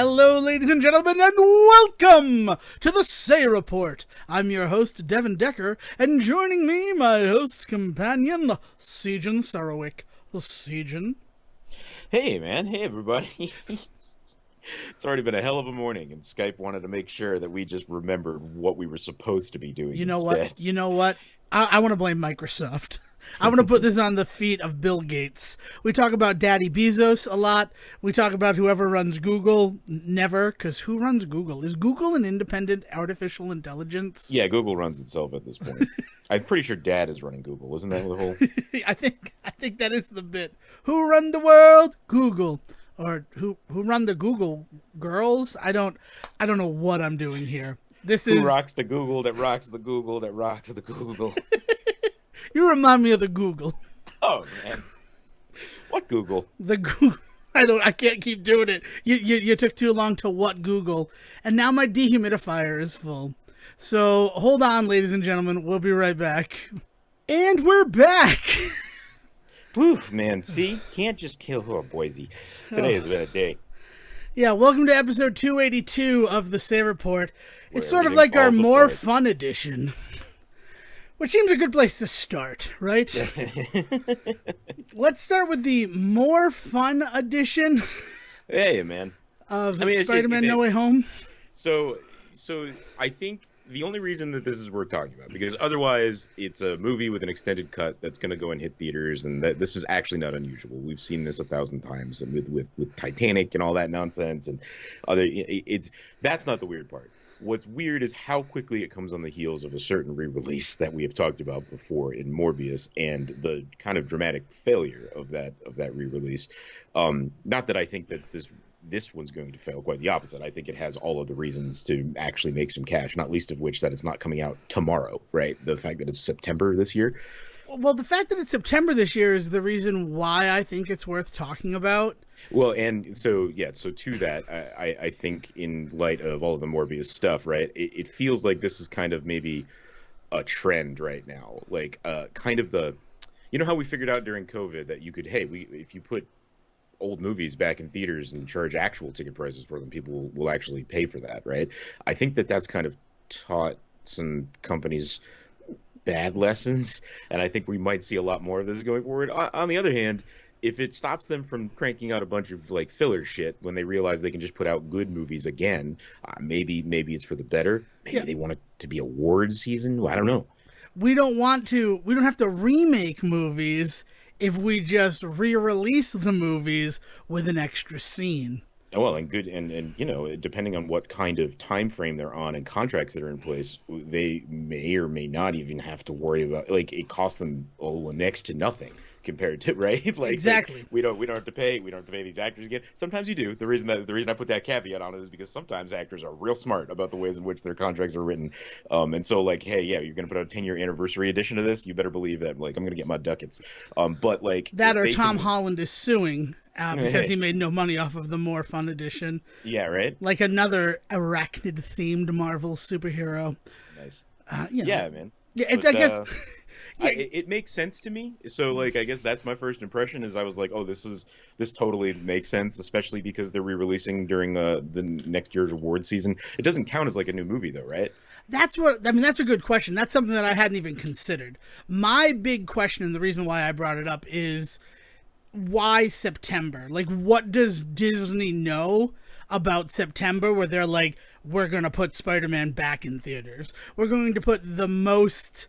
Hello, ladies and gentlemen, and welcome to the Say Report. I'm your host, Devin Decker, and joining me, my host companion, Sejan Sarowick. Sejan. Hey, man. Hey, everybody. It's already been a hell of a morning, and Skype wanted to make sure that we just remembered what we were supposed to be doing You know what? instead. You know what? I want to blame Microsoft. I want to put this on the feet of Bill Gates. We talk about Daddy Bezos a lot. We talk about whoever runs Google. Never, because who runs Google? Is Google an independent artificial intelligence? Yeah, Google runs itself at this point. I'm pretty sure Dad is running Google. Isn't that the whole... I think that is the bit. Who run the world? Google. Or who run the Google girls? I don't know what I'm doing here. Who rocks the Google that rocks the Google that rocks the Google? You remind me of the Google. Oh, man. What Google? The Google. I can't keep doing it. You took too long to what Google. And now my dehumidifier is full. So hold on, ladies and gentlemen. We'll be right back. And we're back. Whew, man. See? Can't just kill... Oh, Boise. Today has been a day. Yeah, welcome to episode 282 of the Say Report. It's Where sort of everything like our falls more apart. fun edition. Which seems a good place to start, right? Let's start with the more fun edition Hey, man. of It's just- Spider-Man No Way Home. So I think the only reason that this is worth talking about, because otherwise it's a movie with an extended cut that's going to go and hit theaters, and that this is actually not unusual. We've seen this 1,000 times with Titanic and all that nonsense, and that's not the weird part. What's weird is how quickly it comes on the heels of a certain re-release that we have talked about before in Morbius, and the kind of dramatic failure of that re-release. Not that I think that this one's going to fail. Quite the opposite. I think it has all of the reasons to actually make some cash, not least of which that it's not coming out tomorrow, right? The fact that it's September this year. Well, the fact that it's September this year is the reason why I think it's worth talking about. Well, and so to that, I think in light of all of the Morbius stuff, right, it feels like this is kind of maybe a trend right now, like kind of you know how we figured out during COVID that you could, if you put old movies back in theaters and charge actual ticket prices for them, people will actually pay for that, right? I think that's kind of taught some companies bad lessons, and I think we might see a lot more of this going forward. On the other hand, if it stops them from cranking out a bunch of like filler shit when they realize they can just put out good movies again, maybe it's for the better. Maybe they want it to be award season. I don't know. We don't have to remake movies if we just re-release the movies with an extra scene. Well, and good, and you know, depending on what kind of time frame they're on and contracts that are in place, they may or may not even have to worry about, like, it costs them next to nothing compared to, right? Like, Exactly. we don't have to pay these actors again. Sometimes you do. The reason I put that caveat on it is because sometimes actors are real smart about the ways in which their contracts are written. And so, like, hey, yeah, you're gonna put out a 10-year anniversary edition of this, you better believe that, like, I'm gonna get my ducats. But like that, or Tom Holland is suing because he made no money off of the more fun edition. Yeah, right. Like another arachnid-themed Marvel superhero. Nice. Yeah, man. Yeah, it's. But, I guess. Yeah. It makes sense to me. So, like, I guess that's my first impression. Is I was like, oh, this totally makes sense, especially because they're re-releasing during the next year's award season. It doesn't count as like a new movie, though, right? That's a good question. That's something that I hadn't even considered. My big question, and the reason why I brought it up, is why September? Like, what does Disney know about September where they're like, we're going to put Spider-Man back in theaters. We're going to put the most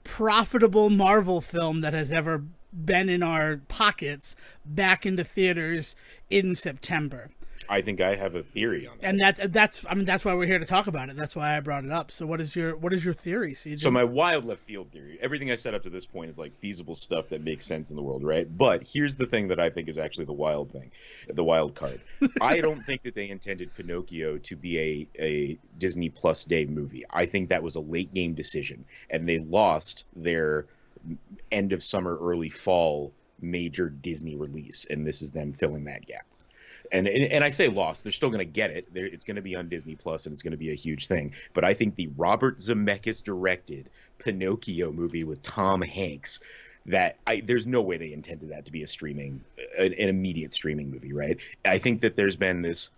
profitable Marvel film that has ever been in our pockets back into theaters in September. I think I have a theory on that. And that's why we're here to talk about it. That's why I brought it up. So what is your theory, CJ? So my wild left field theory, everything I said up to this point is like feasible stuff that makes sense in the world, right? But here's the thing that I think is actually the wild card. I don't think that they intended Pinocchio to be a Disney Plus Day movie. I think that was a late game decision, and they lost their end of summer, early fall major Disney release, and this is them filling that gap. And I say lost, they're still going to get it. It's going to be on Disney Plus, and it's going to be a huge thing. But I think the Robert Zemeckis directed Pinocchio movie with Tom Hanks, there's no way they intended that to be an immediate streaming movie, right? I think that there's been this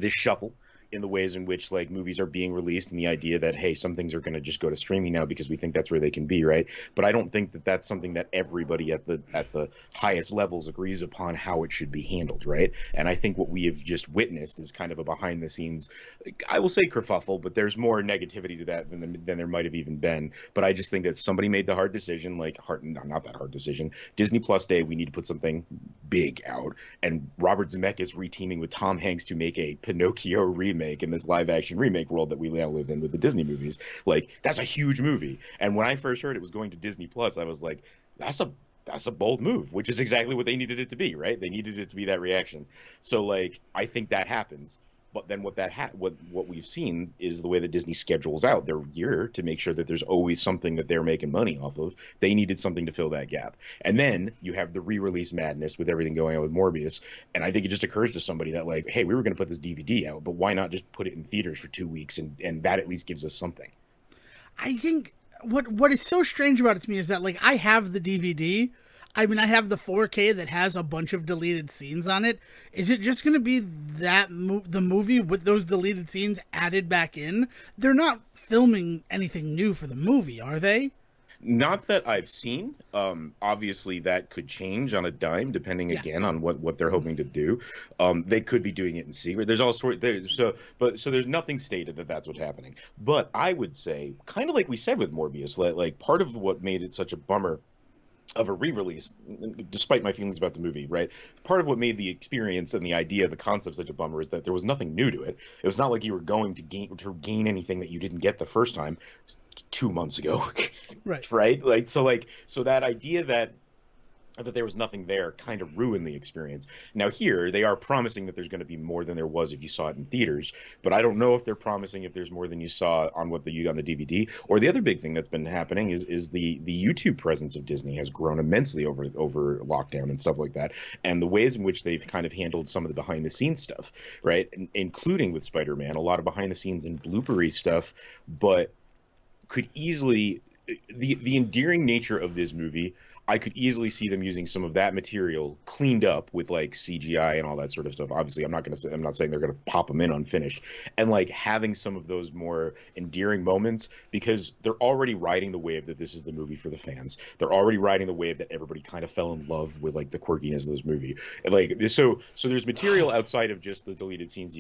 this shuffle in the ways in which like movies are being released, and the idea that hey, some things are going to just go to streaming now because we think that's where they can be, right? But I don't think that that's something that everybody at the highest levels agrees upon how it should be handled, right? And I think what we have just witnessed is kind of a behind the scenes, I will say kerfuffle, but there's more negativity to that than there might have even been. But I just think that somebody made the hard decision, like hard, not that hard decision. Disney Plus Day, we need to put something big out, and Robert Zemeckis reteaming with Tom Hanks to make a Pinocchio remake in this live action remake world that we now live in with the Disney movies. Like, that's a huge movie. And when I first heard it was going to Disney Plus, I was like, that's a bold move, which is exactly what they needed it to be, right? They needed it to be that reaction. So like, I think that happens. But then what we've seen is the way that Disney schedules out their year to make sure that there's always something that they're making money off of. They needed something to fill that gap. And then you have the re-release madness with everything going on with Morbius. And I think it just occurs to somebody that like, hey, we were going to put this DVD out, but why not just put it in theaters for 2 weeks, and that at least gives us something. I think what is so strange about it to me is that like I have the DVD. I mean, I have the 4K that has a bunch of deleted scenes on it. Is it just going to be that the movie with those deleted scenes added back in? They're not filming anything new for the movie, are they? Not that I've seen. Obviously, that could change on a dime, depending Yeah. again on what they're hoping to do. They could be doing it in secret. There's all sort so there's nothing stated that that's what's happening. But I would say, kind of like we said with Morbius, like part of what made it such a bummer of a re-release, despite my feelings about the movie, right? Part of what made the experience and the idea, the concept such a bummer is that there was nothing new to it. It was not like you were going to gain anything that you didn't get the first time 2 months ago, Right. right? So that idea that there was nothing there kind of ruined the experience. Now here, they are promising that there's going to be more than there was if you saw it in theaters, but I don't know if they're promising if there's more than you saw on on the DVD. Or the other big thing that's been happening is the YouTube presence of Disney has grown immensely over lockdown and stuff like that, and the ways in which they've kind of handled some of the behind the scenes stuff, right? Including with Spider-Man, a lot of behind the scenes and bloopery stuff, but could easily the endearing nature of this movie, I could easily see them using some of that material cleaned up with like CGI and all that sort of stuff. Obviously, I'm not saying they're gonna pop them in unfinished, and like having some of those more endearing moments, because they're already riding the wave that this is the movie for the fans. They're already riding the wave that everybody kind of fell in love with, like the quirkiness of this movie. And, like so there's material outside of just the deleted scenes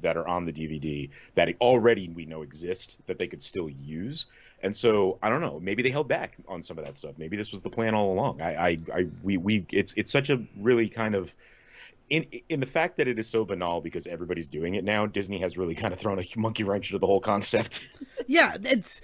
that are on the DVD that already we know exist that they could still use. And so I don't know. Maybe they held back on some of that stuff. Maybe this was the plan all along. It's such a really kind of in the fact that it is so banal because everybody's doing it now. Disney has really kind of thrown a monkey wrench into the whole concept. Yeah, it's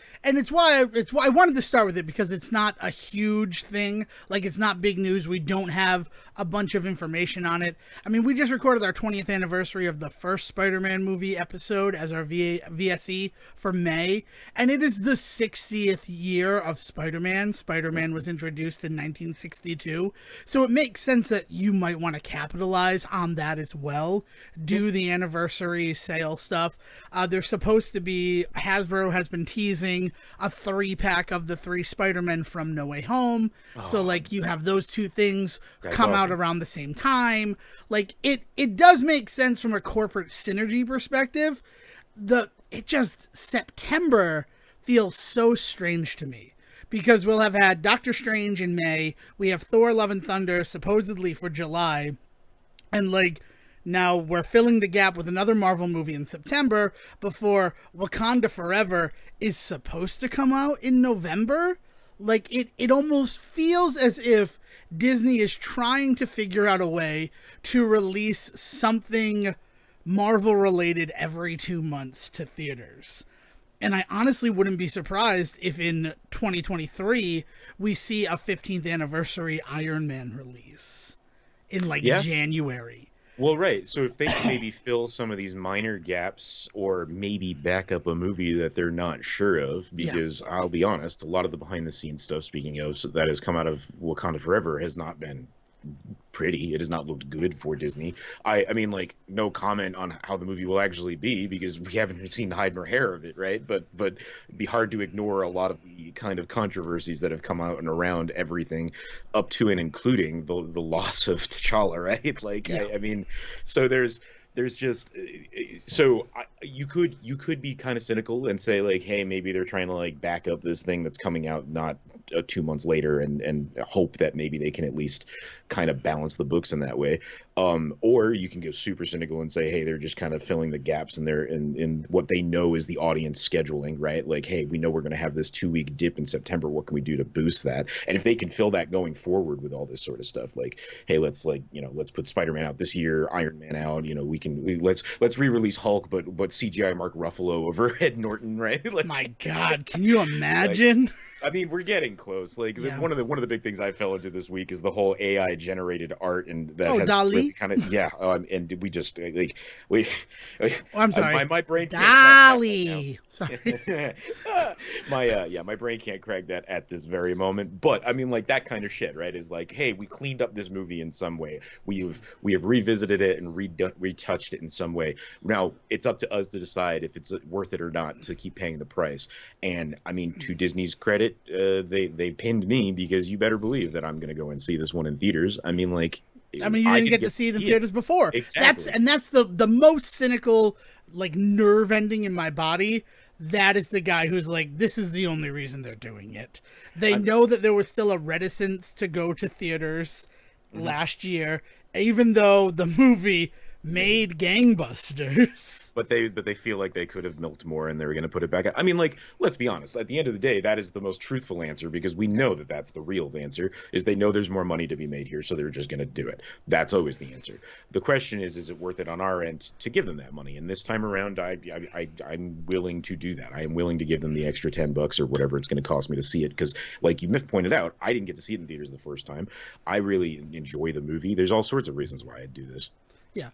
why I wanted to start with it, because it's not a huge thing. Like, it's not big news. We don't have a bunch of information on it. I mean, we just recorded our 20th anniversary of the first Spider-Man movie episode as our VSE for May, and it is the 60th year of Spider-Man. Spider-Man was introduced in 1962, so it makes sense that you might want to capitalize on that as well. Do the anniversary sale stuff. There's supposed to be, Hasbro has been teasing a 3-pack of the 3 Spider-Men from No Way Home. So like you have those two things come out around the same time. Like it does make sense from a corporate synergy perspective. September feels so strange to me, because we'll have had Doctor Strange in May. We have Thor Love and Thunder supposedly for July. And like, now we're filling the gap with another Marvel movie in September before Wakanda Forever is supposed to come out in November. Like, it almost feels as if Disney is trying to figure out a way to release something Marvel related every 2 months to theaters. And I honestly wouldn't be surprised if in 2023 we see a 15th anniversary Iron Man release in like January. Well, right. So if they can maybe fill some of these minor gaps, or maybe back up a movie that they're not sure of, because I'll be honest, a lot of the behind the scenes stuff, speaking of, that has come out of Wakanda Forever has not been pretty. It has not looked good for Disney. I mean, like, no comment on how the movie will actually be, because we haven't seen the hide nor hair of it, right? But it'd be hard to ignore a lot of the kind of controversies that have come out and around everything, up to and including the loss of T'Challa, right? Like, I mean, so there's there's just so you could be kind of cynical and say like, hey, maybe they're trying to like back up this thing that's coming out not 2 months later, and hope that maybe they can at least kind of balance the books in that way. Or you can go super cynical and say, hey, they're just kind of filling the gaps in their in what they know is the audience scheduling, right? Like, hey, we know we're going to have this 2 week dip in September. What can we do to boost that? And if they can fill that going forward with all this sort of stuff, like, hey, let's like let's put Spider-Man out this year, Iron Man out. Let's re-release Hulk, but CGI Mark Ruffalo over Ed Norton, right? Like, My God, can you like, imagine? I mean, we're getting close. Like Yeah. one of the big things I fell into this week is the whole AI generated art, and that Oh, has really Dali. kind of yeah. And we just like we, Oh, I'm sorry. my brain can't crack that right now. Dali. Sorry. My brain can't crack that at this very moment. But I mean, like that kind of shit, right? Is like, hey, we cleaned up this movie in some way. We have revisited it and retouched it in some way. Now it's up to us to decide if it's worth it or not to keep paying the price. And I mean, to Disney's credit, they pinned me because you better believe that I'm going to go and see this one in theaters. I mean, like, I mean, you didn't get to see it in theaters before. Exactly. That's the most cynical, like, nerve ending in my body. That is the guy who's like, this is the only reason they're doing it. They know that there was still a reticence to go to theaters last year, even though the movie made gangbusters. But they feel like they could have milked more, and they were going to put it back out. I mean, like, let's be honest. At the end of the day, that is the most truthful answer, because we know that that's the real answer. Is they know there's more money to be made here, so they're just going to do it. That's always the answer. The question is it worth it on our end to give them that money? And this time around, I'm willing to do that. I am willing to give them the extra $10 or whatever it's going to cost me to see it, because, like you pointed out, I didn't get to see it in theaters the first time. I really enjoy the movie. There's all sorts of reasons why I'd do this. Yeah.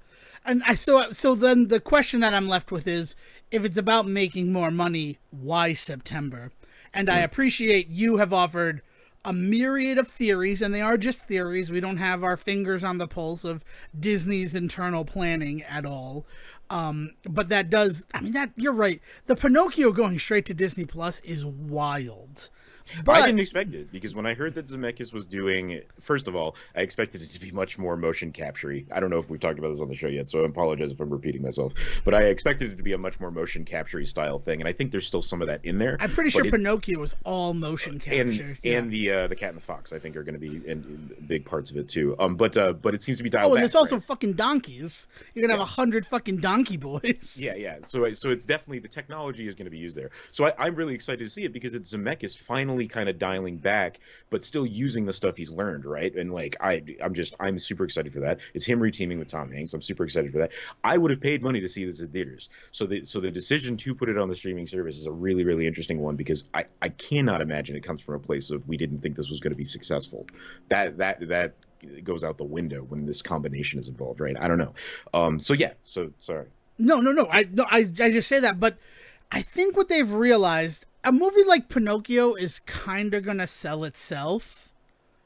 And so then the question that I'm left with is, if it's about making more money, why September? And I appreciate you have offered a myriad of theories, and they are just theories. We don't have our fingers on the pulse of Disney's internal planning at all. But that does, I mean, that you're right. The Pinocchio going straight to Disney Plus is wild. But I didn't expect it, because when I heard that Zemeckis was doing, first of all, I expected it to be much more motion capture-y. I don't know if we've talked about this on the show yet, so I apologize if I'm repeating myself. But I expected it to be a much more motion capture-y style thing, and I think there's still some of that in there. I'm pretty sure Pinocchio was all motion capture. And the Cat and the Fox, I think, are going to be in big parts of it too. But it seems to be dialed Oh, and back, there's also right? fucking donkeys. You're gonna have 100 fucking donkey boys. Yeah. So it's definitely, the technology is going to be used there. So I'm really excited to see it, because it's Zemeckis finally kind of dialing back, but still using the stuff he's learned, right? And like I'm super excited for that. It's him reteaming with Tom Hanks. I'm super excited for that. I would have paid money to see this in theaters. So the decision to put it on the streaming service is a really, really interesting one, because I cannot imagine it comes from a place of, we didn't think this was going to be successful. That goes out the window when this combination is involved, right? I don't know. So sorry. No. I just say that, but I think what they've realized, a movie like Pinocchio is kind of gonna sell itself.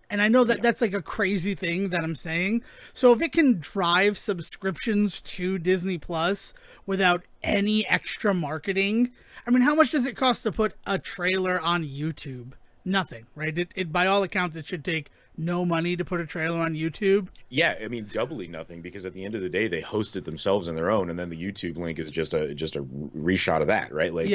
And I know that that's like a crazy thing that I'm saying. So if it can drive subscriptions to Disney Plus without any extra marketing, I mean, how much does it cost to put a trailer on YouTube? Nothing, right? It by all accounts, it should take no money to put a trailer on YouTube. Yeah, I mean, doubly nothing, because at the end of the day, they host it themselves on their own, and then the YouTube link is just a reshot of that, right? Like,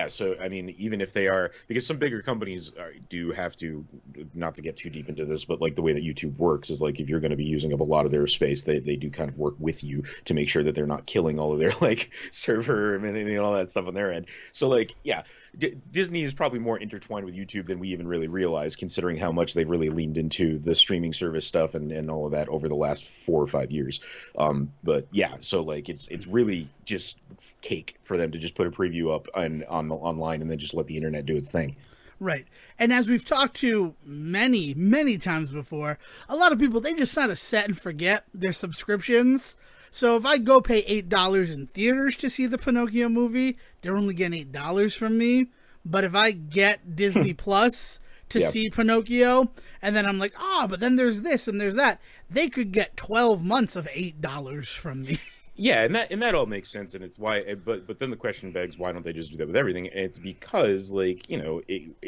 so I mean, even if they are, because some bigger companies do have to, not to get too deep into this, but like the way that YouTube works is, like, if you're going to be using up a lot of their space, they do kind of work with you to make sure that they're not killing all of their like server and all that stuff on their end. So like, yeah. Disney is probably more intertwined with YouTube than we even really realize, considering how much they've really leaned into the streaming service stuff and all of that over the last 4 or 5 years. But yeah, so like it's really just cake for them to just put a preview up online and then just let the internet do its thing. Right. And as we've talked to many, many times before, a lot of people, they just kind of set and forget their subscriptions. So if I go pay $8 in theaters to see the Pinocchio movie, they're only getting $8 from me. But if I get Disney Plus to see Pinocchio, and then I'm like, but then there's this and there's that, they could get 12 months of $8 from me. Yeah, and that all makes sense, and it's why. But then the question begs, why don't they just do that with everything? And it's because, like,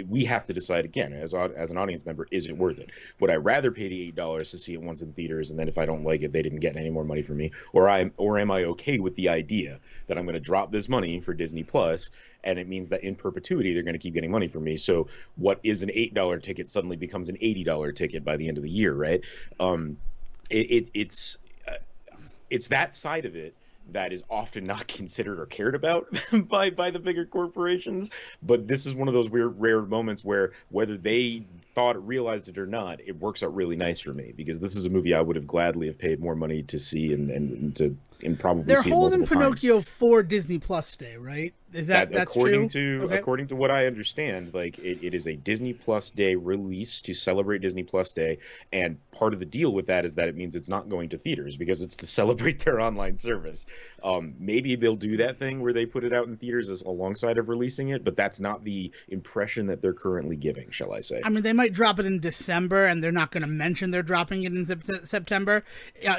we have to decide again as an audience member, is it worth it? Would I rather pay the $8 to see it once in theaters, and then if I don't like it, they didn't get any more money from me, or am I okay with the idea that I'm going to drop this money for Disney Plus, and it means that in perpetuity they're going to keep getting money from me? So what is an $8 ticket suddenly becomes an $80 ticket by the end of the year, right? Um, it's that side of it that is often not considered or cared about by the bigger corporations. But this is one of those weird, rare moments where, whether they realized it or not, it works out really nice for me, because this is a movie I would have gladly have paid more money to see and probably They're see it holding multiple times. Pinocchio for Disney Plus Day, right? Is that's according true? to Okay. according to what I understand, like, it is a Disney Plus Day release to celebrate Disney Plus Day, and part of the deal with that is that it means it's not going to theaters because it's to celebrate their online service. Maybe they'll do that thing where they put it out in theaters alongside of releasing it, but that's not the impression that they're currently giving, shall I say? I mean, they might drop it in December, and they're not going to mention they're dropping it in September.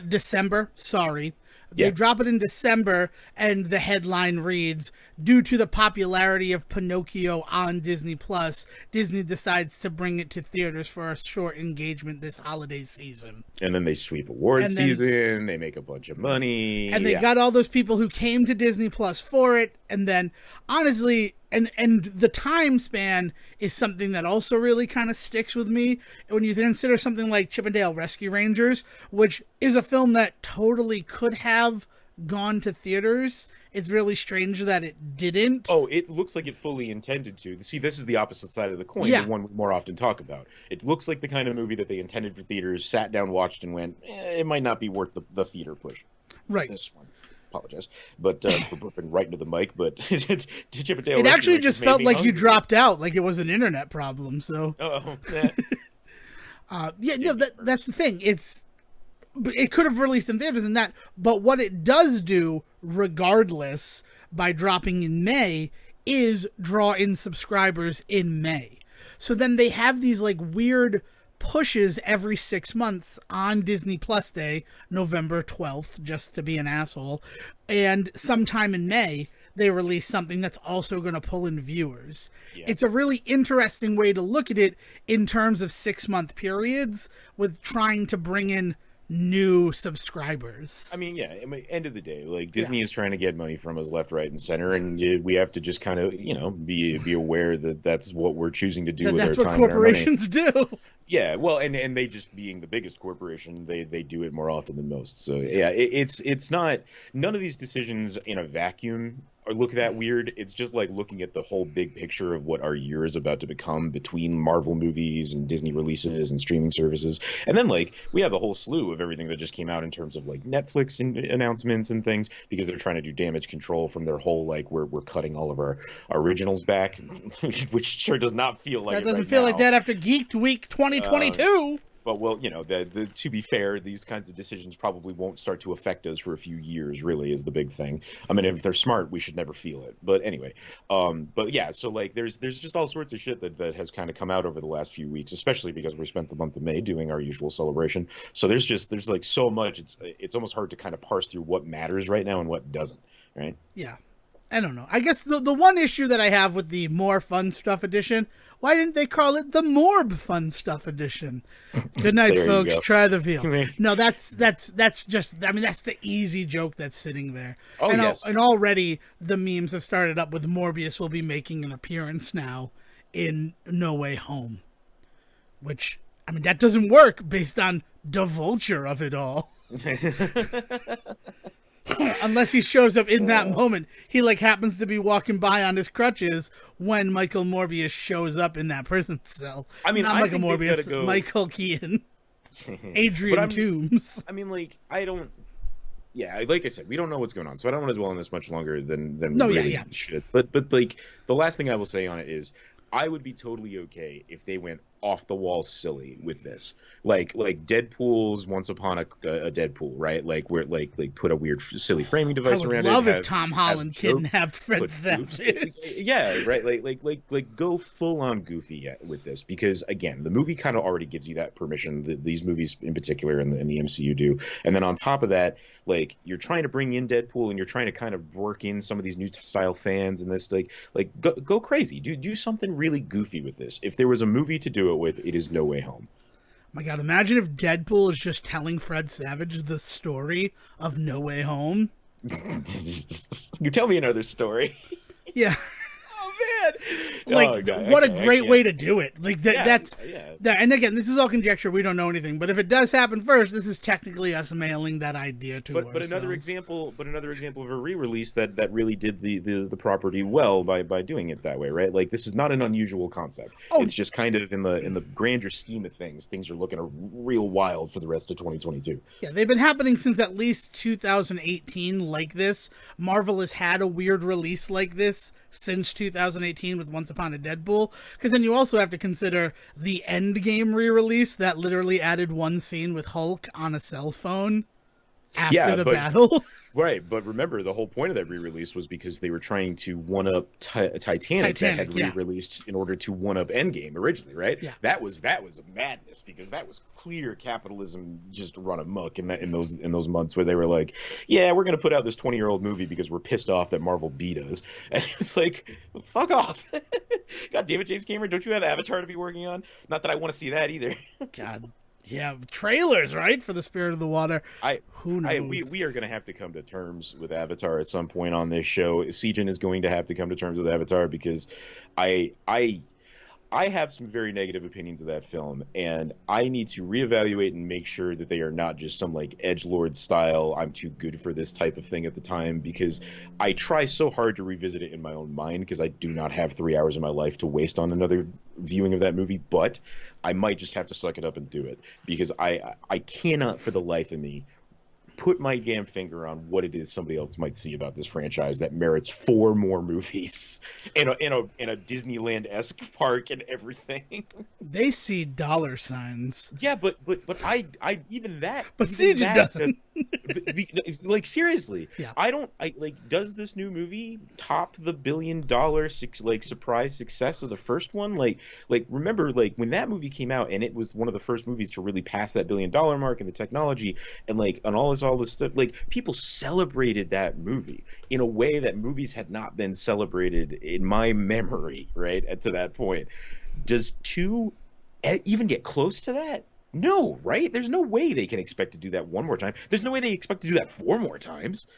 December, sorry. They Yeah. drop it in December, and the headline reads, "Due to the popularity of Pinocchio on Disney Plus, Disney decides to bring it to theaters for a short engagement this holiday season." And then they sweep award And then- season, they make a bunch of money. And they Yeah. got all those people who came to Disney Plus for it, and then honestly, and the time span is something that also really kind of sticks with me when you consider something like Chip and Dale Rescue Rangers, which is a film that totally could have gone to theaters. It's really strange that it didn't. Oh, it looks like it fully intended to. See, this is the opposite side of the coin, Yeah. the one we more often talk about. It looks like the kind of movie that they intended for theaters, sat down, watched, and went, it might not be worth the theater push. Right. This one. Apologize. But for burping right into the mic, but to Chip and Dale It Rescue actually Rangers just made felt me like you hungry. dropped out, like it was an internet problem. So Oh, eh. yeah, no, that's the thing. It could have released in theaters and that, but what it does do, regardless, by dropping in May, is draw in subscribers in May. So then they have these like weird pushes every 6 months on Disney Plus Day, November 12th, just to be an asshole, and sometime in May they release something that's also going to pull in viewers. Yeah. It's a really interesting way to look at it in terms of 6-month periods with trying to bring in new subscribers. I mean, yeah. I mean, end of the day, like, Disney is trying to get money from us left, right, and center, and we have to just kind of, be aware that that's what we're choosing to do with That's our what time and our money. corporations do. Yeah, well, and they, just being the biggest corporation, they do it more often than most. So yeah, it's not, none of these decisions in a vacuum or look that weird. It's just like looking at the whole big picture of what our year is about to become between Marvel movies and Disney releases and streaming services. And then, like, we have the whole slew of everything that just came out in terms of, like, Netflix announcements and things, because they're trying to do damage control from their whole, like, we're cutting all of our originals back, which sure does not feel like That it doesn't right feel now. like that after Geeked Week 2022. But, well, to be fair, these kinds of decisions probably won't start to affect us for a few years, really, is the big thing. I mean, if they're smart, we should never feel it. But anyway, but yeah, so, like, there's just all sorts of shit that has kind of come out over the last few weeks, especially because we spent the month of May doing our usual celebration. So there's like so much, it's almost hard to kind of parse through what matters right now and what doesn't, right? Yeah. I don't know. I guess the one issue that I have with the More Fun Stuff edition, why didn't they call it the Morb Fun Stuff edition? Good night, There you folks. go. Try the veal. No, that's just, I mean, that's the easy joke that's sitting there. Oh, and yes. And already the memes have started up with Morbius will be making an appearance now in No Way Home. Which, I mean, that doesn't work based on the vulture of it all. Unless he shows up in that moment. He, like, happens to be walking by on his crutches when Michael Morbius shows up in that prison cell. I mean, not I Michael think they've Morbius, gotta go- Michael Keaton, But Adrian Toomes. I mean, like, yeah, like I said, we don't know what's going on, so I don't want to dwell on this much longer than No, we yeah, really yeah. should. But like, the last thing I will say on it is, I would be totally okay if they went off the wall silly with this. Like Deadpool's Once Upon a Deadpool, right? Like where like put a weird silly framing I device would around it, love if have Tom have Holland jokes, kidnapped Fred put goofs. Savage. Yeah, right. Like go full on goofy with this, because again, the movie kind of already gives you that permission. These movies in particular in the MCU do, and then on top of that, like you're trying to bring in Deadpool and you're trying to kind of work in some of these new style fans and this like go crazy, do something really goofy with this. If there was a movie to do it with, it is No Way Home. My God, imagine if Deadpool is just telling Fred Savage the story of No Way Home. You tell me another story. Yeah. Oh man. Like, Oh god. what Okay, a I great way can't. to do it. Like that. Yeah, That's yeah. that. And again, this is all conjecture. We don't know anything. But if it does happen first, this is technically us mailing that idea to But ourselves. another example of a re-release that really did the property well by doing it that way, right? Like this is not an unusual concept. Oh. It's just kind of in the grander scheme of things are looking real wild for the rest of 2022. Yeah, they've been happening since at least 2018 like this. Marvel has had a weird release like this since 2018 with Once Upon a Deadpool. Because then you also have to consider the Endgame re-release that literally added one scene with Hulk on a cell phone after the battle. Right, but remember, the whole point of that re-release was because they were trying to one-up Titanic that had re-released in order to one-up Endgame originally, right? Yeah. That was a madness, because that was clear capitalism just run amok in those months where they were like, yeah, we're going to put out this 20-year-old movie because we're pissed off that Marvel beat us. And it's like, fuck off. God damn it, James Cameron, don't you have Avatar to be working on? Not that I want to see that either. God. Yeah, trailers, right? For the Spirit of the Water. Who knows? We are going to have to come to terms with Avatar at some point on this show. Sejan is going to have to come to terms with Avatar, because I have some very negative opinions of that film, and I need to reevaluate and make sure that they are not just some like edgelord style I'm too good for this type of thing at the time, because I try so hard to revisit it in my own mind, because I do not have 3 hours of my life to waste on another viewing of that movie. But I might just have to suck it up and do it, because I cannot for the life of me put my damn finger on what it is somebody else might see about this franchise that merits 4 more movies in a Disneyland-esque park and everything. They see dollar signs. Yeah, but I even that. But even CJ that, doesn't. like seriously, Yeah. does this new movie top the $1 billion surprise success of the first one? Like remember, like when that movie came out and it was one of the first movies to really pass that $1 billion mark in the technology and all this stuff, like people celebrated that movie in a way that movies had not been celebrated in my memory, right? To that point, does 2 even get close to that? No, right? There's no way they can expect to do that 1 more time. There's no way they expect to do that 4 more times.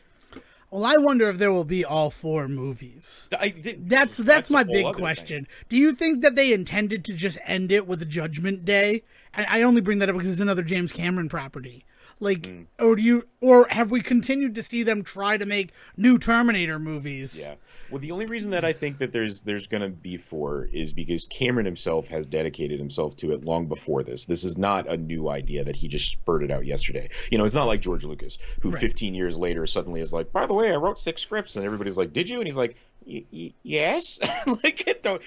Well, I wonder if there will be all 4 movies. That's my big question. Do you think that they intended to just end it with Judgment Day? And I only bring that up because it's another James Cameron property. Like, or have we continued to see them try to make new Terminator movies? Yeah. Well, the only reason that I think that there's going to be 4 is because Cameron himself has dedicated himself to it long before this. This is not a new idea that he just spurted out yesterday. You know, it's not like George Lucas, who 15 years later suddenly is like, by the way, I wrote 6 scripts, and everybody's like, did you? And he's like, yes. Like, don't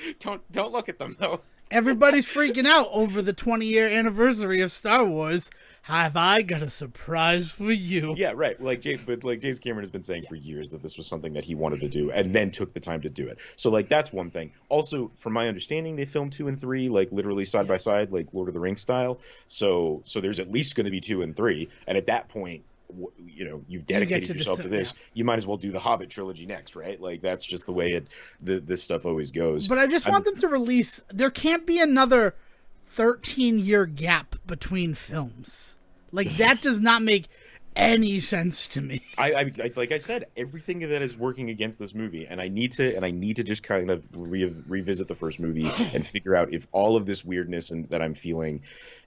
look at them though. Everybody's freaking out over the 20-year anniversary of Star Wars. Have I got a surprise for you? Yeah, right. James Cameron has been saying for years that this was something that he wanted to do, and then took the time to do it. So, like, that's one thing. Also, from my understanding, they filmed 2 and 3, like, literally side by side, like Lord of the Rings style. So there's at least going to be 2 and 3, and at that point, you know, you've dedicated yourself to this. Yeah. You might as well do the Hobbit trilogy next, right? Like, that's just the way this stuff always goes. But I just want them to release. There can't be another 13-year gap between films. Like, that does not make any sense to me. I like I said, everything that is working against this movie, and I need to just kind of revisit the first movie and figure out if all of this weirdness that I'm feeling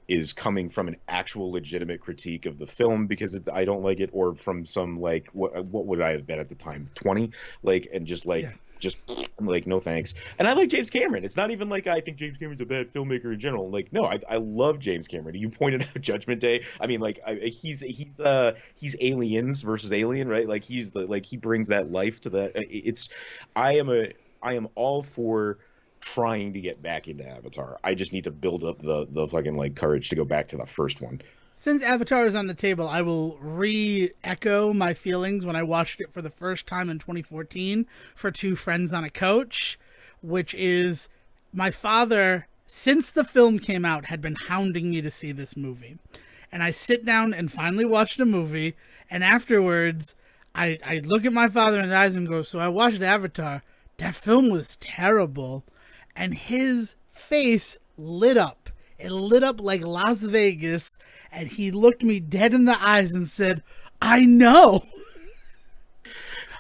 is coming from an actual legitimate critique of the film because I don't like it, or from some like what would I have been at the time, 20, like, and just like. Yeah. Just like, no thanks. And I like James Cameron. It's not even like I think James Cameron's a bad filmmaker in general. Like, no, I love James Cameron. You pointed out Judgment Day. I mean, like, he's Aliens versus Alien, right? Like, he brings that life to that. I am all for trying to get back into Avatar. I just need to build up the fucking like courage to go back to the first one. Since Avatar is on the table, I will re-echo my feelings when I watched it for the first time in 2014 for Two Friends on a Coach, which is my father, since the film came out, had been hounding me to see this movie. And I sit down and finally watch the movie, and afterwards, I look at my father in the eyes and go, so I watched Avatar. That film was terrible. And his face lit up. It lit up like Las Vegas, and he looked me dead in the eyes and said, I know.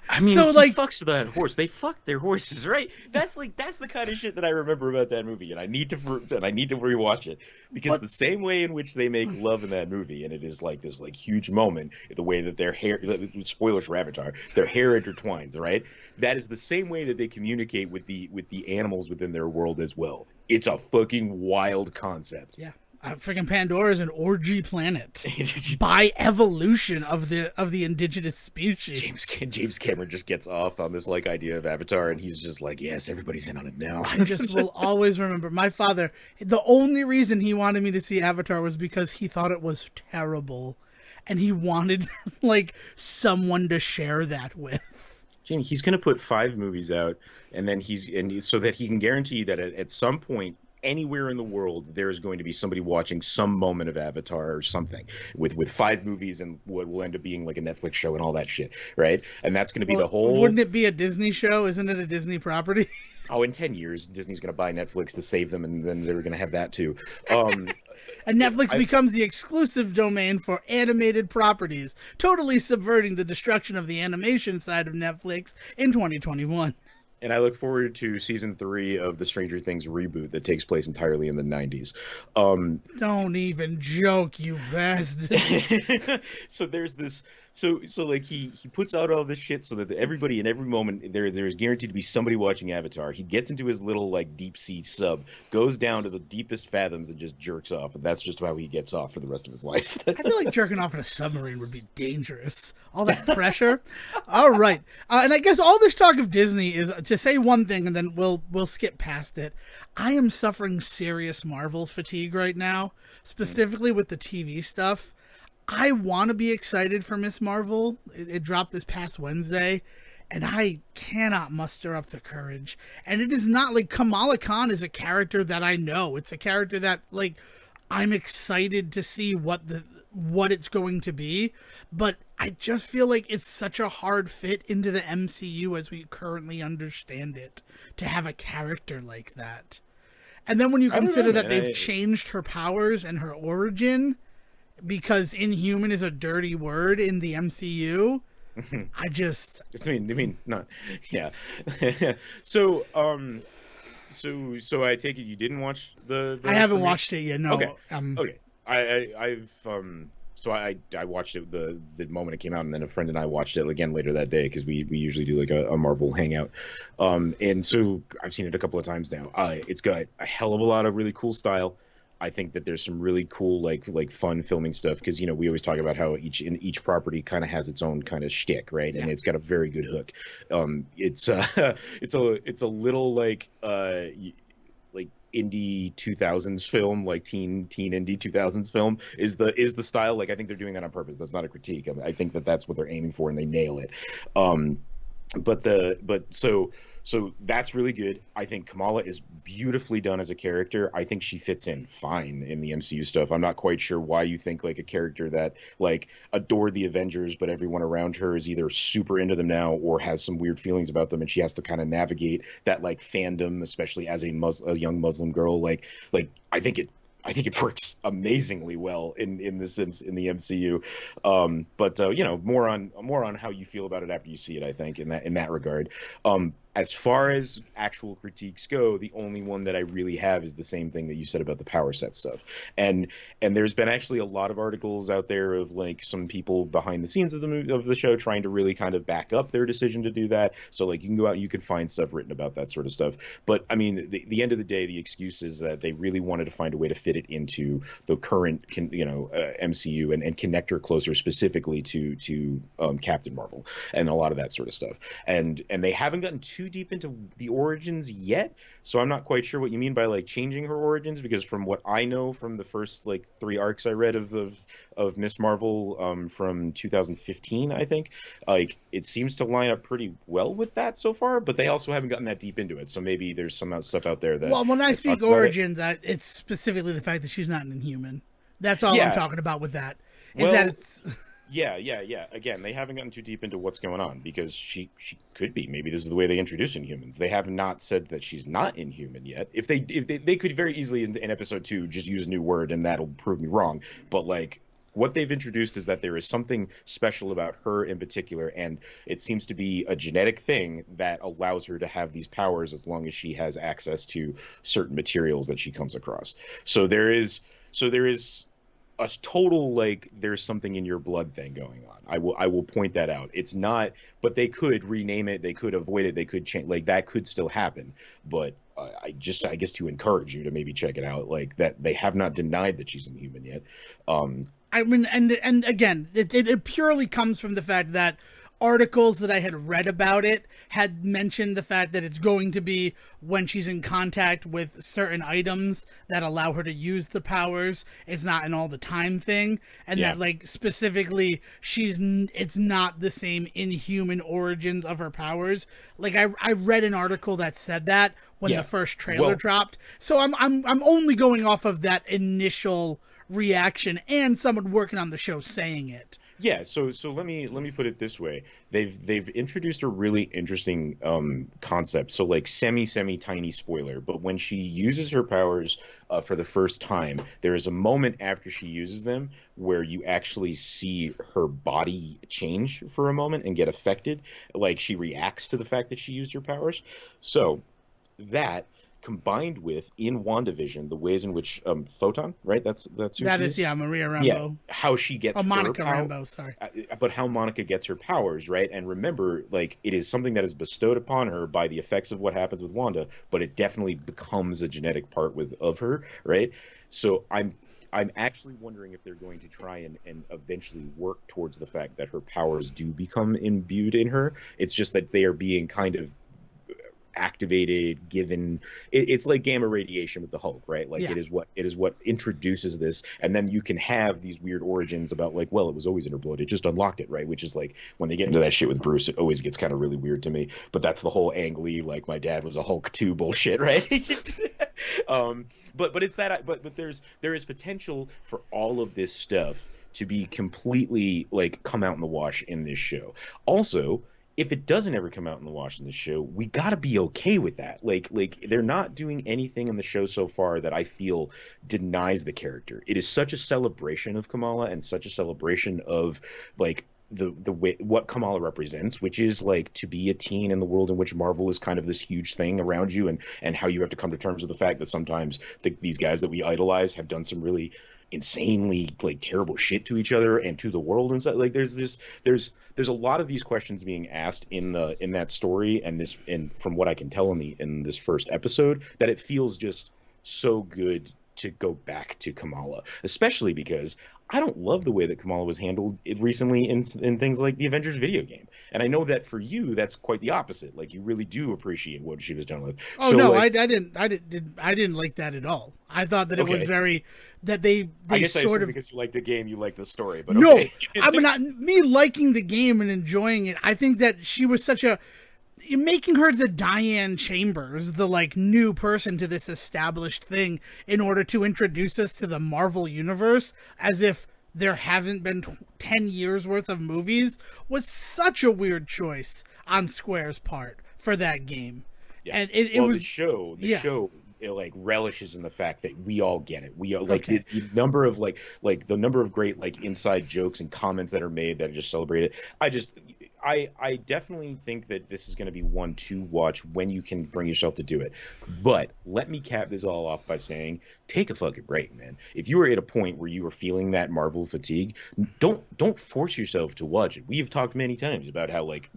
I mean, So, he like, fucks that horse. They fuck their horses, right? That's the kind of shit that I remember about that movie, and I need to rewatch it because but the same way in which they make love in that movie, and it is like this like huge moment, the way that their hair, spoilers for Avatar, their hair intertwines, right? That is the same way that they communicate with the animals within their world as well. It's a fucking wild concept. yeah, freaking Pandora is an orgy planet by evolution of the indigenous species. James Cameron just gets off on this like idea of Avatar, and he's just like, yes, everybody's in on it now. I just will always remember my father. The only reason he wanted me to see Avatar was because he thought it was terrible, and he wanted like someone to share that with. Jamie, he's going to put 5 movies out, and then so that he can guarantee that at some point, anywhere in the world, there is going to be somebody watching some moment of Avatar or something with 5 movies and what will end up being like a Netflix show and all that shit, right? And that's going to be the whole. Wouldn't it be a Disney show? Isn't it a Disney property? Oh, in 10 years, Disney's going to buy Netflix to save them, and then they're going to have that too. And Netflix becomes the exclusive domain for animated properties, totally subverting the destruction of the animation side of Netflix in 2021. And I look forward to season 3 of the Stranger Things reboot that takes place entirely in the 90s. Don't even joke, you bastard. So there's this. So like he puts out all this shit so that everybody in every moment there's guaranteed to be somebody watching Avatar. He gets into his little like deep sea sub, goes down to the deepest fathoms and just jerks off, and that's just how he gets off for the rest of his life. I feel like jerking off in a submarine would be dangerous. All that pressure. All right, and I guess all this talk of Disney is to say one thing, and then we'll skip past it. I am suffering serious Marvel fatigue right now, specifically with the TV stuff. I want to be excited for Miss Marvel. It dropped this past Wednesday, and I cannot muster up the courage. And it is not like Kamala Khan is a character that I know. It's a character that like I'm excited to see what it's going to be, but I just feel like it's such a hard fit into the MCU as we currently understand it to have a character like that. And then when you consider that they've changed her powers and her origin, because inhuman is a dirty word in the MCU, I just... I mean, not... Yeah. So, so I take it you didn't watch the I haven't watched it yet, no. Okay. Okay. I watched it the moment it came out, and then a friend and I watched it again later that day because we usually do like a Marvel hangout. And so I've seen it a couple of times now. It's got a hell of a lot of really cool style. I think that there's some really cool like fun filming stuff because we always talk about how each property kind of has its own kind of shtick, right? Yeah. And it's got a very good hook. It's a little like indie 2000s film, like teen indie 2000s film is the style. Like I think they're doing that on purpose. That's not a critique. I think that's what they're aiming for, and they nail it. So that's really good. I think Kamala is beautifully done as a character. I think she fits in fine in the MCU stuff. I'm not quite sure why you think like a character that like adored the Avengers, but everyone around her is either super into them now or has some weird feelings about them, and she has to kind of navigate that like fandom, especially as a young Muslim girl. Like I think it works amazingly well in the MCU. But more on how you feel about it after you see it. I think in that regard. As far as actual critiques go, the only one that I really have is the same thing that you said about the power set stuff. And there's been actually a lot of articles out there of like some people behind the scenes of the show trying to really kind of back up their decision to do that. So like you can go out and you can find stuff written about that sort of stuff. But I mean, the end of the day, the excuse is that they really wanted to find a way to fit it into the current MCU and connect her closer specifically to Captain Marvel and a lot of that sort of stuff. And they haven't gotten too too deep into the origins yet, so I'm not quite sure what you mean by like changing her origins, because from what I know from the first like three arcs I read of Miss Marvel from 2015, I think, like it seems to line up pretty well with that so far, but they also haven't gotten that deep into it, so maybe there's some stuff out there Well, when I that speak talks about it. origins, it's specifically the fact that she's not an Inhuman. That's all I'm Yeah, talking about with that. Is that well, it's yeah. Again, they haven't gotten too deep into what's going on, because she could be. Maybe this is the way they introduce Inhumans. They have not said that she's not Inhuman yet. If they could very easily in episode two just use a new word and that'll prove me wrong. But like what they've introduced is that there is something special about her in particular, and it seems to be a genetic thing that allows her to have these powers as long as she has access to certain materials that she comes across. So there is a total like there's something in your blood thing going on. I will point that out. It's not, but they could rename it, they could avoid it, they could change, like that could still happen. But I guess to encourage you to maybe check it out, like that they have not denied that she's Inhuman yet. I mean, and again, it purely comes from the fact that articles that I had read about it had mentioned the fact that it's going to be when she's in contact with certain items that allow her to use the powers. It's not an all the time thing, and Yeah. that like specifically it's not the same Inhuman origins of her powers. Like I read an article that said that when the Yeah. first trailer Well, dropped. So I'm only going off of that initial reaction and someone working on the show saying it. yeah, so let me put it this way. They've introduced a really interesting concept. So like semi tiny spoiler, but when she uses her powers for the first time, there is a moment after she uses them where you actually see her body change for a moment and get affected. Like she reacts to the fact that she used her powers. So that combined with in WandaVision the ways in which Photon, right? That's who That she is, is. yeah, Maria Yeah, Rambo. how she Oh, gets her Monica power, Rambo, sorry. but how Monica gets her powers, right? And remember, like it is something that is bestowed upon her by the effects of what happens with Wanda, but it definitely becomes a genetic part with of her, right? So I'm actually wondering if they're going to try and eventually work towards the fact that her powers do become imbued in her. It's just that they are being kind of activated, given it's like gamma radiation with the Hulk, right? Like Yeah. it is what introduces this, and then you can have these weird origins about like, well, it was always in her blood, it just unlocked it, right? Which is like when they get into that shit with Bruce, it always gets kind of really weird to me. But that's the whole Ang Lee, like my dad was a Hulk too bullshit, right? But it's that, but there is potential for all of this stuff to be completely like come out in the wash in this show. Also, if it doesn't ever come out in the wash in the show, we gotta be okay with that. Like they're not doing anything in the show so far that I feel denies the character. It is such a celebration of Kamala and such a celebration of like the way what Kamala represents, which is like to be a teen in the world in which Marvel is kind of this huge thing around you, and how you have to come to terms with the fact that sometimes these guys that we idolize have done some really insanely like terrible shit to each other and to the world and stuff. Like there's a lot of these questions being asked in that story, and from what I can tell in this first episode, that it feels just so good to go back to Kamala, especially because I don't love the way that Kamala was handled recently in things like the Avengers video game. And I know that for you, that's quite the opposite. Like you really do appreciate what she was done with. Oh So no, like, I didn't like that at all. I thought that it was okay, very that they I guess I sort assume of because you like the game, you like the story, but no. okay. I'm not me liking the game and enjoying it. I think that she was such a you're making her the Diane Chambers, the like new person to this established thing in order to introduce us to the Marvel universe as if there haven't been 10 years worth of movies was such a weird choice on Square's part for that game. Yeah. And it Well, was the yeah. show it like relishes in the fact that we all get it. We are like Okay. the number of like the number of great like inside jokes and comments that are made that are just celebrated. I definitely think that this is going to be one to watch when you can bring yourself to do it. But let me cap this all off by saying, take a fucking break, man. If you are at a point where you are feeling that Marvel fatigue, don't force yourself to watch it. We have talked many times about how like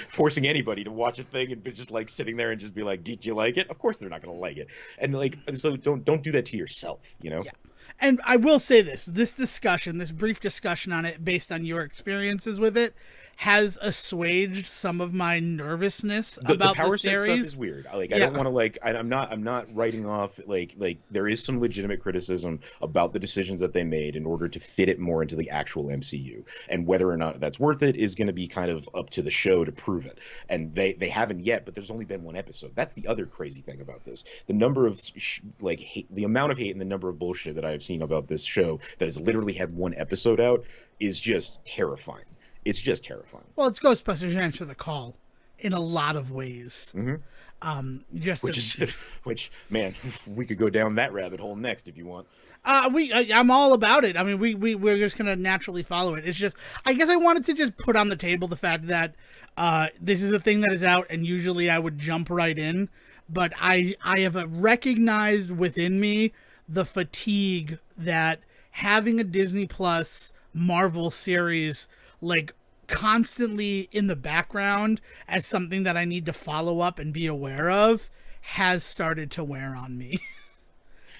forcing anybody to watch a thing and be just like sitting there and just be like, "Did you like it?" Of course they're not going to like it. And like so don't do that to yourself, you know? Yeah. And I will say this brief discussion on it based on your experiences with it has assuaged some of my nervousness The about the power set stuff is series. weird. Like, I Yeah. don't want to like I'm not writing off like there is some legitimate criticism about the decisions that they made in order to fit it more into the actual MCU, and whether or not that's worth it is going to be kind of up to the show to prove it. And they haven't yet, but there's only been one episode. That's the other crazy thing about this. The number of like hate, the amount of hate and the number of bullshit that I've seen about this show that has literally had one episode out is just terrifying. It's just terrifying. Well, it's Ghostbusters Answer the Call in a lot of ways. Just Which man, we could go down that rabbit hole next if you want. I'm all about it. I mean, we're just gonna naturally follow it. It's just, I guess I wanted to just put on the table the fact that this is a thing that is out, and usually I would jump right in, but I have recognized within me the fatigue that having a Disney Plus Marvel series like constantly in the background as something that I need to follow up and be aware of has started to wear on me.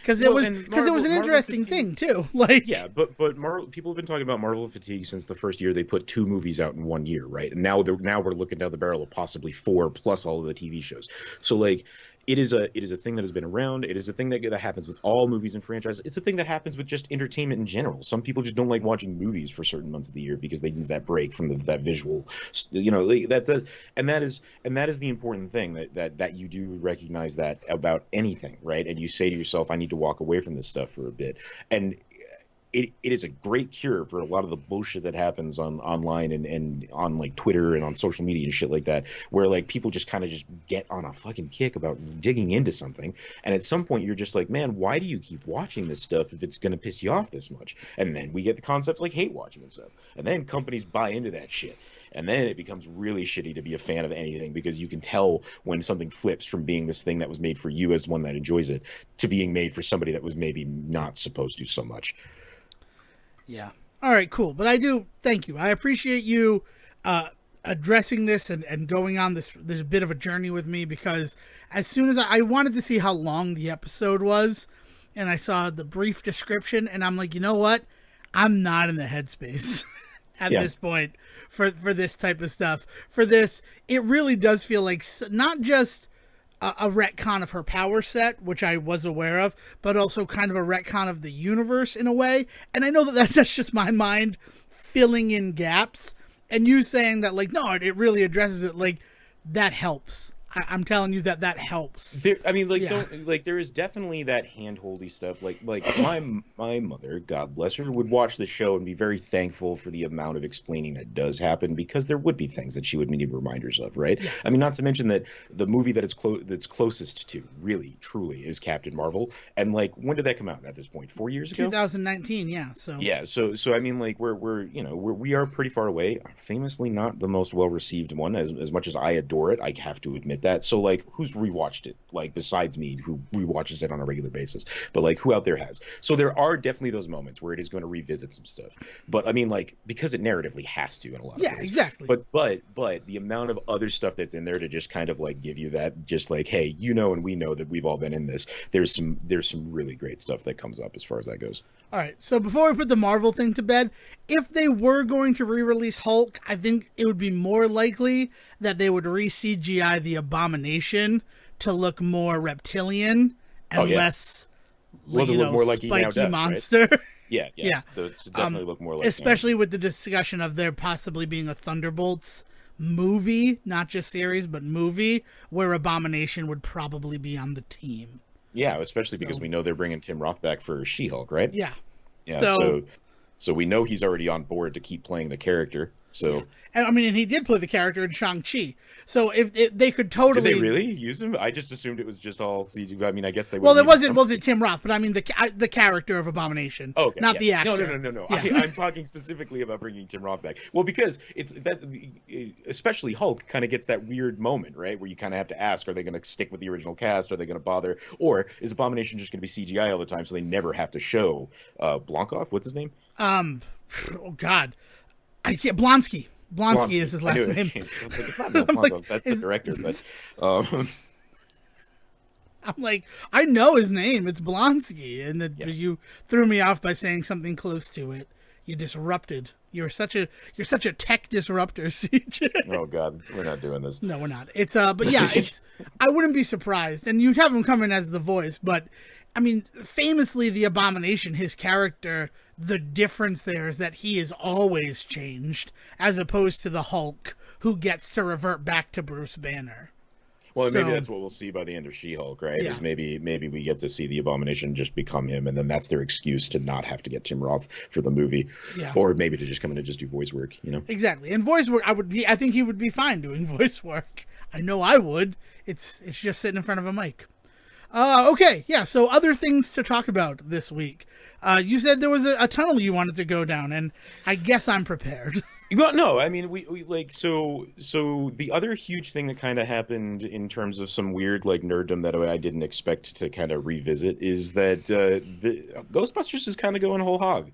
Because it was an interesting thing too. Like, yeah, but Marvel, people have been talking about Marvel fatigue since the first year they put 2 movies out in 1 year, right? And now we're looking down the barrel of possibly 4 plus all of the TV shows. So like, it is a thing that has been around. It is a thing that happens with all movies and franchises. It's a thing that happens with just entertainment in general. Some people just don't like watching movies for certain months of the year because they need that break from that visual, and that is the important thing, that you do recognize that about anything, right? And you say to yourself, I need to walk away from this stuff for a bit. And it is a great cure for a lot of the bullshit that happens online and on like Twitter and on social media and shit like that, where like people just kind of just get on a fucking kick about digging into something, and at some point you're just like, man, why do you keep watching this stuff if it's going to piss you off this much? And then we get the concepts like hate watching and stuff, and then companies buy into that shit. And then it becomes really shitty to be a fan of anything, because you can tell when something flips from being this thing that was made for you as one that enjoys it to being made for somebody that was maybe not supposed to so much. Yeah. All right, cool. But I do thank you. I appreciate you addressing this and going on this bit of a journey with me, because as soon as I wanted to see how long the episode was, and I saw the brief description, and I'm like, you know what? I'm not in the headspace at this point for this type of stuff. For this, it really does feel like not just a retcon of her power set, which I was aware of, but also kind of a retcon of the universe in a way. And I know that that's just my mind filling in gaps. And you saying that, like, no, it really addresses it, like, that helps. I'm telling you that helps. There is definitely that hand-holdy stuff. Like my mother, God bless her, would watch the show and be very thankful for the amount of explaining that does happen, because there would be things that she would need reminders of, right? Yeah. I mean, not to mention that the movie that that's closest to, really, truly, is Captain Marvel. And like, when did that come out at this point? 4 years ago? 2019, yeah. So I mean, like, we are pretty far away. Famously not the most well-received one, as much as I adore it, I have to admit that. So like, who's rewatched it, like, besides me, who rewatches it on a regular basis? But like, who out there has? So there are definitely those moments where it is going to revisit some stuff, but I mean, like, because it narratively has to in a lot of ways. Yeah, exactly. But the amount of other stuff that's in there to just kind of like give you that, just like, hey, and we know that we've all been in this, there's some really great stuff that comes up as far as that goes. All right, so before we put the Marvel thing to bed, if they were going to re-release Hulk, I think it would be more likely that they would re-CGI the Abomination to look more reptilian and less, more like he now spiky does, monster. Right? Yeah. To definitely look more like especially with the discussion of there possibly being a Thunderbolts movie, not just series, but movie, where Abomination would probably be on the team. Yeah, especially because we know they're bringing Tim Roth back for She-Hulk, right? Yeah. Yeah. So we know he's already on board to keep playing the character. So, yeah. And I mean, and he did play the character in Shang-Chi. So if they could totally... Did they really use him? I just assumed it was just all CG. I mean, I guess they would. Well, it wasn't Tim Roth, but I mean the character of Abomination, not the actor. No. Yeah. I'm talking specifically about bringing Tim Roth back. Well, because it's that, especially Hulk kind of gets that weird moment, right, where you kind of have to ask, are they going to stick with the original cast? Are they going to bother? Or is Abomination just going to be CGI all the time so they never have to show Blankoff? What's his name? Oh God, I can't. Blonsky. Blonsky is his last name. It's not Blankoff. That's the director, but I'm like, I know his name. It's Blonsky, and you threw me off by saying something close to it. You disrupted You're such a tech disruptor, CJ. Oh God, we're not doing this. No, we're not. It's but yeah, it's. I wouldn't be surprised, and you have him coming as the voice, but I mean, famously, the Abomination, his character, the difference there is that he is always changed, as opposed to the Hulk, who gets to revert back to Bruce Banner. Well, So maybe that's what we'll see by the end of She-Hulk, right? yeah, Is maybe we get to see the Abomination just become him, and then that's their excuse to not have to get Tim Roth for the movie, yeah, or maybe to just come in and just do voice work, you know? exactly. And voice work, I think he would be fine doing voice work. I know I would. It's just sitting in front of a mic. Okay, yeah. So other things to talk about this week. You said there was a tunnel you wanted to go down, and I guess I'm prepared. Well, no, I mean we like so the other huge thing that kind of happened in terms of some weird like nerddom that I didn't expect to kind of revisit is that the Ghostbusters is kind of going whole hog.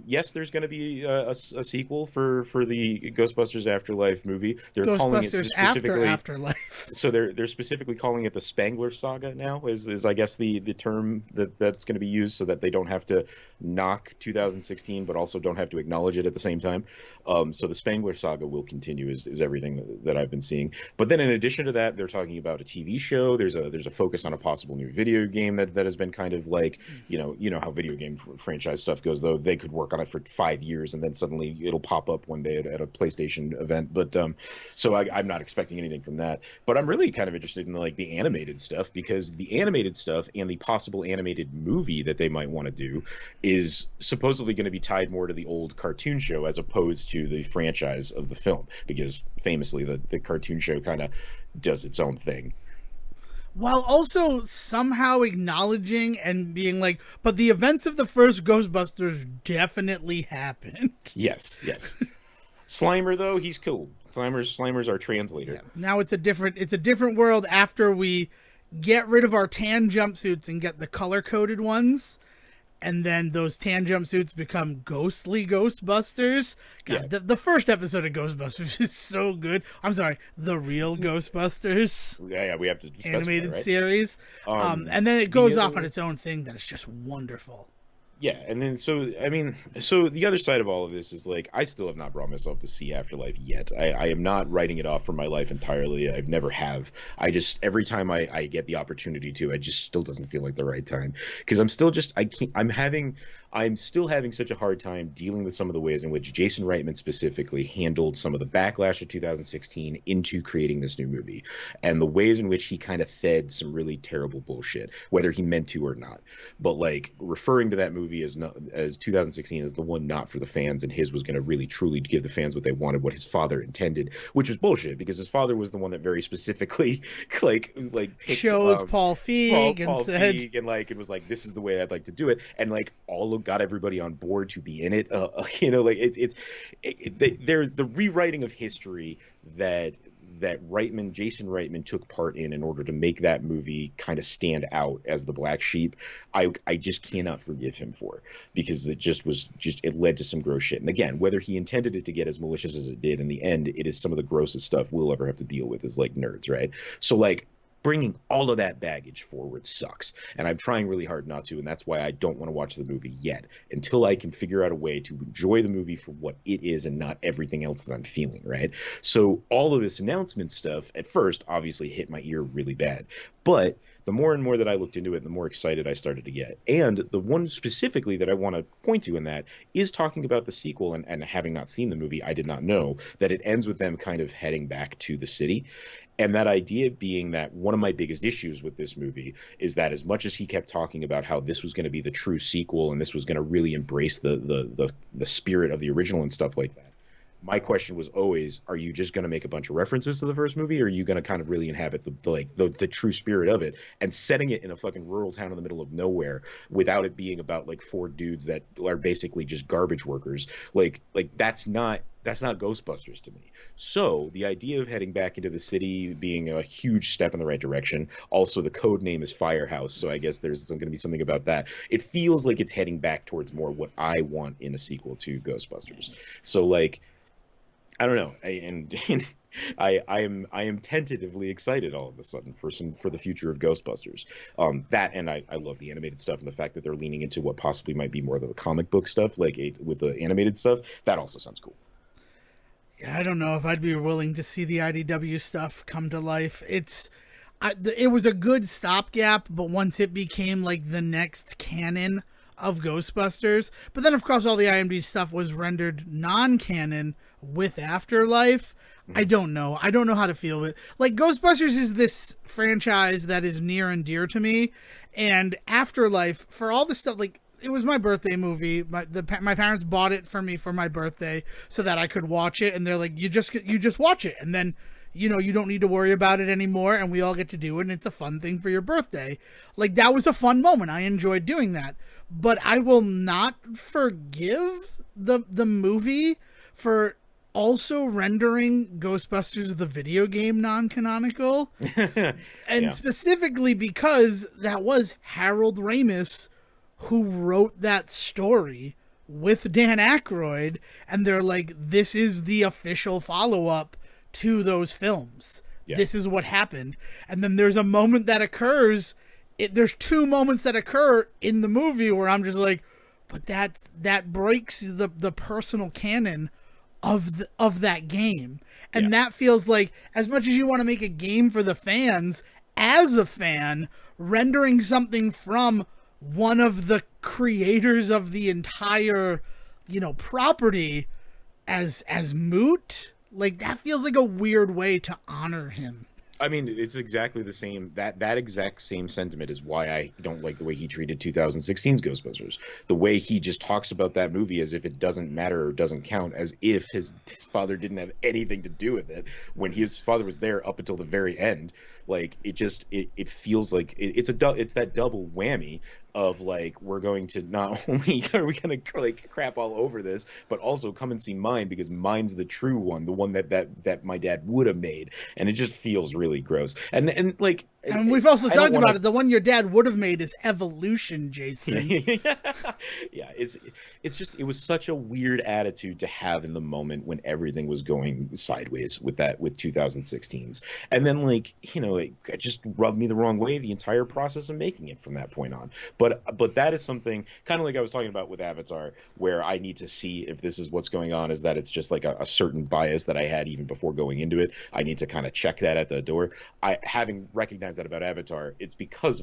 Yes, there's going to be a sequel for the Ghostbusters Afterlife movie. They're calling it Ghostbusters after specifically. Afterlife. So they're specifically calling it the Spangler Saga now is I guess the term that's going to be used so that they don't have to knock 2016 but also don't have to acknowledge it at the same time. So the Spangler Saga will continue is everything that I've been seeing. But then in addition to that, they're talking about a TV show. There's a focus on a possible new video game that has been kind of like you know how video game franchise stuff goes, though they could work on it for 5 years and then suddenly it'll pop up one day at a PlayStation event. But so I'm not expecting anything from that. But I'm really kind of interested in like the animated stuff, because the animated stuff and the possible animated movie that they might want to do is supposedly going to be tied more to the old cartoon show as opposed to the franchise of the film, because famously the cartoon show kind of does its own thing. While also somehow acknowledging and being like, but the events of the first Ghostbusters definitely happened. Yes. Slimer, though, he's cool. Slimer's our translator. Yeah. Now it's a different world after we get rid of our tan jumpsuits and get the color coded ones, and then those tan jumpsuits become ghostly Ghostbusters. God, Yeah. the first episode of Ghostbusters is so good. I'm sorry, the real Ghostbusters Yeah, we have to discuss animated that, right? series. And then it goes off other- on its own thing that is just wonderful. Yeah, and then so the other side of all of this is like I still have not brought myself to see Afterlife yet. I am not writing it off from my life entirely. I've never have. I just every time I get the opportunity to, it just still doesn't feel like the right time, because I'm still just I can't I'm still having such a hard time dealing with some of the ways in which Jason Reitman specifically handled some of the backlash of 2016 into creating this new movie, and the ways in which he kind of fed some really terrible bullshit, whether he meant to or not. But like referring to that movie as 2016 as the one not for the fans, and his was going to really truly give the fans what they wanted, what his father intended, which was bullshit, because his father was the one that very specifically like picked, Chose Paul Feig and said, Feig, and like it was like, this is the way I'd like to do it, and like all got everybody on board to be in it. Like they're the rewriting of history that Jason Reitman took part in order to make that movie kind of stand out as the black sheep. I just cannot forgive him for, because it led to some gross shit. And again, whether he intended it to get as malicious as it did, in the end, it is some of the grossest stuff we'll ever have to deal with as like nerds, right? So like bringing all of that baggage forward sucks, and I'm trying really hard not to, and that's why I don't want to watch the movie yet, until I can figure out a way to enjoy the movie for what it is and not everything else that I'm feeling, right? So all of this announcement stuff at first obviously hit my ear really bad, but the more and more that I looked into it, the more excited I started to get. And the one specifically that I want to point to in that is talking about the sequel, and having not seen the movie, I did not know that it ends with them kind of heading back to the city. And that idea being that one of my biggest issues with this movie is that as much as he kept talking about how this was going to be the true sequel and this was going to really embrace the spirit of the original and stuff like that, my question was always, are you just going to make a bunch of references to the first movie, or are you going to kind of really inhabit the true spirit of it, and setting it in a fucking rural town in the middle of nowhere without it being about like four dudes that are basically just garbage workers? Like that's not Ghostbusters to me. So the idea of heading back into the city being a huge step in the right direction. Also, the code name is Firehouse, so I guess there's going to be something about that. It feels like it's heading back towards more what I want in a sequel to Ghostbusters. So like, I don't know, and I am tentatively excited all of a sudden for the future of Ghostbusters. That and I love the animated stuff and the fact that they're leaning into what possibly might be more of the comic book stuff, like with the animated stuff. That also sounds cool. Yeah, I don't know if I'd be willing to see the IDW stuff come to life. It was a good stopgap, but once it became like the next canon of Ghostbusters, but then of course all the IMDb stuff was rendered non-canon with Afterlife. I Mhm. don't know. I don't know how to feel with like Ghostbusters is this franchise that is near and dear to me, and Afterlife for all the stuff like it was my birthday movie. My parents bought it for me for my birthday so that I could watch it, and they're like, you just watch it, and then you don't need to worry about it anymore, and we all get to do it, and it's a fun thing for your birthday. Like that was a fun moment. I enjoyed doing that, but I will not forgive the movie for also rendering Ghostbusters the video game non-canonical, and Yeah. specifically because that was Harold Ramis who wrote that story with Dan Aykroyd, and they're like, this is the official follow-up to those films. Yeah. This is what happened. And then there's a moment that occurs. There's two moments that occur in the movie where I'm just like, but that breaks the personal canon of that game. Yeah. And that feels like, as much as you want to make a game for the fans, as a fan, rendering something from one of the creators of the entire, property as moot, like that feels like a weird way to honor him. I mean, it's exactly the same. That exact same sentiment is why I don't like the way he treated 2016's Ghostbusters. The way he just talks about that movie as if it doesn't matter or doesn't count, as if his father didn't have anything to do with it when his father was there up until the very end. Like it feels like it's that double whammy of like, we're going to not only are we going to like crap all over this, but also come and see mine because mine's the true one, the one that my dad would have made, and it just feels really gross. And like, And we've also I don't talked want about to. it. The one your dad would have made is Evolution, Jason. Yeah, it's just, it was such a weird attitude to have in the moment when everything was going sideways with 2016's, and then like, it just rubbed me the wrong way the entire process of making it from that point on. But that is something kind of like I was talking about with Avatar, where I need to see if this is what's going on, is that it's just like a certain bias that I had even before going into it. I need to kind of check that at the door. I having recognized that about Avatar, it's because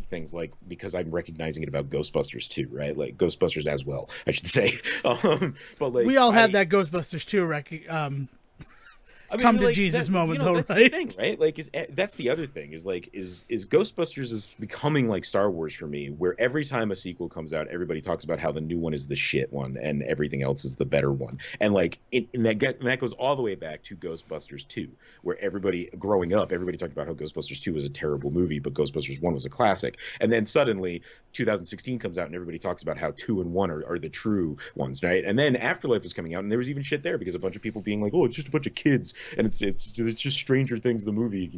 I'm recognizing it about Ghostbusters too, right? Like Ghostbusters as well, I should say. But like We all had that Ghostbusters 2 I mean, come to like Jesus that, moment, though, that's the right? thing, right? Like, that's the other thing is Ghostbusters is becoming like Star Wars for me, where every time a sequel comes out, everybody talks about how the new one is the shit one and everything else is the better one, and like that goes all the way back to Ghostbusters 2, where everybody growing up, everybody talked about how Ghostbusters 2 was a terrible movie, but Ghostbusters 1 was a classic, and then suddenly 2016 comes out and everybody talks about how 2 and 1 are the true ones, right? And then Afterlife was coming out and there was even shit there because a bunch of people being like, oh, it's just a bunch of kids and it's just Stranger Things the movie,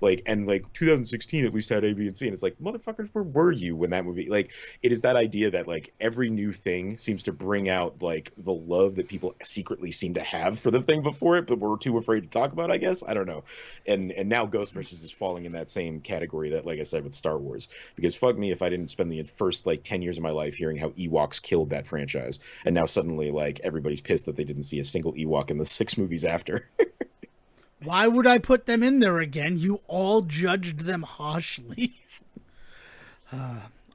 like, and like 2016 at least had A, B, and C, and it's like, motherfuckers, where were you when that movie? Like, it is that idea that like every new thing seems to bring out like the love that people secretly seem to have for the thing before it, but we're too afraid to talk about, I guess. I don't know. And now Ghostbusters is falling in that same category that, like I said, with Star Wars, because fuck me if I didn't spend the first like 10 years of my life hearing how Ewoks killed that franchise, and now suddenly like everybody's pissed that they didn't see a single Ewok in the 6 movies after. Why would I put them in there again? You all judged them harshly.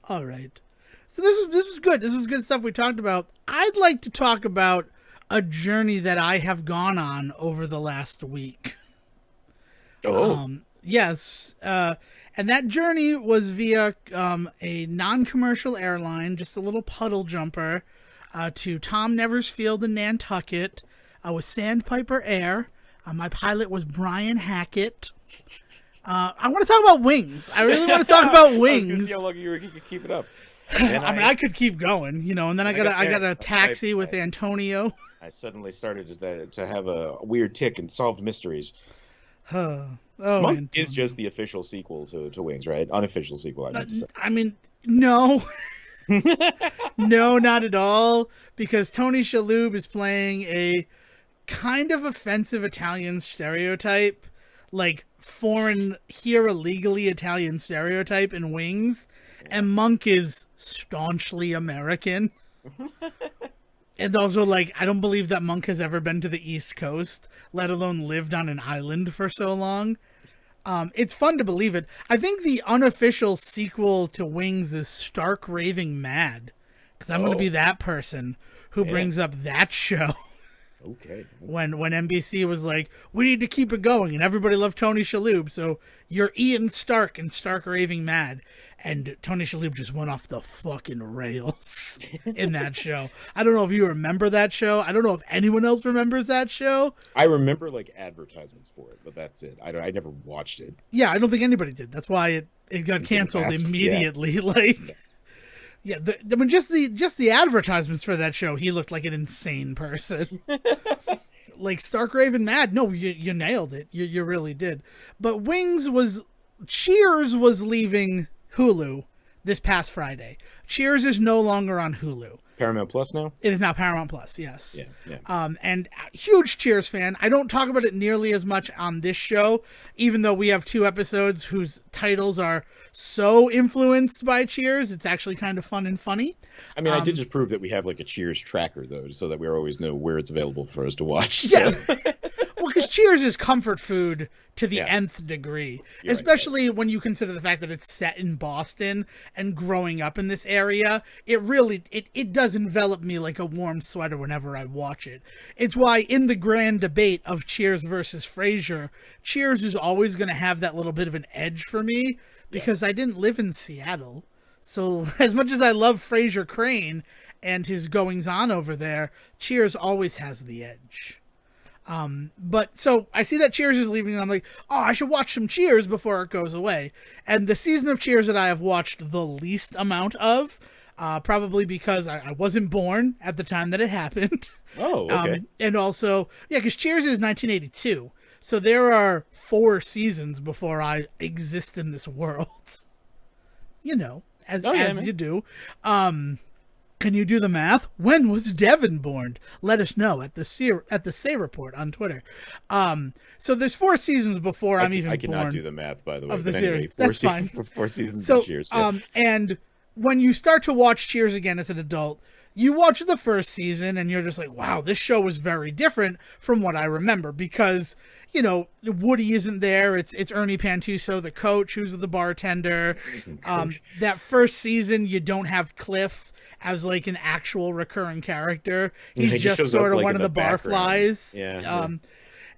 All right. So this was good. This was good stuff we talked about. I'd like to talk about a journey that I have gone on over the last week. Oh. Yes. And that journey was via a non-commercial airline, just a little puddle jumper, to Tom Nevers Field in Nantucket with Sandpiper Air. My pilot was Brian Hackett. I want to talk about wings. I really want to talk about I was wings. gonna see how long you could keep it up. I mean, I could keep going, and then I got a taxi with I, Antonio. I suddenly started to have a weird tick and solved mysteries. Oh, Monk Antonio. is just the official sequel to Wings, right? Unofficial sequel, I meant to say. I mean, no. No, not at all. Because Tony Shalhoub is playing a kind of offensive Italian stereotype, like foreign here illegally Italian stereotype in Wings, and Monk is staunchly American. And also, like, I don't believe that Monk has ever been to the East Coast, let alone lived on an island for so long. It's fun to believe it. I think the unofficial sequel to Wings is Stark Raving Mad, because I'm going to be that person who brings up that show. Okay. When NBC was like, we need to keep it going, and everybody loved Tony Shalhoub, so you're Ian Stark and Stark Raving Mad. And Tony Shalhoub just went off the fucking rails in that show. I don't know if you remember that show. I don't know if anyone else remembers that show. I remember like advertisements for it, but that's it. I never watched it. Yeah, I don't think anybody did. That's why it got canceled immediately. Yeah. Like, yeah, I mean, just the advertisements for that show, he looked like an insane person. Like Stark Raven Mad. No, you nailed it. You really did. But Cheers was leaving Hulu this past Friday. Cheers is no longer on Hulu. Paramount Plus now? It is now Paramount Plus, yes. Yeah. And huge Cheers fan. I don't talk about it nearly as much on this show, even though we have 2 episodes whose titles are so influenced by Cheers. It's actually kind of fun and funny. I mean, I did just prove that we have like a Cheers tracker, though, so that we always know where it's available for us to watch. Yeah. So. Well, because Cheers is comfort food to the nth degree, especially when you consider the fact that it's set in Boston and growing up in this area. It really, it does envelop me like a warm sweater whenever I watch it. It's why in the grand debate of Cheers versus Frasier, Cheers is always going to have that little bit of an edge for me because I didn't live in Seattle. So as much as I love Frasier Crane and his goings on over there, Cheers always has the edge. But so I see that Cheers is leaving and I'm like, oh, I should watch some Cheers before it goes away. And the season of Cheers that I have watched the least amount of, probably because I wasn't born at the time that it happened. Oh, okay. And also, because Cheers is 1982. So there are 4 seasons before I exist in this world. You know, as you do. Can you do the math? When was Devin born? Let us know at the Say Report on Twitter. So there's 4 seasons before I'm even born. I cannot do the math, by the way. Of the series. That's fine. 4 seasons of Cheers. Yeah. And when you start to watch Cheers again as an adult, you watch the first season and you're just like, wow, this show is very different from what I remember because, you know, Woody isn't there. It's Ernie Pantuso, the coach, who's the bartender. That first season, you don't have Cliff as like an actual recurring character. He's just sort of one of the barflies.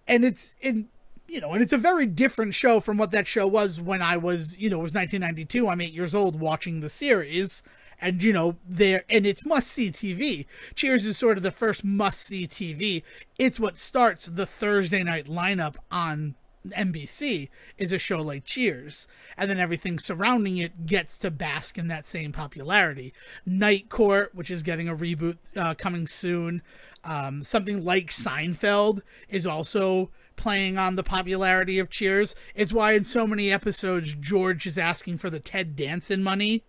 And it's a very different show from what that show was when I was, it was 1992. I'm 8 years old watching the series. And, and it's must-see TV. Cheers is sort of the first must-see TV. It's what starts the Thursday night lineup on NBC is a show like Cheers. And then everything surrounding it gets to bask in that same popularity. Night Court, which is getting a reboot coming soon. Something like Seinfeld is also playing on the popularity of Cheers. It's why in so many episodes, George is asking for the Ted Danson money.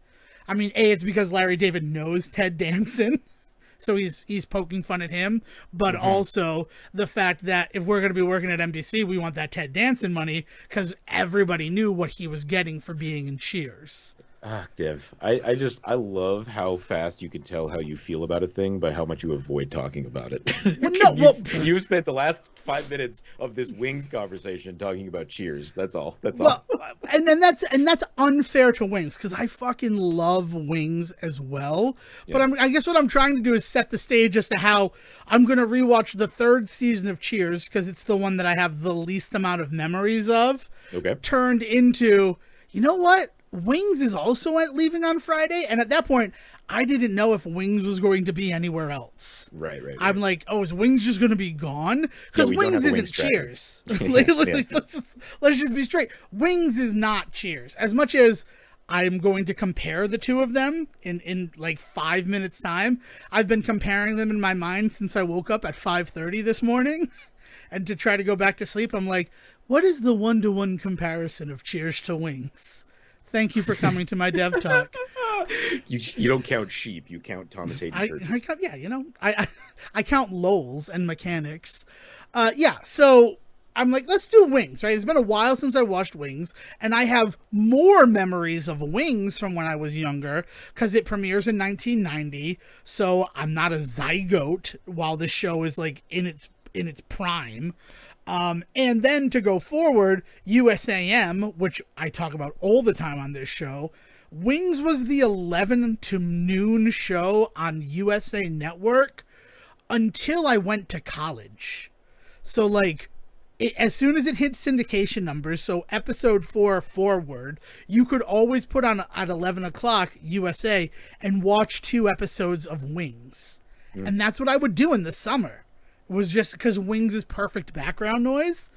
I mean, it's because Larry David knows Ted Danson, so he's poking fun at him, but also the fact that if we're going to be working at NBC, we want that Ted Danson money because everybody knew what he was getting for being in Cheers. Dev, I love how fast you can tell how you feel about a thing by how much you avoid talking about it. You spent the last 5 minutes of this Wings conversation talking about Cheers. That's all. All. And that's unfair to Wings because I fucking love Wings as well. Yeah. But I guess what I'm trying to do is set the stage as to how I'm going to rewatch the 3rd season of Cheers because it's the one that I have the least amount of memories of. Okay. Turned into, you know what? Wings is also leaving on Friday, and at that point, I didn't know if Wings was going to be anywhere else. Right. I'm like, oh, is Wings just going to be gone? Because Wings isn't Cheers. Let's just be straight. Wings is not Cheers. As much as I'm going to compare the two of them in like 5 minutes time, I've been comparing them in my mind since I woke up at 5:30 this morning. And to try to go back to sleep, I'm like, what is the 1-to-1 comparison of Cheers to Wings? Thank you for coming to my Dev Talk. You don't count sheep, you count Thomas Hayden I Churches. count, yeah, I count lowls and mechanics. Yeah, so I'm like, let's do Wings, right? It's been a while since I watched Wings, and I have more memories of Wings from when I was younger because it premieres in 1990. So I'm not a zygote while this show is like in its prime. And then to go forward, USAM, which I talk about all the time on this show. Wings was the 11 to noon show on USA Network until I went to college. So, like, as soon as it hit syndication numbers, so episode 4 forward, you could always put on at 11 o'clock USA and watch 2 episodes of Wings. And that's what I would do in the summer. It was just because Wings is perfect background noise.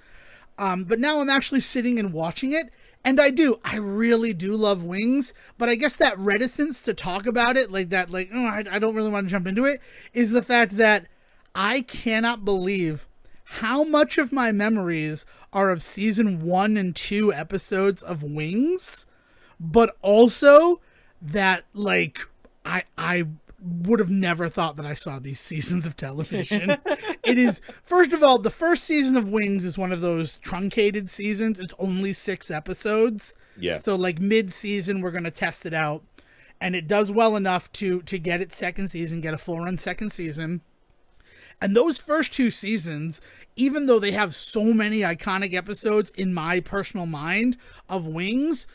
But now I'm actually sitting and watching it. And I really do love Wings, but I guess that reticence to talk about it like that, like, oh, I don't really want to jump into it, is the fact that I cannot believe how much of my memories are of season 1 and 2 episodes of Wings, but also that, like, I would have never thought that I saw these seasons of television. It is, first of all, the first season of Wings is one of those truncated seasons. It's only 6 episodes. Yeah. So, like, mid-season, we're going to test it out. And it does well enough to get its second season, get a full-run second season. And those first 2 seasons, even though they have so many iconic episodes in my personal mind of Wings,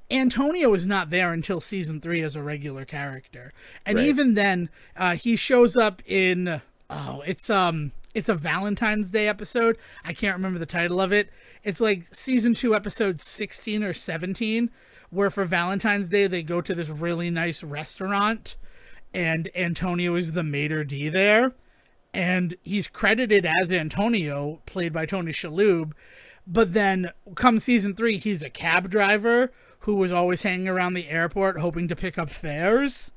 Antonio is not there until season 3 as a regular character. And Right. even then, he shows up in, it's a Valentine's Day episode. I can't remember the title of it. It's like season 2 episode 16 or 17, where for Valentine's Day they go to this really nice restaurant and Antonio is the maitre d' there. And he's credited as Antonio, played by Tony Shalhoub. But then come season 3, he's a cab driver who was always hanging around the airport hoping to pick up fares.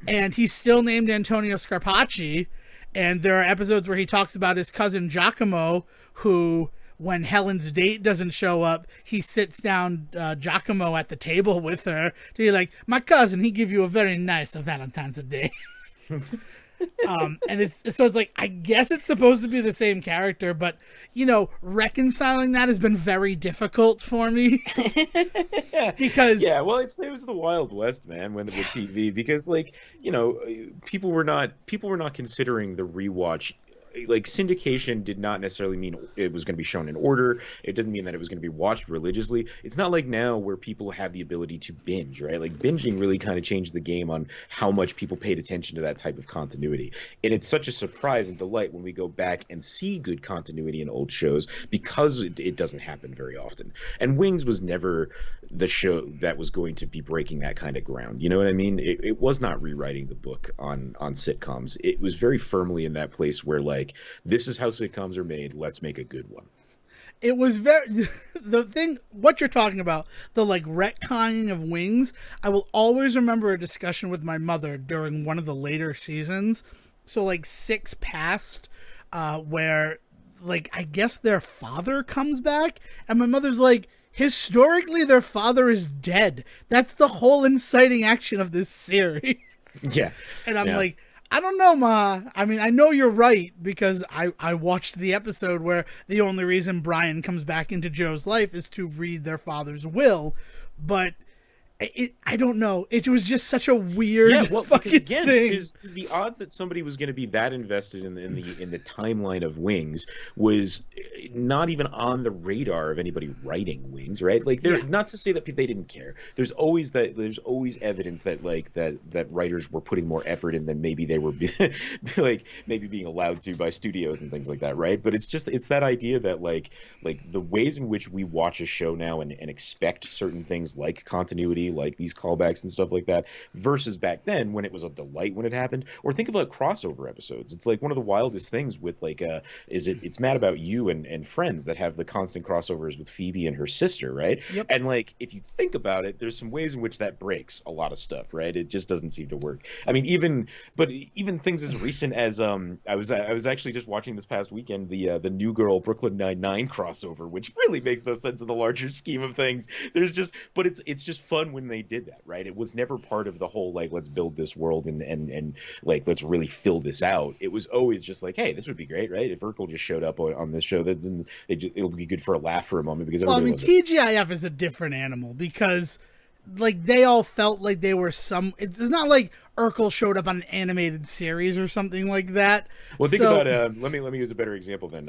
And he's still named Antonio Scarpacci. And there are episodes where he talks about his cousin Giacomo, who, when Helen's date doesn't show up, he sits down Giacomo at the table with her to be like, my cousin, he give you a very nice Valentine's Day. And it's like, I guess it's supposed to be the same character, but reconciling that has been very difficult for me. Because yeah, well, it was the Wild West, man, when with TV, because like people were not considering the rewatch. Like, syndication did not necessarily mean it was going to be shown in order. It doesn't mean that it was going to be watched religiously. It's not like now where people have the ability to binge, right? Like, binging really kind of changed the game on how much people paid attention to that type of continuity. And it's such a surprise and delight when we go back and see good continuity in old shows, because it doesn't happen very often. And Wings was never the show that was going to be breaking that kind of ground. You know what I mean? It was not rewriting the book on sitcoms. It was very firmly in that place where, like, this is how sitcoms are made, let's make a good one. it was very the thing what you're talking about, the like retconning of Wings. I will always remember a discussion with my mother during one of the later seasons, so like 6 past, where like I guess their father comes back and my mother's like, historically their father is dead, that's the whole inciting action of this series. Yeah. And I'm Yeah. like, I don't know, Ma. I mean, I know you're right, because I watched the episode where the only reason Brian comes back into Joe's life is to read their father's will, but I don't know. It was just such a weird Because fucking again, thing. because the odds that somebody was going to be that invested in the timeline of Wings was not even on the radar of anybody writing Wings, right? Like, they're not to say that they didn't care. There's always evidence that like that writers were putting more effort in than maybe they were like maybe being allowed to by studios and things like that, right? But it's that idea that like the ways in which we watch a show now and expect certain things like continuity, like these callbacks and stuff like that, versus back then when it was a delight when it happened. Or think of like crossover episodes. It's like one of the wildest things with like it's Mad About You and Friends that have the constant crossovers with Phoebe and her sister, right? Yep. And like, if you think about it, there's some ways in which that breaks a lot of stuff, right? It just doesn't seem to work. I mean, even things as recent as I was actually just watching this past weekend the New Girl Brooklyn Nine-Nine crossover, which really makes no sense in the larger scheme of things. But it's just fun fun when they did that, right? It was never part of the whole like let's build this world and like let's really fill this out. It was always just like, hey, this would be great, right? If Urkel just showed up on this show, then it'll be good for a laugh for a moment because Well, I everybody mean, loves it. TGIF is a different animal because, like, they all felt like they were some. It's not like Urkel showed up on an animated series or something like that. Well, think So, about let me use a better example than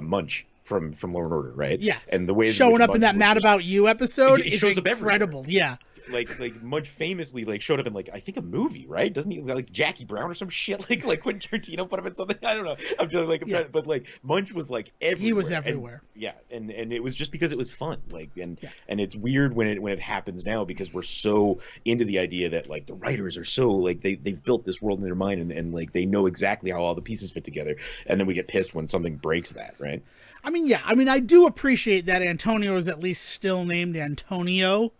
Munch from Law and Order, right? yes, And the ways in showing which up in Munch that was Mad just About You episode he is shows up everywhere. incredible. Yeah. Like Munch famously like showed up in like I think a movie, right? Doesn't he like Jackie Brown or some shit? Like when Tarantino put him in something. I don't know. I'm just like, Yeah. but like Munch was like everywhere. He was everywhere. And it was just because it was fun. Like Yeah. and it's weird when it happens now because we're so into the idea that like the writers are so like they've built this world in their mind and like they know exactly how all the pieces fit together, and then we get pissed when something breaks that, right? I mean, yeah. I mean, I do appreciate that Antonio is at least still named Antonio.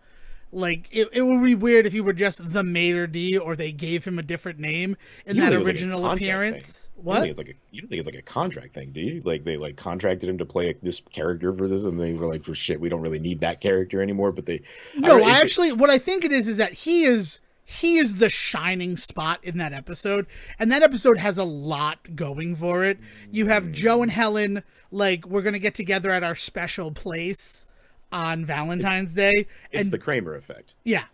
Like, it would be weird if he were just the Mater D or they gave him a different name in You don't that think it was like a original contract appearance. thing? What? You don't think it's like a contract thing, do you? Like they like contracted him to play this character for this, and they were like, "For shit, we don't really need that character anymore." But they, No, I actually, what I think it is that he is the shining spot in that episode, and that episode has a lot going for it. You have Joe and Helen, like, we're gonna get together at our special place on Valentine's Day, it's and the Kramer effect. yeah,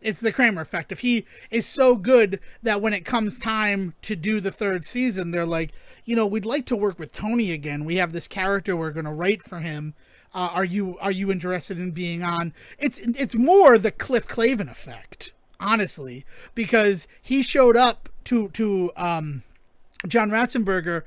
it's the Kramer effect. If he is so good that when it comes time to do the third season, they're like, you know, we'd like to work with Tony again. We have this character we're going to write for him. Are you interested in being on? It's more the Cliff Clavin effect, honestly, because he showed up to John Ratzenberger,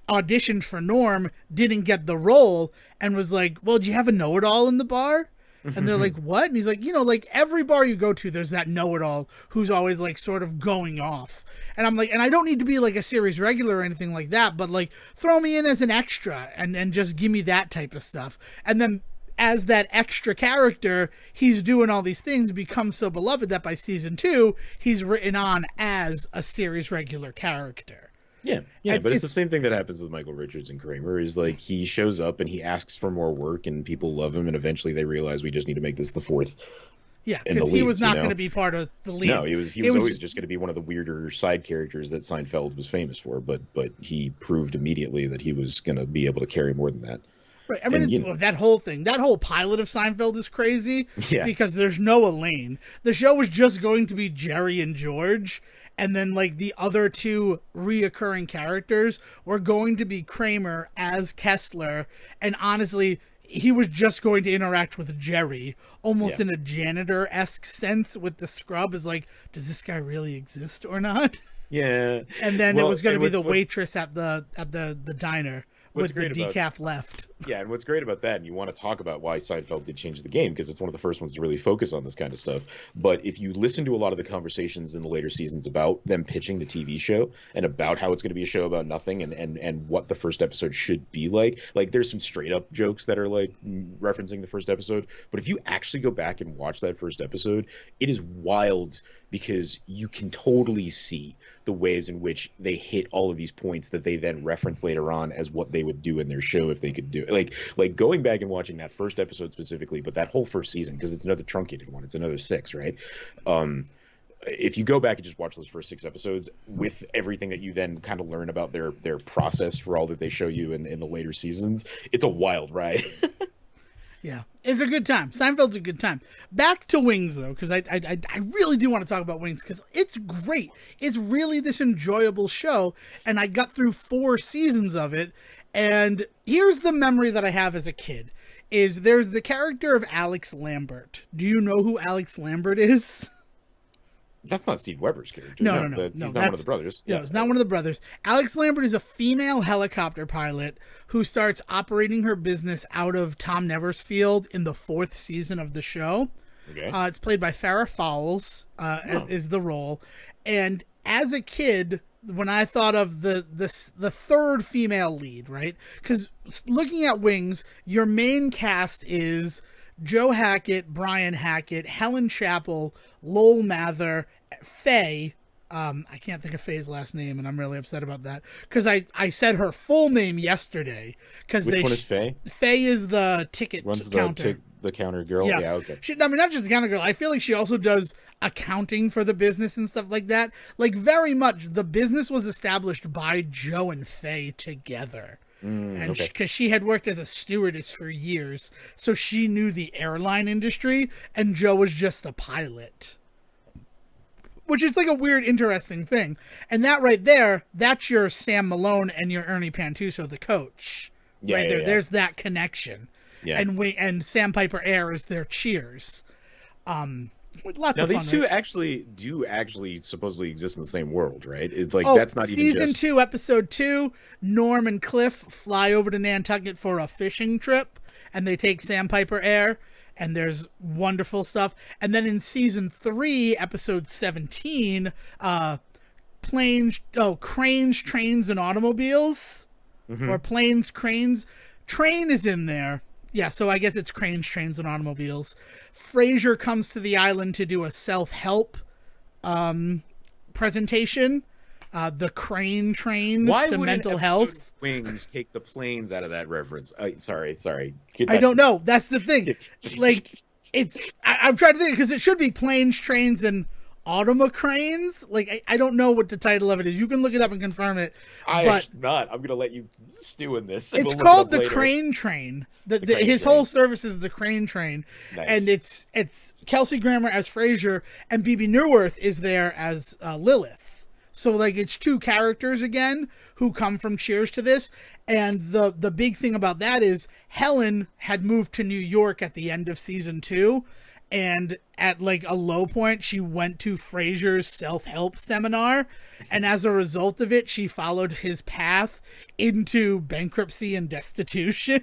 auditioned for Norm, didn't get the role, and was like, well, do you have a know-it-all in the bar? And they're like, what? And he's like, you know, like every bar you go to, there's that know-it-all who's always like sort of going off. And I'm like, and I don't need to be like a series regular or anything like that, but like throw me in as an extra and just give me that type of stuff. And then as that extra character, he's doing all these things, becomes so beloved that by season 2, he's written on as a series regular character. Yeah, but it's the same thing that happens with Michael Richards and Kramer. Is like he shows up and he asks for more work, and people love him, and eventually they realize we just need to make this the fourth. Yeah, because he was not going to be part of the lead. No, he was always just going to be one of the weirder side characters that Seinfeld was famous for. But he proved immediately that he was going to be able to carry more than that. Right. I mean, that whole thing, that whole pilot of Seinfeld is crazy. Yeah. Because there's no Elaine. The show was just going to be Jerry and George. And then, like, the other two reoccurring characters were going to be Kramer as Kessler. And honestly, he was just going to interact with Jerry, almost in a janitor-esque sense with the scrub. Is like, does this guy really exist or not? Yeah. And then it was going to be the waitress at the diner with the decaf left. Yeah, and what's great about that, and you want to talk about why Seinfeld did change the game, because it's one of the first ones to really focus on this kind of stuff. But if you listen to a lot of the conversations in the later seasons about them pitching the TV show and about how it's going to be a show about nothing and what the first episode should be like there's some straight up jokes that are like referencing the first episode. But if you actually go back and watch that first episode, it is wild because you can totally see the ways in which they hit all of these points that they then reference later on as what they would do in their show if they could do it. Like going back and watching that first episode specifically, but that whole first season, because it's another truncated one, it's another 6, right? If you go back and just watch those first 6 episodes with everything that you then kind of learn about their process for all that they show you in the later seasons, it's a wild ride. Yeah, it's a good time. Seinfeld's a good time. Back to Wings, though, because I really do want to talk about Wings, because it's great. It's really this enjoyable show, and I got through 4 seasons of it, and here's the memory that I have as a kid, is there's the character of Alex Lambert. Do you know who Alex Lambert is? That's not Steve Weber's character. No. He's not one of the brothers. No, it's not one of the brothers. Alex Lambert is a female helicopter pilot who starts operating her business out of Tom Neversfield in the 4th season of the show. Okay. It's played by Farrah Fowles, is the role. And as a kid, when I thought of the third female lead, right? Because looking at Wings, your main cast is Joe Hackett, Brian Hackett, Helen Chappell, Lowell Mather, Faye. I can't think of Faye's last name, and I'm really upset about that because I said her full name yesterday. Which one is Faye? Faye is the ticket Runs counter. the counter girl. Yeah. Yeah, okay. I mean, not just the counter girl. I feel like she also does accounting for the business and stuff like that. Like, very much, the business was established by Joe and Faye together. And Okay. because she had worked as a stewardess for years, so she knew the airline industry, and Joe was just a pilot. Which is like a weird, interesting thing. And that right there, that's your Sam Malone and your Ernie Pantuso, the coach. Yeah, right yeah, there. yeah. There's that connection. Yeah. And Sandpiper Air is their Cheers. Lots Now of fun, these two right? actually supposedly exist in the same world, right? It's like Oh, that's not even season just 2, episode 2, Norm and Cliff fly over to Nantucket for a fishing trip, and they take Sandpiper Air, and there's wonderful stuff. And then in season 3, episode 17, cranes, trains, and automobiles, or planes, cranes. Train is in there. Yeah, so I guess it's cranes, trains, and automobiles. Frasier comes to the island to do a self-help presentation. The crane train Why to would mental an episode health. of Wings take the planes out of that reference? Sorry. I don't know. That's the thing. Like, I'm trying to think, because it should be planes, trains, and automocranes. Like, I don't know what the title of it is. You can look it up and confirm it. But not. I'm gonna let you stew in this. it's called the Crane Train. His whole service is the Crane Train. Nice. And it's Kelsey Grammer as Frasier, and Bebe Neuwirth is there as Lilith. So, like, it's two characters again who come from Cheers to this. And the big thing about that is Helen had moved to New York at the end of season 2. And at, like, a low point, she went to Frasier's self-help seminar. And as a result of it, she followed his path into bankruptcy and destitution.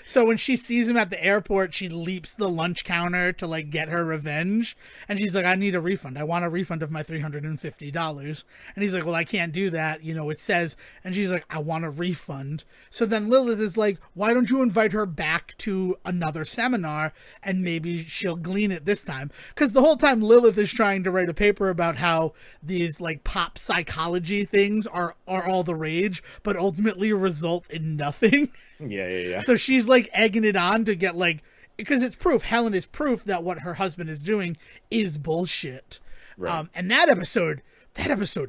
So when she sees him at the airport, she leaps the lunch counter to, like, get her revenge. And she's like, I need a refund. I want a refund of my $350. And he's like, well, I can't do that. You know, it says. And she's like, I want a refund. So then Lilith is like, why don't you invite her back to another seminar and maybe she'll glean it this time? Because the whole time Lilith is trying to write a paper about how these, like, pop psychology things are all the rage, but ultimately result in nothing. Yeah. So she's, like, egging it on to get, like, because it's proof. Helen is proof that what her husband is doing is bullshit. Right. And that episode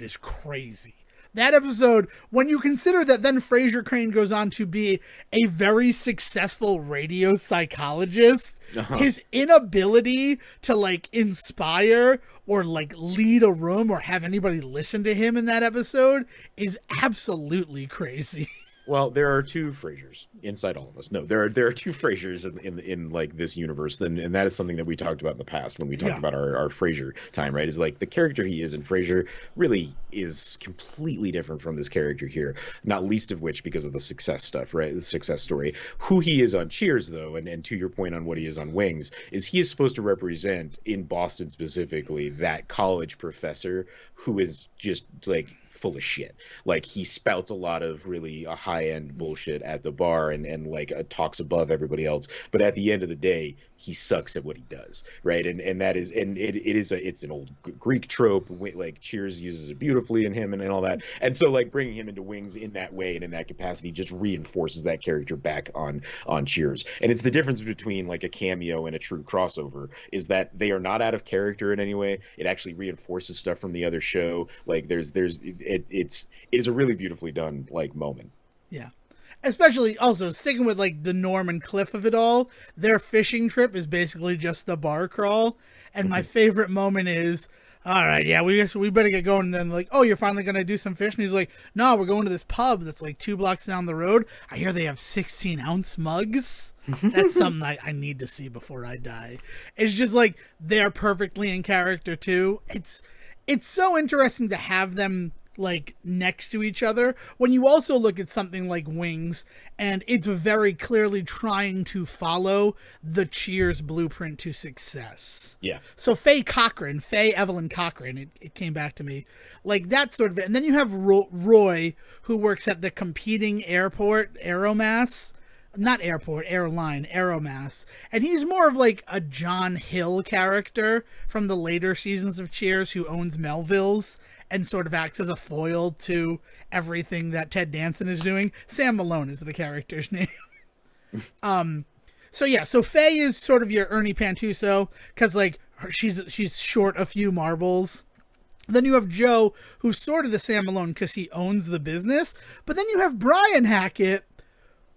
is crazy. That episode, when you consider that then Frasier Crane goes on to be a very successful radio psychologist, his inability to, like, inspire or, like, lead a room or have anybody listen to him in that episode is absolutely crazy. Well, there are two Frasiers inside all of us. No, there are two Frasiers in like this universe, and that is something that we talked about in the past when we talked about our Frasier time, right? Is like the character he is in Frasier really is completely different from this character here, not least of which because of the success stuff, right? The success story. Who he is on Cheers, though, and to your point on what he is on Wings, is he is supposed to represent, in Boston specifically, that college professor who is just, like, full of shit. Like, he spouts a lot of really high-end bullshit at the bar and like talks above everybody else, but at the end of the day he sucks at what he does, right? And that is, and it's an old Greek trope, like Cheers uses it beautifully in him and all that. And so, like, bringing him into Wings in that way and in that capacity just reinforces that character back on Cheers. And it's the difference between, like, a cameo and a true crossover, is that they are not out of character in any way. It actually reinforces stuff from the other show. Like, it is a really beautifully done, like, moment. Yeah. Especially also sticking with, like, the Norm and Cliff of it all, their fishing trip is basically just the bar crawl. And my favorite moment is, all right, yeah, we better get going. And then, like, oh, you're finally going to do some fish? And he's like, no, we're going to this pub that's, like, 2 blocks down the road. I hear they have 16-ounce mugs. That's something I need to see before I die. It's just, like, they're perfectly in character, too. It's so interesting to have them, like, next to each other when you also look at something like Wings, and it's very clearly trying to follow the Cheers blueprint to success. Yeah. So Faye Evelyn Cochran, it came back to me, like, that sort of it. And then you have Roy, who works at the competing airport, Aeromass, and he's more of, like, a John Hill character from the later seasons of Cheers, who owns Melville's and sort of acts as a foil to everything that Ted Danson is doing. Sam Malone is the character's name. So yeah, so Faye is sort of your Ernie Pantuso because like she's short a few marbles. Then you have Joe, who's sort of the Sam Malone because he owns the business. But then you have Brian Hackett,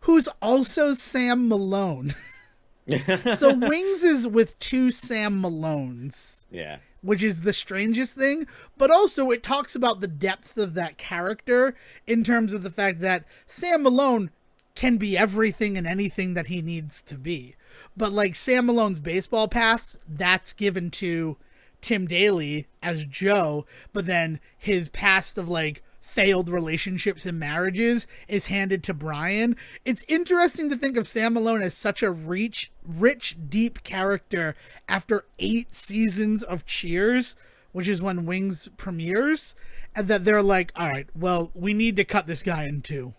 who's also Sam Malone. So Wings is with two Sam Malones. Yeah. Which is the strangest thing. But also it talks about the depth of that character in terms of the fact that Sam Malone can be everything and anything that he needs to be. But like Sam Malone's baseball pass, that's given to Tim Daly as Joe, but then his past of like failed relationships and marriages is handed to Brian. It's interesting to think of Sam Malone as such a rich, deep character after 8 seasons of Cheers, which is when Wings premieres, and that they're like, all right, well, we need to cut this guy in two.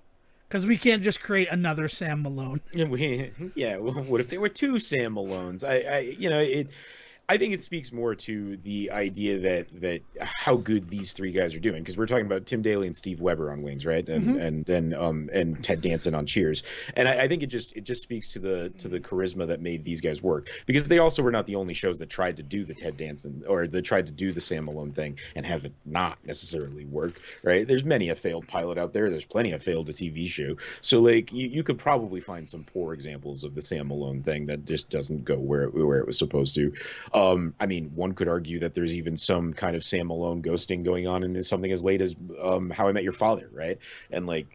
Because we can't just create another Sam Malone. Yeah, well, what if there were 2 Sam Malones? I think it speaks more to the idea that how good these 3 guys are doing, because we're talking about Tim Daly and Steve Weber on Wings, right? And and Ted Danson on Cheers. And I think it just speaks to the charisma that made these guys work, because they also were not the only shows that tried to do the Ted Danson or that tried to do the Sam Malone thing and have it not necessarily work, right? There's many a failed pilot out there. There's plenty of failed a TV show. So like you could probably find some poor examples of the Sam Malone thing that just doesn't go where it was supposed to. I mean, one could argue that there's even some kind of Sam Malone ghosting going on in something as late as How I Met Your Father, right? And like,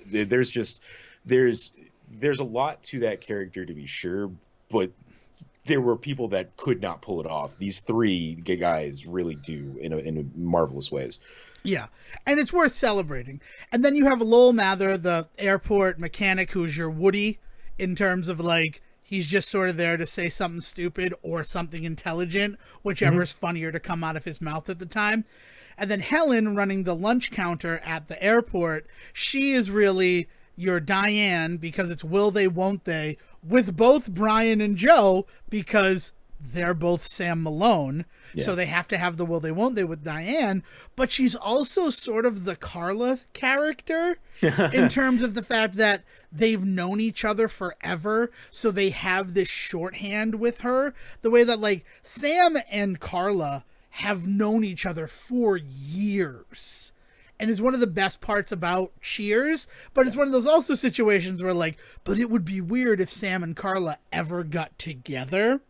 there's a lot to that character, to be sure, but there were people that could not pull it off. These 3 guys really do in a marvelous ways. Yeah, and it's worth celebrating. And then you have Lowell Mather, the airport mechanic, who's your Woody in terms of like, he's just sort of there to say something stupid or something intelligent, whichever is funnier to come out of his mouth at the time. And then Helen, running the lunch counter at the airport, she is really your Diane, because it's will they, won't they, with both Brian and Joe, because they're both Sam Malone. Yeah. So they have to have the will they, won't they with Diane. But she's also sort of the Carla character in terms of the fact that they've known each other forever, so they have this shorthand with her. The way that, like, Sam and Carla have known each other for years. And is one of the best parts about Cheers. But it's one of those also situations where, like, but it would be weird if Sam and Carla ever got together.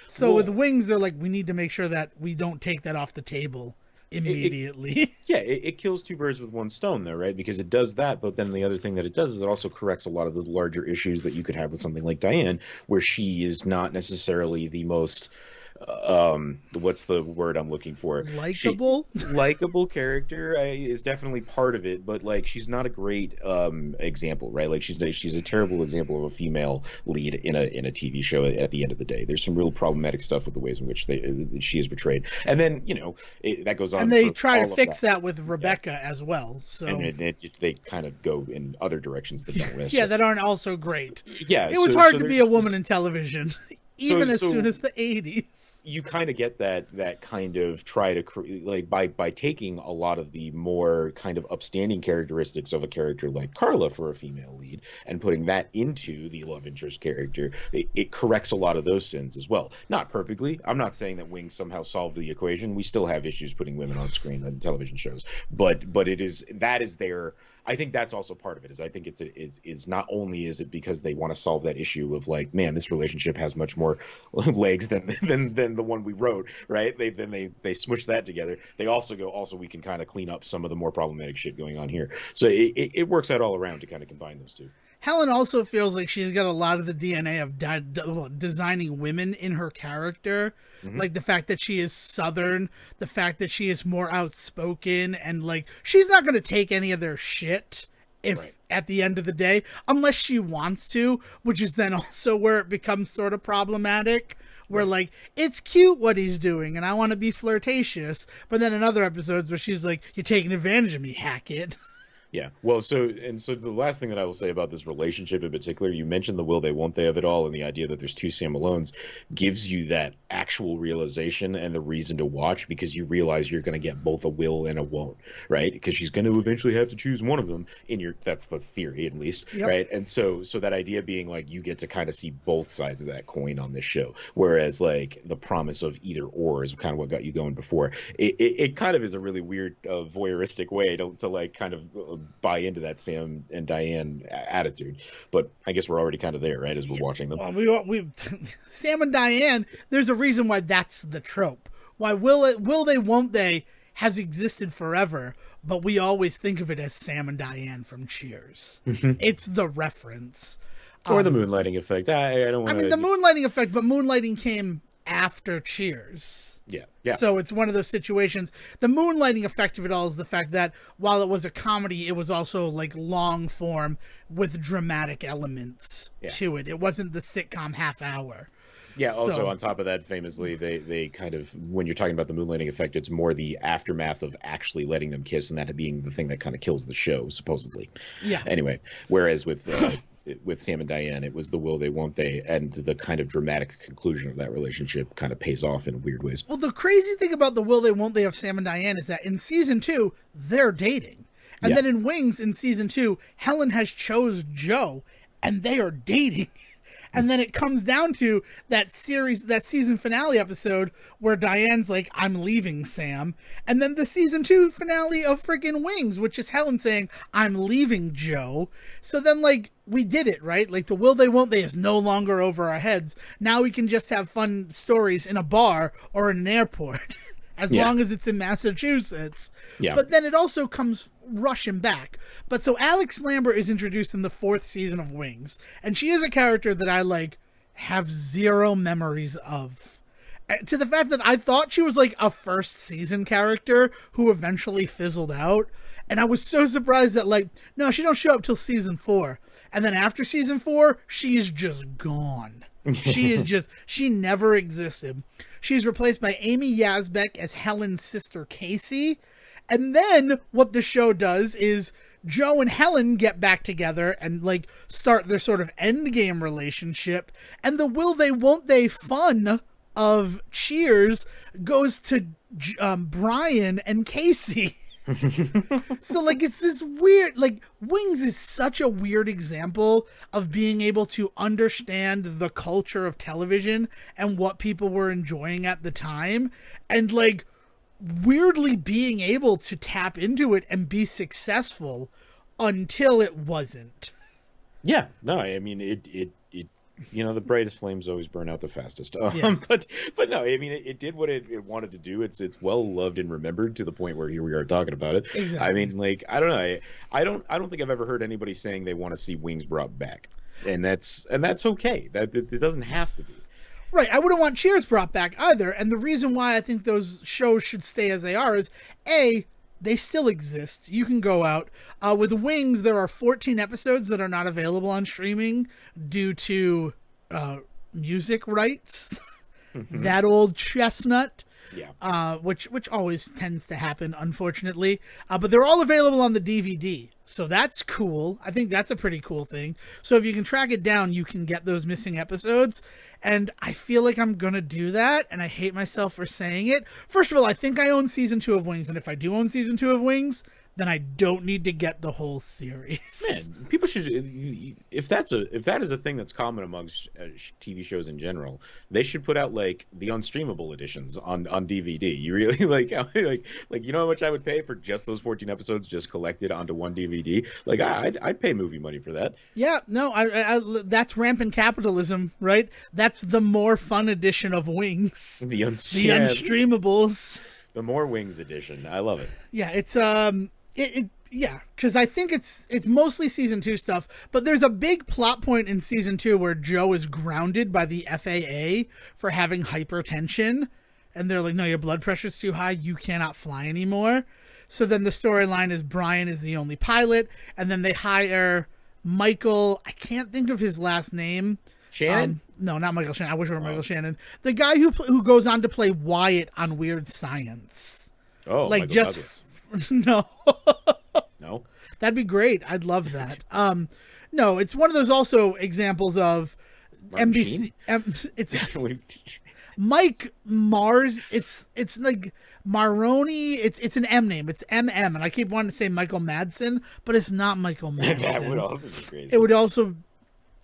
So with Wings, they're like, we need to make sure that we don't take that off the table immediately. It kills 2 birds with 1 stone, though, right? Because it does that, but then the other thing that it does is it also corrects a lot of the larger issues that you could have with something like Diane, where she is not necessarily the most what's the word I'm looking for? Likeable character is definitely part of it, but like she's not a great example, right? Like she's a terrible example of a female lead in a TV show. At the end of the day, there's some real problematic stuff with the ways in which she is portrayed, and then that goes on. And they try to fix that with Rebecca as well. So and they kind of go in other directions that don't necessarily. Yeah, that aren't also great. Yeah, it was hard to be a woman in television. Even as soon as the 80s. You kind of get that kind of try to like by taking a lot of the more kind of upstanding characteristics of a character like Carla for a female lead and putting that into the love interest character, it corrects a lot of those sins as well. Not perfectly. I'm not saying that Wings somehow solved the equation. We still have issues putting women on screen on television shows, but that is their. I think that's also part of it. Is I think it's not only is it because they want to solve that issue of like, man, this relationship has much more legs than the one we wrote, right? They smush that together. They also we can kind of clean up some of the more problematic shit going on here. So it works out all around to kind of combine those two. Helen also feels like she's got a lot of the DNA of designing women in her character. Mm-hmm. Like the fact that she is Southern, the fact that she is more outspoken, and like she's not going to take any of their shit at the end of the day, unless she wants to, which is then also where it becomes sort of problematic. Where like, it's cute what he's doing and I want to be flirtatious, but then in other episodes where she's like, you're taking advantage of me, Hackett. Yeah. Well, so the last thing that I will say about this relationship in particular, you mentioned the will they won't they of it all, and the idea that there's two Sam Malones gives you that actual realization and the reason to watch because you realize you're going to get both a will and a won't, right? Because she's going to eventually have to choose one of them in your that's the theory at least, Yep. right? And so that idea being like you get to kind of see both sides of that coin on this show, whereas like the promise of either or is kind of what got you going before. It kind of is a really weird voyeuristic way to like kind of buy into that Sam and Diane attitude, but I guess we're already kind of there, right? As we're watching them. Well, we Sam and Diane. There's a reason why that's the trope. Why will they, won't they has existed forever, but we always think of it as Sam and Diane from Cheers. It's the reference. Or the moonlighting effect. I don't want I mean, the moonlighting effect, but moonlighting came after Cheers. Yeah. So it's one of those situations. The moonlighting effect of it all is the fact that while it was a comedy, it was also like long form with dramatic elements to it. It wasn't the sitcom half hour. Yeah, also on top of that, famously, they kind of, when you're talking about the moonlighting effect, it's more the aftermath of actually letting them kiss and that being the thing that kind of kills the show, supposedly. Yeah. Anyway, whereas with Sam and Diane, it was the will they, won't they, and the kind of dramatic conclusion of that relationship kind of pays off in weird ways. Well, the crazy thing about the will they, won't they of Sam and Diane is that in season 2, they're dating. And then in Wings, in season 2, Helen has chose Joe, and they are dating. And then it comes down to that season finale episode where Diane's like, I'm leaving Sam. And then the season 2 finale of freaking Wings, which is Helen saying, I'm leaving Joe. So then, like, we did it, right? Like, the will they, won't they is no longer over our heads. Now we can just have fun stories in a bar or in an airport. As long as it's in Massachusetts. Yeah. But then it also comes rushing back. But so Alex Lambert is introduced in the 4th season of Wings. And she is a character that I, like, have zero memories of. To the fact that I thought she was, like, a first season character who eventually fizzled out. And I was so surprised that, like, no, she don't show up till season 4. And then after season 4, she is just gone. She never existed. She's replaced by Amy Yazbek as Helen's sister Casey. And then what the show does is Joe and Helen get back together and like start their sort of endgame relationship. And the will they, won't they fun of Cheers goes to Brian and Casey. So like it's this weird, like Wings is such a weird example of being able to understand the culture of television and what people were enjoying at the time, and like weirdly being able to tap into it and be successful until it wasn't. Yeah, no, I mean it you know, the brightest flames always burn out the fastest. But no, I mean it did what it wanted to do. It's well loved and remembered to the point where here we are talking about it. Exactly. I mean, like I don't know, I don't think I've ever heard anybody saying they want to see Wings brought back, and that's okay. That it doesn't have to be. Right, I wouldn't want Cheers brought back either, and the reason why I think those shows should stay as they are is they still exist. You can go out. With Wings, there are 14 episodes that are not available on streaming due to music rights. That old chestnut. Yeah. Which always tends to happen, unfortunately. But they're all available on the DVD. So that's cool. I think that's a pretty cool thing. So if you can track it down, you can get those missing episodes. And I feel like I'm going to do that. And I hate myself for saying it. First of all, I think I own season 2 of Wings. And if I do own season 2 of Wings, then I don't need to get the whole series. Man, people should, if that is a thing that's common amongst TV shows in general, they should put out like the unstreamable editions on DVD. You really like you know how much I would pay for just those 14 episodes just collected onto one DVD? Like I'd pay movie money for that. Yeah, no, I that's rampant capitalism, right? That's the more fun edition of Wings. The unstreamables. The more Wings edition. I love it. Yeah, it's yeah, because I think it's mostly season 2 stuff, but there's a big plot point in season 2 where Joe is grounded by the FAA for having hypertension, and they're like, no, your blood pressure's too high, you cannot fly anymore. So then the storyline is Brian is the only pilot, and then they hire Michael, I can't think of his last name. Shannon? No, not Michael Shannon. I wish it were Michael Shannon. The guy who goes on to play Wyatt on Weird Science. Oh, like Michael just Douglas. No. No. That'd be great. I'd love that. No, it's one of those also examples of Martin NBC. Sheen? It's Mike Mars. It's like Maroni. It's an M name. It's MM, and I keep wanting to say Michael Madsen, but it's not Michael Madsen. That would also be crazy. It would also.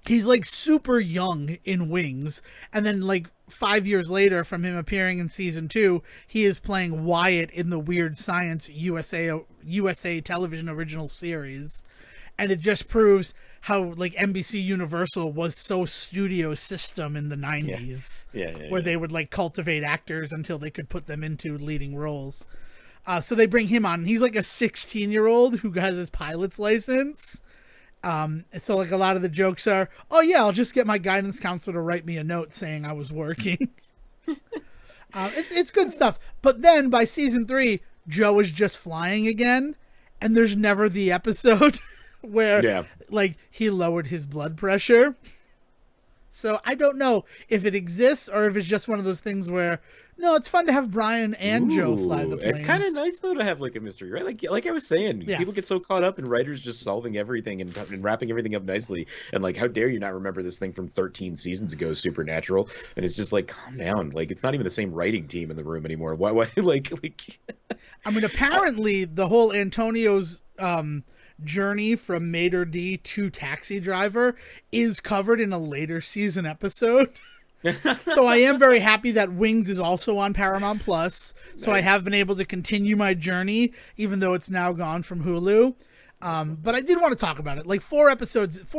He's like super young in Wings, and then like 5 years later, from him appearing in season 2, he is playing Wyatt in the Weird Science USA television original series, and it just proves how like NBC Universal was so studio system in the 90s, where they would like cultivate actors until they could put them into leading roles. So they bring him on, and he's like a 16-year-old who has his pilot's license. So like a lot of the jokes are, oh yeah, I'll just get my guidance counselor to write me a note saying I was working. It's good stuff. But then by season 3, Joe is just flying again, and there's never the episode where like he lowered his blood pressure. So I don't know if it exists or if it's just one of those things where, no, it's fun to have Brian and Joe fly the planes. It's kind of nice though to have like a mystery, right? Like I was saying, people get so caught up in writers just solving everything and wrapping everything up nicely. And like, how dare you not remember this thing from 13 seasons ago, Supernatural? And it's just like, calm down. Like, it's not even the same writing team in the room anymore. Why like? I mean, apparently the whole Antonio's journey from Mater D to Taxi Driver is covered in a later season episode. So I am very happy that Wings is also on Paramount Plus. So nice. I have been able to continue my journey, even though it's now gone from Hulu. But I did want to talk about it. Like 4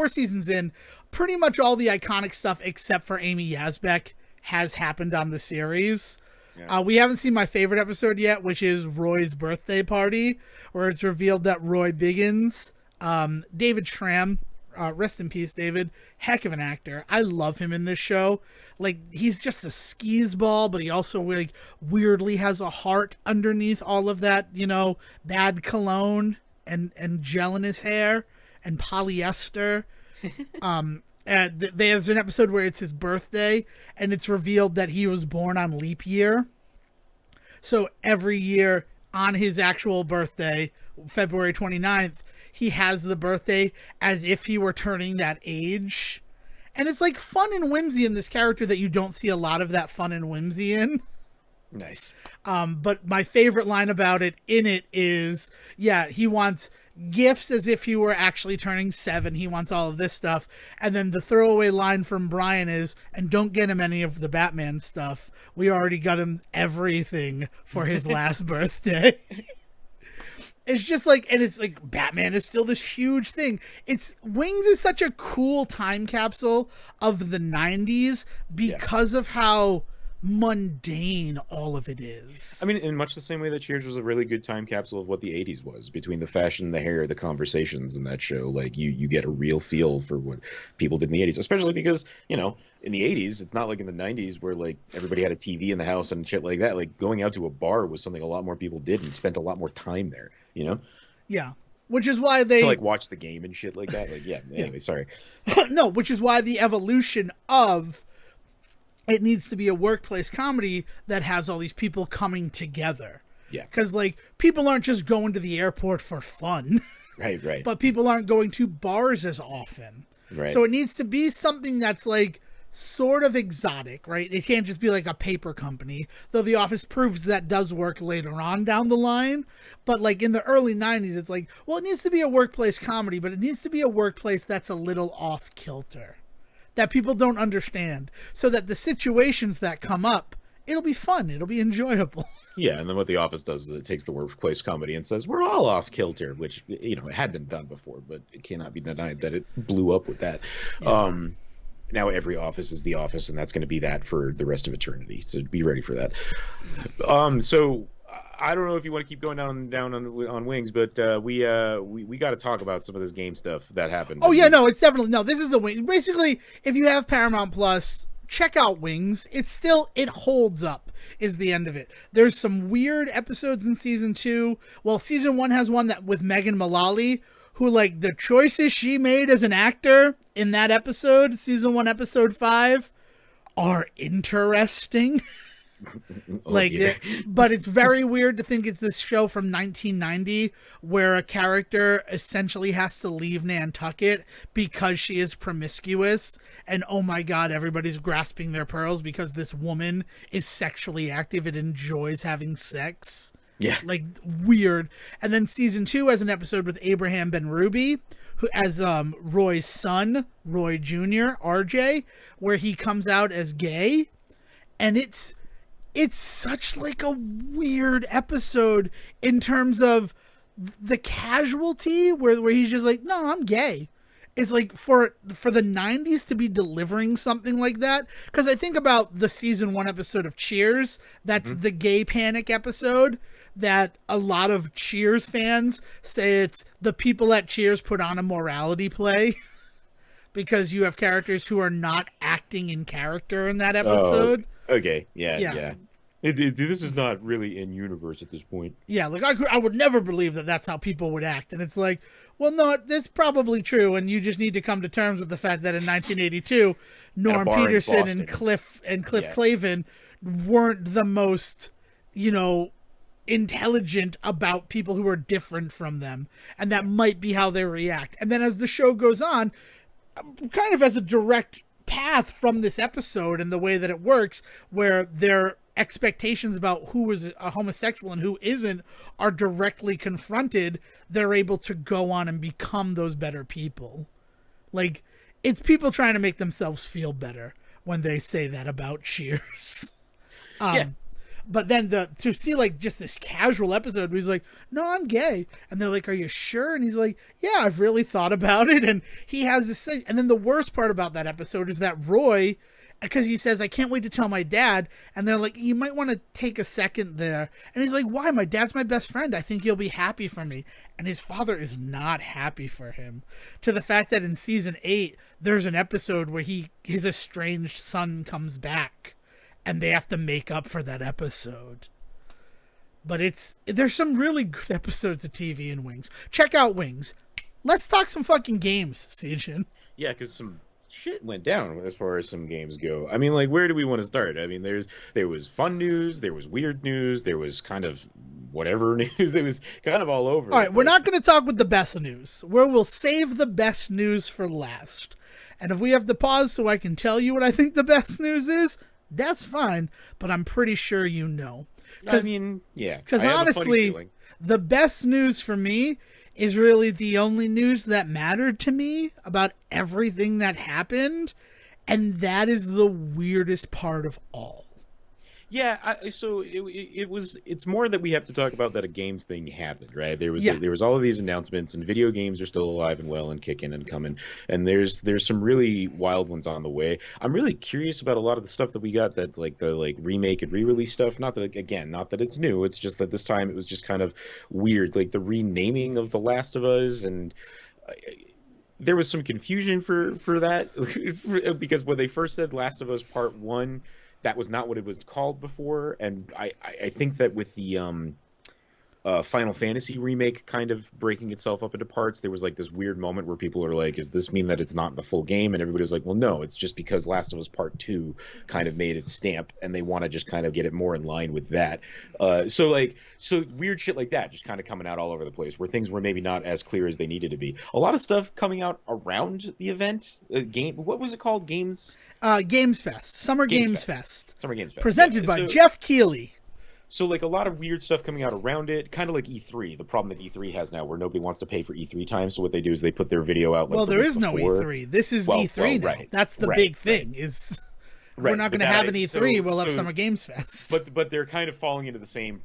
seasons in, pretty much all the iconic stuff except for Amy Yazbek has happened on the series. Yeah. We haven't seen my favorite episode yet, which is Roy's birthday party, where it's revealed that Roy Biggins, David Schramm, rest in peace, David, heck of an actor. I love him in this show. Like, he's just a skis ball, but he also like weirdly has a heart underneath all of that, you know, bad cologne and gel in his hair and polyester. There's an episode where it's his birthday, and it's revealed that he was born on leap year. So every year on his actual birthday, February 29th, he has the birthday as if he were turning that age. And it's like fun and whimsy in this character that you don't see a lot of that fun and whimsy in. Nice. But my favorite line about it is, he wants gifts as if he were actually turning 7. He wants all of this stuff. And then the throwaway line from Brian is, and don't get him any of the Batman stuff. We already got him everything for his last birthday. It's just like, and it's like Batman is still this huge thing. Wings is such a cool time capsule of the 90s because of how mundane all of it is. I mean, in much the same way that Cheers was a really good time capsule of what the 80s was, between the fashion, the hair, the conversations in that show. Like, you get a real feel for what people did in the 80s, especially because, you know, in the 80s, it's not like in the 90s where like everybody had a TV in the house and shit like that. Like, going out to a bar was something a lot more people did and spent a lot more time there, you know? Yeah. Which is why they... To, like, watch the game and shit like that. Like, anyway, sorry. No, which is why the evolution of... It needs to be a workplace comedy that has all these people coming together. Yeah. Because, like, people aren't just going to the airport for fun. Right. But people aren't going to bars as often. Right. So it needs to be something that's, like, sort of exotic, right? It can't just be like a paper company. Though The Office proves that does work later on down the line. But, like, in the early 90s, it's like, well, it needs to be a workplace comedy, but it needs to be a workplace that's a little off-kilter, that people don't understand, so that the situations that come up, it'll be fun, it'll be enjoyable. Yeah, and then what The Office does is it takes the workplace comedy and says, we're all off kilter, which, you know, it had been done before, but it cannot be denied that it blew up with that. Yeah. Now every office is The Office, and that's going to be that for the rest of eternity, so be ready for that. So I don't know if you want to keep going down on Wings, but we got to talk about some of this game stuff that happened. Oh yeah, no, it's definitely this is the Wings. Basically, if you have Paramount Plus, check out Wings. It holds up. Is the end of it. There's some weird episodes in season 2. Well, season 1 has one that with Megan Mullally, who, like, the choices she made as an actor in that episode, season 1, episode 5, are interesting. Oh dear. But it's very weird to think it's this show from 1990 where a character essentially has to leave Nantucket because she is promiscuous, and oh my god, everybody's grasping their pearls because this woman is sexually active and enjoys having sex. Yeah. Like, weird. And then season 2 has an episode with Abraham Ben-Ruby, who as Roy's son, Roy Jr., RJ, where he comes out as gay, and it's such like a weird episode in terms of the casualty where he's just like, no, I'm gay. It's like for the 90s to be delivering something like that, because I think about the season 1 episode of Cheers, that's the gay panic episode that a lot of Cheers fans say it's the people at Cheers put on a morality play because you have characters who are not acting in character in that episode. Okay, yeah. This is not really in universe at this point. Yeah, like I would never believe that that's how people would act, and it's like, well, no, that's probably true, and you just need to come to terms with the fact that in 1982, Norm Peterson and Cliff Clavin weren't the most, intelligent about people who are different from them, and that might be how they react. And then as the show goes on, kind of as a direct path from this episode and the way that it works, where their expectations about who is a homosexual and who isn't are directly confronted, they're able to go on and become those better people. Like, it's people trying to make themselves feel better when they say that about Cheers. But then to see like just this casual episode where he's like, no, I'm gay. And they're like, are you sure? And he's like, yeah, I've really thought about it. And he has this thing. And then the worst part about that episode is that Roy, because he says, I can't wait to tell my dad. And they're like, you might want to take a second there. And he's like, why? My dad's my best friend. I think he'll be happy for me. And his father is not happy for him. To the fact that in season 8, there's an episode where his estranged son comes back. And they have to make up for that episode. But there's some really good episodes of TV in Wings. Check out Wings. Let's talk some fucking games, Sejin. Yeah, because some shit went down as far as some games go. I mean, like, where do we want to start? I mean, there was fun news, there was weird news, there was kind of whatever news. It was kind of all over. All right, we're not going to talk with the best news. We'll save the best news for last. And if we have to pause so I can tell you what I think the best news is, that's fine, but I'm pretty sure you know. I mean, yeah. Because honestly, the best news for me is really the only news that mattered to me about everything that happened, and that is the weirdest part of all. Yeah, it's more that we have to talk about that a games thing happened, right? There was all of these announcements, and video games are still alive and well and kicking and coming, and there's some really wild ones on the way. I'm really curious about a lot of the stuff that we got, that's like the remake and re-release stuff. Not that it's new, it's just that this time it was just kind of weird, like the renaming of The Last of Us, and there was some confusion for that because when they first said Last of Us Part 1, that was not what it was called before, and I think that with the Final Fantasy remake kind of breaking itself up into parts, there was like this weird moment where people are like, does this mean that it's not the full game? And everybody was like, well, no, it's just because Last of Us Part 2 kind of made its stamp, and they want to just kind of get it more in line with that. So weird shit like that just kind of coming out all over the place, where things were maybe not as clear as they needed to be. A lot of stuff coming out around the event. What was it called? Games Fest. Summer Games Fest. Summer Games Fest. Presented by Jeff Keighley. So, like, a lot of weird stuff coming out around it, kind of like E3, the problem that E3 has now, where nobody wants to pay for E3 time, so what they do is they put their video out, like, well, there is no E3. This is E3 now. Right, that's the big thing, is we're not going to have an E3, we'll have Summer Games Fest. But they're kind of falling into the same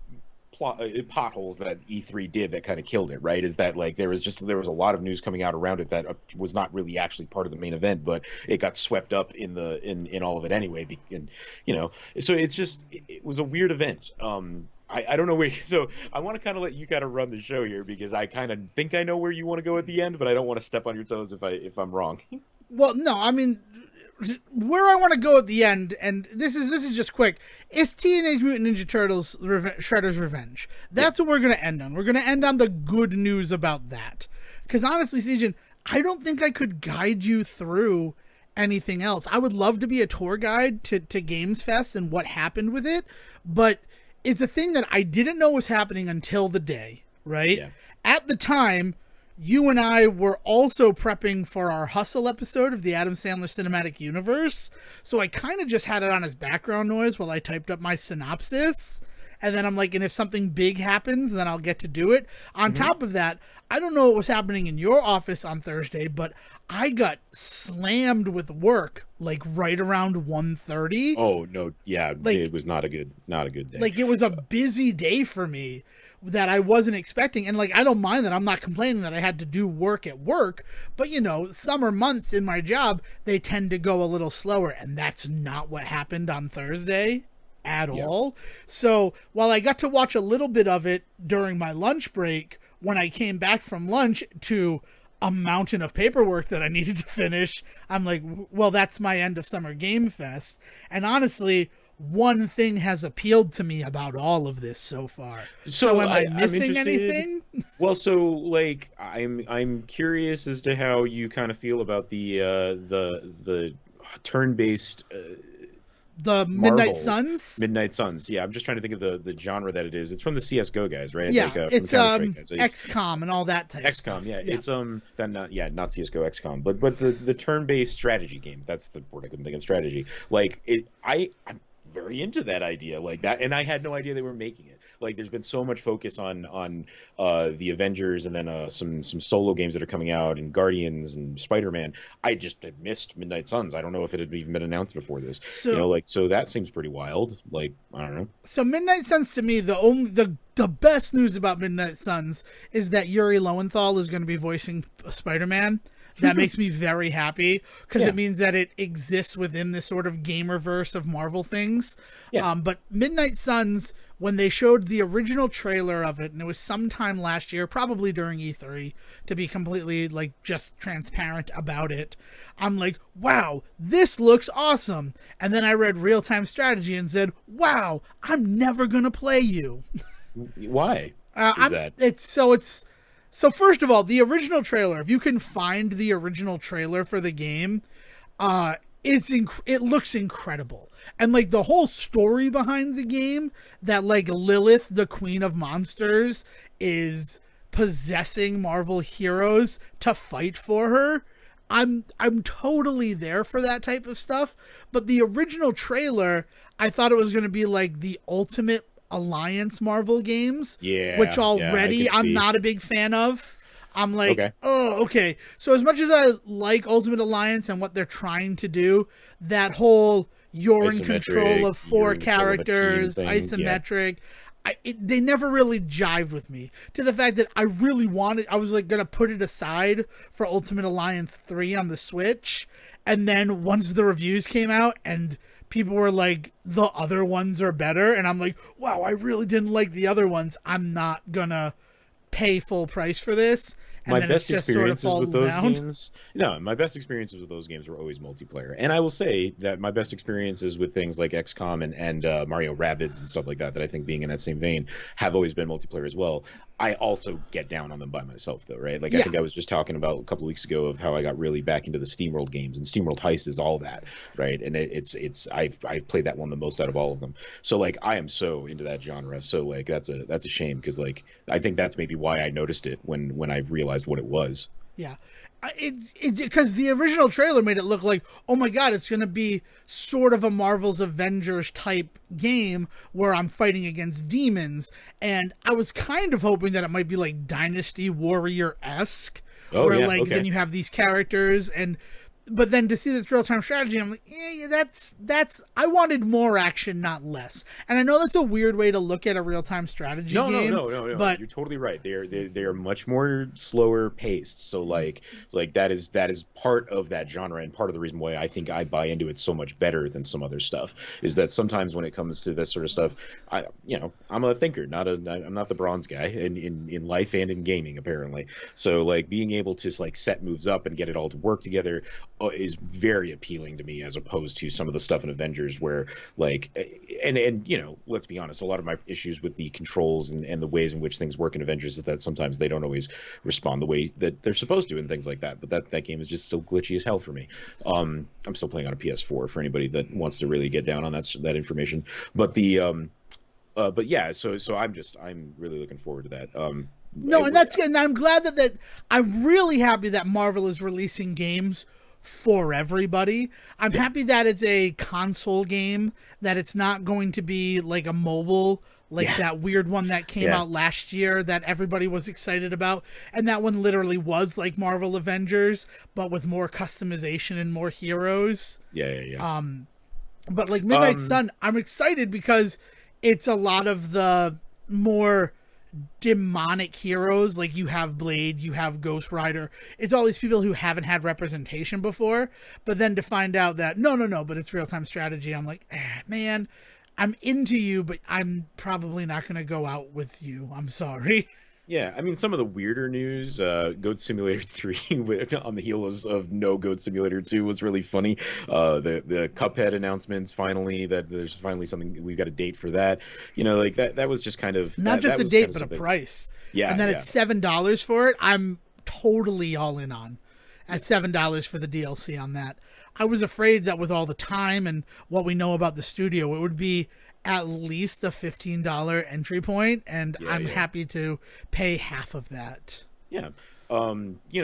potholes that E3 did that kind of killed it, right? Is that, like, there was a lot of news coming out around it that was not really actually part of the main event, but it got swept up in all of it anyway, and so it was a weird event. I don't know where, so I want to kind of let you kind of run the show here, because I kind of think I know where you want to go at the end, but I don't want to step on your toes if I'm wrong. Well, no, I mean, where I want to go at the end, and this is just quick, is Teenage Mutant Ninja Turtles Shredder's Revenge. That's what we're going to end on. We're going to end on the good news about that. Because honestly, Sejin, I don't think I could guide you through anything else. I would love to be a tour guide to Games Fest and what happened with it, but it's a thing that I didn't know was happening until the day, right? Yeah. At the time, you and I were also prepping for our Hustle episode of the Adam Sandler Cinematic Universe, so I kind of just had it on as background noise while I typed up my synopsis. And then I'm like, and if something big happens, then I'll get to do it. On top of that, I don't know what was happening in your office on Thursday, but I got slammed with work like right around 1:30. Oh no, yeah, Like, it was not a good day. like it was a busy day for me that I wasn't expecting. And like, I don't mind that. I'm not complaining that I had to do work at work, but you know, summer months in my job, they tend to go a little slower. And that's not what happened on Thursday at all. So while I got to watch a little bit of it during my lunch break, when I came back from lunch to a mountain of paperwork that I needed to finish, I'm like, well, that's my end of summer game fest. And honestly, one thing has appealed to me about all of this so far. So am I missing anything? Well, so like I'm curious as to how you kind of feel about the turn-based The Marvel. Midnight Suns? Midnight Suns. Yeah, I'm just trying to think of the genre that it is. It's from the CS:GO guys, right? Yeah, like, from it's the Counter-Strike guys. So XCOM and all that type of XCOM, stuff. yeah. It's not CS:GO, XCOM, but the turn-based strategy game. That's the word I couldn't think of. Strategy. Like I'm very into that idea, like that, and I had no idea they were making it. Like, there's been so much focus on the Avengers, and then some solo games that are coming out, and Guardians and Spider-Man. I just had missed Midnight Suns. I don't know if it had even been announced before this. So, so that seems pretty wild. Like, I don't know. So Midnight Suns, to me, the best news about Midnight Suns is that Yuri Lowenthal is going to be voicing Spider-Man. That makes me very happy because it means that it exists within this sort of gamerverse of Marvel things. Yeah. But Midnight Suns, when they showed the original trailer of it, and it was sometime last year, probably during E3, to be completely like just transparent about it, I'm like, wow, this looks awesome. And then I read Real Time Strategy and said, wow, I'm never gonna play you. Why is that? So first of all, the original trailer, if you can find the original trailer for the game, it looks incredible. And like the whole story behind the game, that like Lilith, the Queen of Monsters, is possessing Marvel heroes to fight for her. I'm totally there for that type of stuff. But the original trailer, I thought it was going to be like the Ultimate Alliance Marvel games, which already I'm not a big fan of. I'm like, oh, okay. So as much as I like Ultimate Alliance and what they're trying to do, that whole you're in control of four characters, isometric, they never really jived with me, to the fact that I was like going to put it aside for Ultimate Alliance 3 on the Switch. And then once the reviews came out and people were like, the other ones are better, and I'm like, wow, I really didn't like the other ones. I'm not gonna pay full price for this. And my then best it's just experiences sort of with those down. games, no, my best experiences with those games were always multiplayer. And I will say that my best experiences with things like XCOM and Mario Rabbids and stuff like that I think being in that same vein, have always been multiplayer as well. I also get down on them by myself, though, right? Like, I think I was just talking about a couple of weeks ago of how I got really back into the SteamWorld games, and SteamWorld Heist is all that, right? And I've played that one the most out of all of them. So like, I am so into that genre. So like, that's a shame, because like, I think that's maybe why I noticed it when I realized what it was. Yeah. It's because the original trailer made it look like, oh my god, it's going to be sort of a Marvel's Avengers type game where I'm fighting against demons. And I was kind of hoping that it might be like Dynasty Warrior-esque, where then you have these characters, but then to see this real-time strategy, I'm like, that's I wanted more action, not less. And I know that's a weird way to look at a real-time strategy game. No. But you're totally right. They are much more slower paced. So like that is part of that genre, and part of the reason why I think I buy into it so much better than some other stuff is that sometimes when it comes to this sort of stuff, I'm a thinker, I'm not the bronze guy in life and in gaming, apparently. So like, being able to like set moves up and get it all to work together, is very appealing to me as opposed to some of the stuff in Avengers where like and let's be honest, a lot of my issues with the controls and the ways in which things work in Avengers is that sometimes they don't always respond the way that they're supposed to and things like that. But that game is just still glitchy as hell for me. I'm still playing on a PS4 for anybody that wants to really get down on that information. But but yeah, so I'm really looking forward to that. No, and that's good. And I'm glad that I'm really happy that Marvel is releasing games for everybody. I'm happy that it's a console game, that it's not going to be like a mobile, like that weird one that came out last year that everybody was excited about. And that one literally was like Marvel Avengers, but with more customization and more heroes. Yeah. But like Midnight Sun, I'm excited because it's a lot of the more demonic heroes. Like you have Blade, you have Ghost Rider. It's all these people who haven't had representation before. But then to find out that no, but it's real-time strategy, I'm like, man, I'm into you, but I'm probably not going to go out with you. I'm sorry. Yeah, I mean, some of the weirder news, Goat Simulator 3 on the heels of no Goat Simulator 2 was really funny. The Cuphead announcements, finally, that there's finally something, we've got a date for that. Like that was just kind of... Not just a date, but a price. Yeah, and then it's $7 for it. I'm totally all in on at $7 for the DLC on that. I was afraid that with all the time and what we know about the studio, it would be at least a $15 entry point, and I'm happy to pay half of that. Yeah.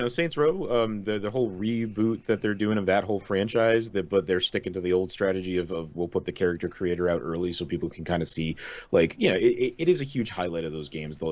Saints Row, the whole reboot that they're doing of that whole franchise, but they're sticking to the old strategy of we'll put the character creator out early so people can kind of see, like, it is a huge highlight of those games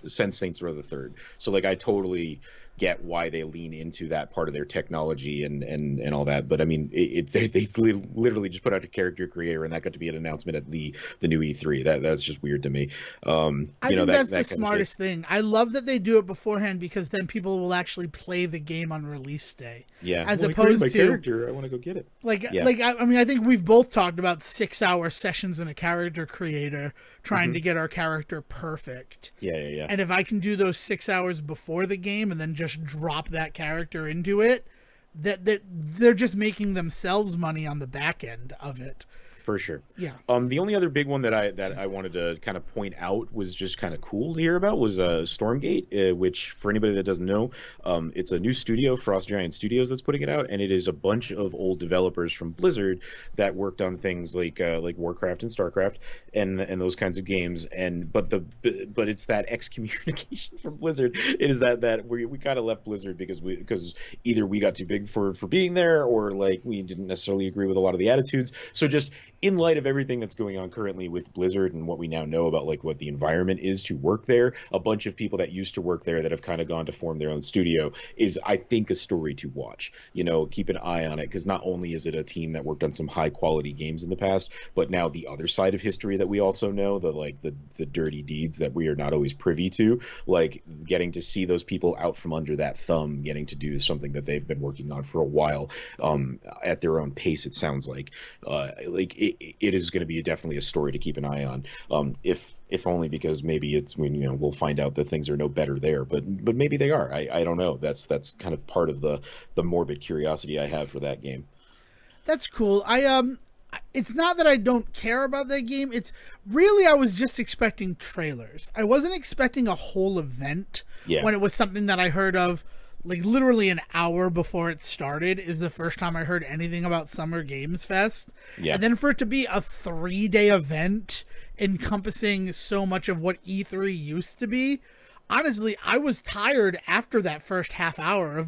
since Saints Row the Third. So like I totally get why they lean into that part of their technology and all that. But I mean, they literally just put out a character creator, and that got to be an announcement at the new E3. That's just weird to me. I think that's the smartest thing. I love that they do it beforehand because then people will actually play the game on release day. Yeah, as opposed my to character, I want to go get it. I mean, I think we've both talked about 6-hour sessions in a character creator trying to get our character perfect. Yeah. And if I can do those 6 hours before the game and then just drop that character into it, that they're just making themselves money on the back end of it. For sure. Yeah. The only other big one that I wanted to kind of point out was just kind of cool to hear about was Stormgate, which for anybody that doesn't know, it's a new studio, Frost Giant Studios, that's putting it out, and it is a bunch of old developers from Blizzard that worked on things like Warcraft and Starcraft and those kinds of games. But it's that excommunication from Blizzard. It is that we kind of left Blizzard because either we got too big for being there, or like we didn't necessarily agree with a lot of the attitudes. So just in light of everything that's going on currently with Blizzard and what we now know about like what the environment is to work there, a bunch of people that used to work there that have kind of gone to form their own studio is, I think, a story to watch. Keep an eye on it, because not only is it a team that worked on some high quality games in the past, but now the other side of history that we also know, the dirty deeds that we are not always privy to, like getting to see those people out from under that thumb, getting to do something that they've been working on for a while, at their own pace, it sounds like it is going to be definitely a story to keep an eye on, if only because maybe it's when we'll find out that things are no better there, but maybe they are. I don't know. That's kind of part of the morbid curiosity I have for that game. That's cool. It's not that I don't care about that game. It's really, I was just expecting trailers. I wasn't expecting a whole event when it was something that I heard of like literally an hour before it started is the first time I heard anything about Summer Games Fest. Yeah. And then for it to be a 3-day event encompassing so much of what E3 used to be, honestly, I was tired after that first half hour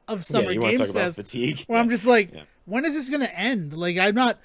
of Summer Games Fest. Fatigue. Where I'm just like, when is this going to end? Like, I'm not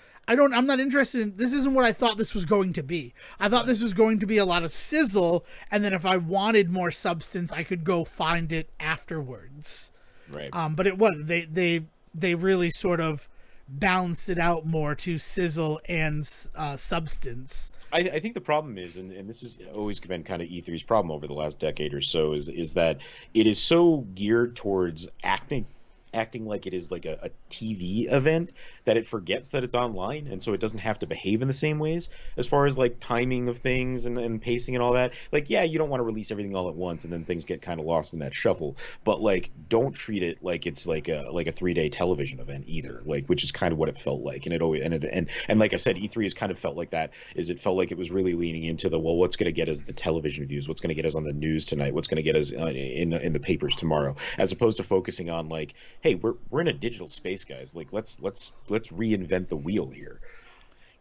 interested in, this isn't what I thought this was going to be. I thought this was going to be a lot of sizzle, and then if I wanted more substance, I could go find it afterwards. Right. But it wasn't. They really sort of balanced it out more to sizzle and substance. I think the problem is, and this has always been kind of E3's problem over the last decade or so, is that it is so geared towards acting acting like it is like a TV event, that it forgets that it's online, and so it doesn't have to behave in the same ways as far as like timing of things and pacing and all that. Like, yeah, you don't want to release everything all at once and then things get kind of lost in that shuffle, but like don't treat it like it's like a 3-day television event either, like, which is kind of what it felt like. And it always and like I said, E3 has kind of felt like that. Is it felt like it was really leaning into the, well, what's going to get us the television views, what's going to get us on the news tonight, what's going to get us in the papers tomorrow, as opposed to focusing on like, hey, we're in a digital space, guys. Like, let's reinvent the wheel here.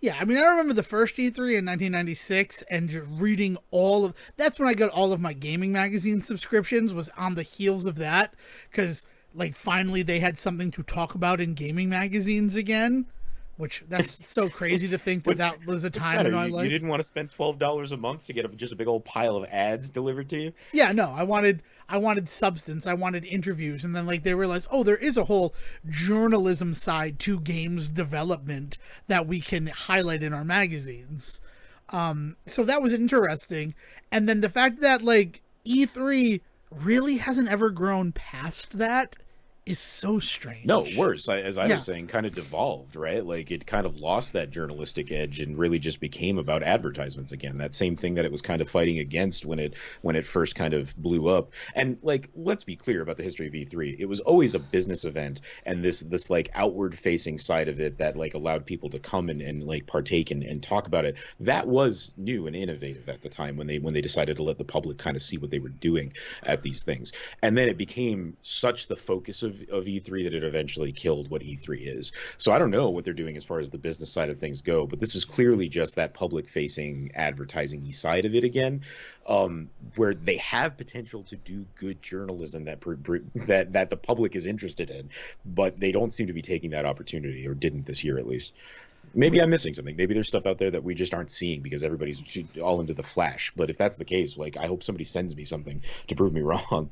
Yeah, I mean, I remember the first E3 in 1996 and just reading all of... That's when I got all of my gaming magazine subscriptions, was on the heels of that, because, like, finally they had something to talk about in gaming magazines again, which, that's so crazy to think that that was a time in my life. You didn't want to spend $12 a month to get just a big old pile of ads delivered to you? Yeah, no, I wanted substance. I wanted interviews. And then like they realized, oh, there is a whole journalism side to games development that we can highlight in our magazines. So that was interesting. And then the fact that like E3 really hasn't ever grown past that is so strange. No, worse. As I was saying, kind of devolved, right? Like it kind of lost that journalistic edge and really just became about advertisements again. That same thing that it was kind of fighting against when it first kind of blew up. And like, let's be clear about the history of E3. It was always a business event, and this like outward facing side of it that like allowed people to come and like partake and talk about it. That was new and innovative at the time when they decided to let the public kind of see what they were doing at these things. And then it became such the focus of E3 that it eventually killed what E3 is. So I don't know what they're doing as far as the business side of things go, but this is clearly just that public-facing advertising side of it again, where they have potential to do good journalism that the public is interested in, but they don't seem to be taking that opportunity, or didn't this year at least. Maybe I'm missing something. Maybe there's stuff out there that we just aren't seeing because everybody's all into the Flash. But if that's the case, like, I hope somebody sends me something to prove me wrong.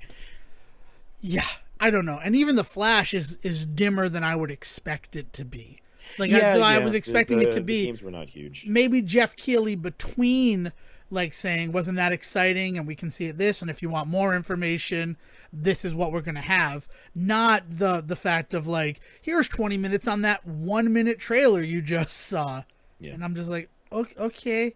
Yeah, I don't know. And even the Flash is dimmer than I would expect it to be. Like, I was expecting it to be... The games were not huge. Maybe Jeff Keighley between, like, saying, wasn't that exciting, and we can see it this, and if you want more information, this is what we're going to have. Not the fact of, like, here's 20 minutes on that 1-minute trailer you just saw. Yeah. And I'm just like, okay.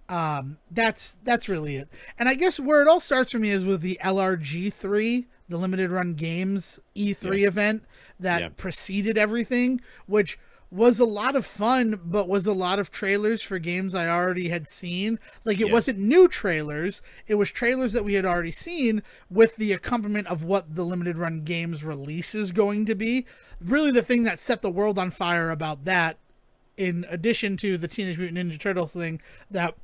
That's really it. And I guess where it all starts for me is with the LRG3, the Limited Run Games E3 event that preceded everything, which was a lot of fun, but was a lot of trailers for games I already had seen. Like, it wasn't new trailers, it was trailers that we had already seen with the accompaniment of what the Limited Run Games release is going to be. Really the thing that set the world on fire about that, in addition to the Teenage Mutant Ninja Turtles thing that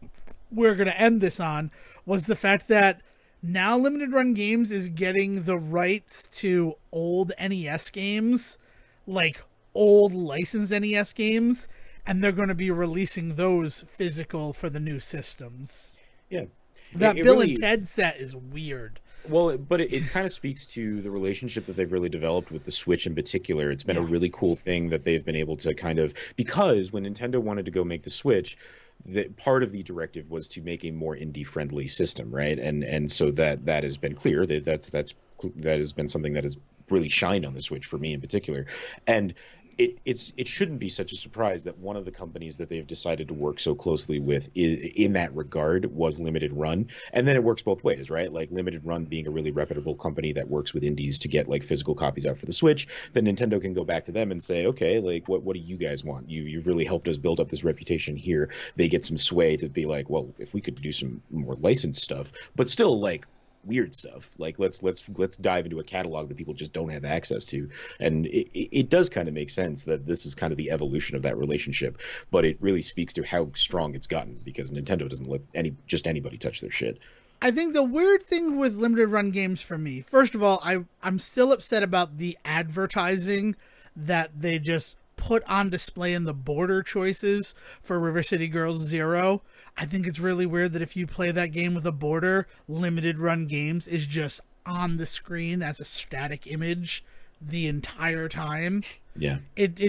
we're going to end this on, was the fact that now Limited Run Games is getting the rights to old NES games, like old licensed NES games, and they're going to be releasing those physical for the new systems. Yeah. That Bill really, and Ted set is weird. Well, but it kind of speaks to the relationship that they've really developed with the Switch in particular. It's been a really cool thing that they've been able to kind of, because when Nintendo wanted to go make the Switch, that part of the directive was to make a more indie friendly system, right? And so that has been clear. That has been something that has really shined on the Switch for me in particular. And it shouldn't be such a surprise that one of the companies that they've decided to work so closely with in that regard was Limited Run. And then it works both ways, right? Like Limited Run being a really reputable company that works with indies to get like physical copies out for the Switch, then Nintendo can go back to them and say, okay, like what do you guys want? You've really helped us build up this reputation here. They get some sway to be like, well, if we could do some more licensed stuff, but still like weird stuff, like let's dive into a catalog that people just don't have access to. And it does kind of make sense that this is kind of the evolution of that relationship, but it really speaks to how strong it's gotten because Nintendo doesn't let anybody touch their shit. I think the weird thing with Limited Run Games for me, first of all, I'm still upset about the advertising that they just put on display in the border choices for River City Girls Zero. I think it's really weird that if you play that game with a border, Limited Run Games is just on the screen as a static image the entire time. Yeah. It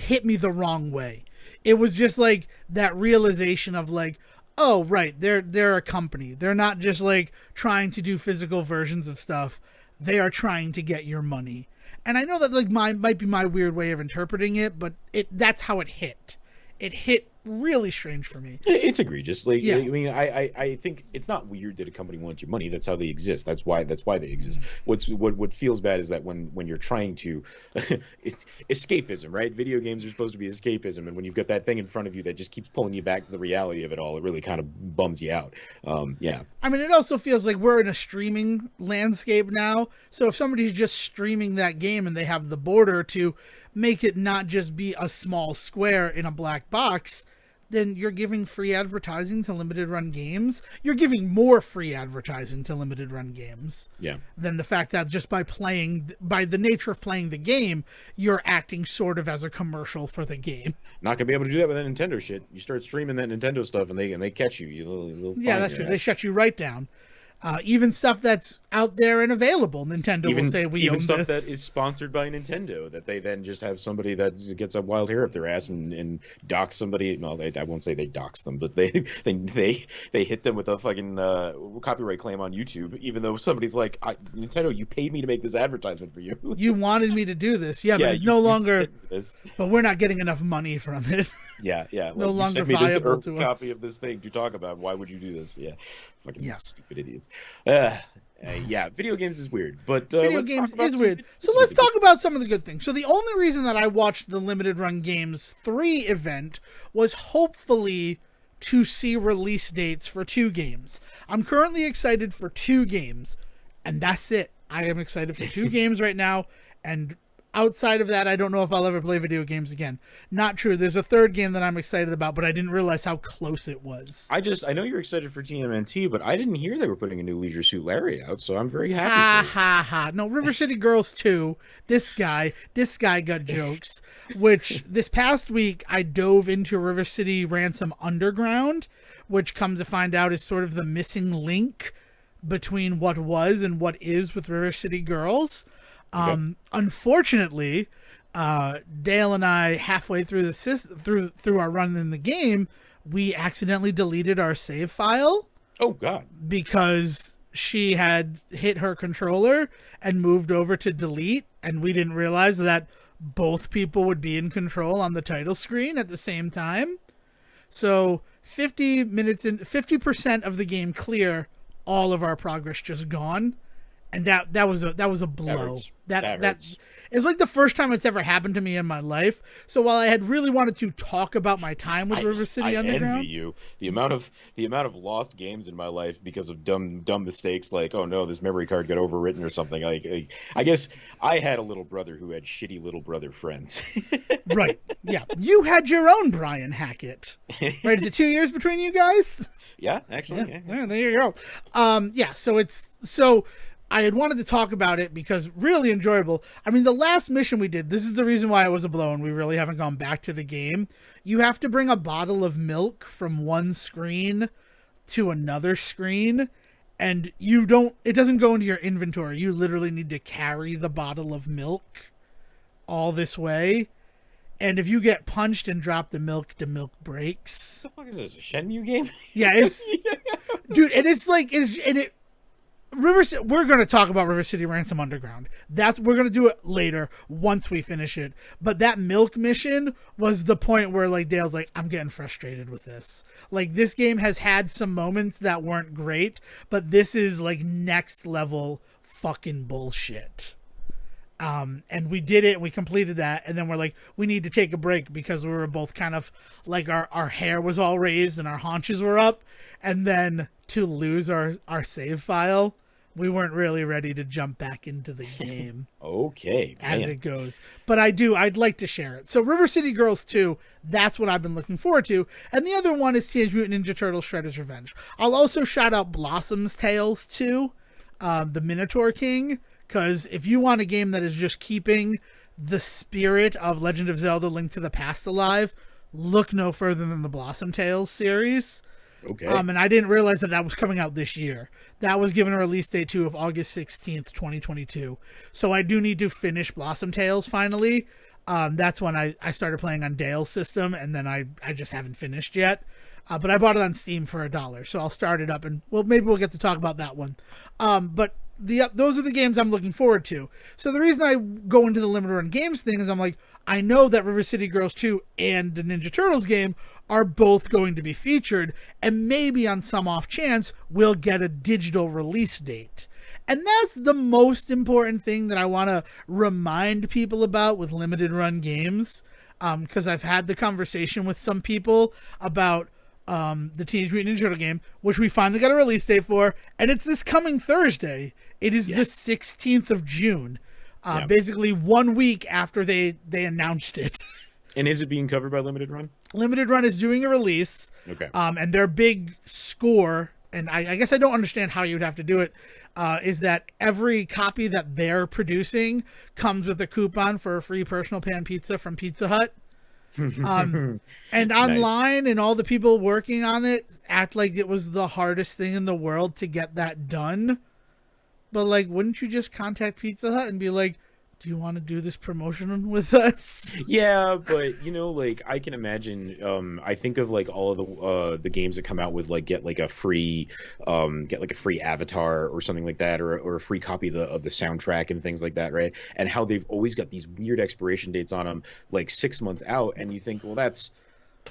hit me the wrong way. It was just like that realization of like, oh, right, they're a company. They're not just like trying to do physical versions of stuff. They are trying to get your money. And I know that like might be my weird way of interpreting it, but that's how it hit. It hit really strange for me. It's egregious. Like, Yeah. I mean, I think it's not weird that a company wants your money. That's how they exist. That's why they exist. What feels bad is that when you're trying to it's escapism, right? Video games are supposed to be escapism, and when you've got that thing in front of you that just keeps pulling you back to the reality of it all, it really kind of bums you out. Yeah. I mean, it also feels like we're in a streaming landscape now. So if somebody's just streaming that game and they have the border to make it not just be a small square in a black box, then you're giving free advertising to limited run games. You're giving more free advertising to limited run games. Yeah. Than the fact that just by the nature of playing the game, you're acting sort of as a commercial for the game. Not gonna be able to do that with that Nintendo shit. You start streaming that Nintendo stuff, and they catch you. Yeah, that's true. They shut you right down. Even stuff that's out there and available, Nintendo will say we own this. Even stuff that is sponsored by Nintendo, that they then just have somebody that gets a wild hair up their ass and docks somebody. Well, I won't say they dox them, but they hit them with a fucking copyright claim on YouTube, even though somebody's like, Nintendo, you paid me to make this advertisement for you. You wanted me to do this, yeah, but it's no longer. But we're not getting enough money from it. Yeah. It's no longer viable to us. Copy of this thing to talk about. Why would you do this? Yeah. Fucking stupid idiots. Video games is weird, but video games is weird. So let's talk about some of the good things. So the only reason that I watched the Limited Run Games 3 event was hopefully to see release dates for 2 games. I'm currently excited for 2 games, and that's it. I am excited for 2 games right now, and outside of that, I don't know if I'll ever play video games again. Not true. There's a 3rd game that I'm excited about, but I didn't realize how close it was. I know you're excited for TMNT, but I didn't hear they were putting a new Leisure Suit Larry out, so I'm very happy. Ha. No, River City Girls 2. This guy got jokes. Which this past week I dove into River City Ransom Underground, which come to find out is sort of the missing link between what was and what is with River City Girls. Okay. Unfortunately, Dale and I, halfway through through our run in the game, we accidentally deleted our save file. Oh God! Because she had hit her controller and moved over to delete, and we didn't realize that both people would be in control on the title screen at the same time. So 50% of the game clear, all of our progress just gone. And that was a blow. That hurts. It's like the first time it's ever happened to me in my life. So while I had really wanted to talk about my time with River City Underground, I envy you. The amount of lost games in my life because of dumb mistakes, like, oh no, this memory card got overwritten or something. I guess I had a little brother who had shitty little brother friends. Right? Yeah, you had your own Brian Hackett. Right? Is it 2 years between you guys? Yeah, actually. Yeah. There you go. So I had wanted to talk about it because really enjoyable. I mean, the last mission we did, this is the reason why it was a blow and we really haven't gone back to the game. You have to bring a bottle of milk from one screen to another screen, and it doesn't go into your inventory. You literally need to carry the bottle of milk all this way. And if you get punched and drop the milk breaks. What the fuck is this, a Shenmue game? Yeah, dude, and it's like, we're going to talk about River City Ransom Underground. We're going to do it later once we finish it. But that milk mission was the point where like Dale's like, I'm getting frustrated with this. Like, this game has had some moments that weren't great, but this is like next level fucking bullshit. And we did it, and we completed that, and then we're like, we need to take a break because we were both kind of like our hair was all raised and our haunches were up, and then to lose our save file, we weren't really ready to jump back into the game. Okay, as it goes. But I'd like to share it. So River City Girls 2, that's what I've been looking forward to. And the other one is Teenage Mutant Ninja Turtles Shredder's Revenge. I'll also shout out Blossom's Tales 2, the Minotaur King, because if you want a game that is just keeping the spirit of Legend of Zelda Link to the Past alive, look no further than the Blossom Tales series. Okay. And I didn't realize that was coming out this year. That was given a release date too of August 16th, 2022. So I do need to finish Blossom Tales finally. That's when I started playing on Dale's system, and then I just haven't finished yet. But I bought it on Steam for $1, so I'll start it up, and maybe we'll get to talk about that one. But those are the games I'm looking forward to. So the reason I go into the limited run games thing is I'm like, I know that River City Girls 2 and the Ninja Turtles game are both going to be featured, and maybe on some off chance we'll get a digital release date. And that's the most important thing that I want to remind people about with limited run games, because I've had the conversation with some people about the Teenage Mutant Ninja Turtle game, which we finally got a release date for, and it's this coming Thursday. It is the 16th of June, basically 1 week after they announced it. And is it being covered by Limited Run? Limited Run is doing a release. Okay. And their big score, and I guess I don't understand how you would have to do it, is that every copy that they're producing comes with a coupon for a free personal pan pizza from Pizza Hut. And online, nice. And all the people working on it act like it was the hardest thing in the world to get that done. But, like, wouldn't you just contact Pizza Hut and be like, do you want to do this promotion with us? Yeah, but you know, like I can imagine. I think of like all of the games that come out with like get like a free avatar or something like that, or a free copy of the soundtrack and things like that, right? And how they've always got these weird expiration dates on them, like 6 months out, and you think, well, that's.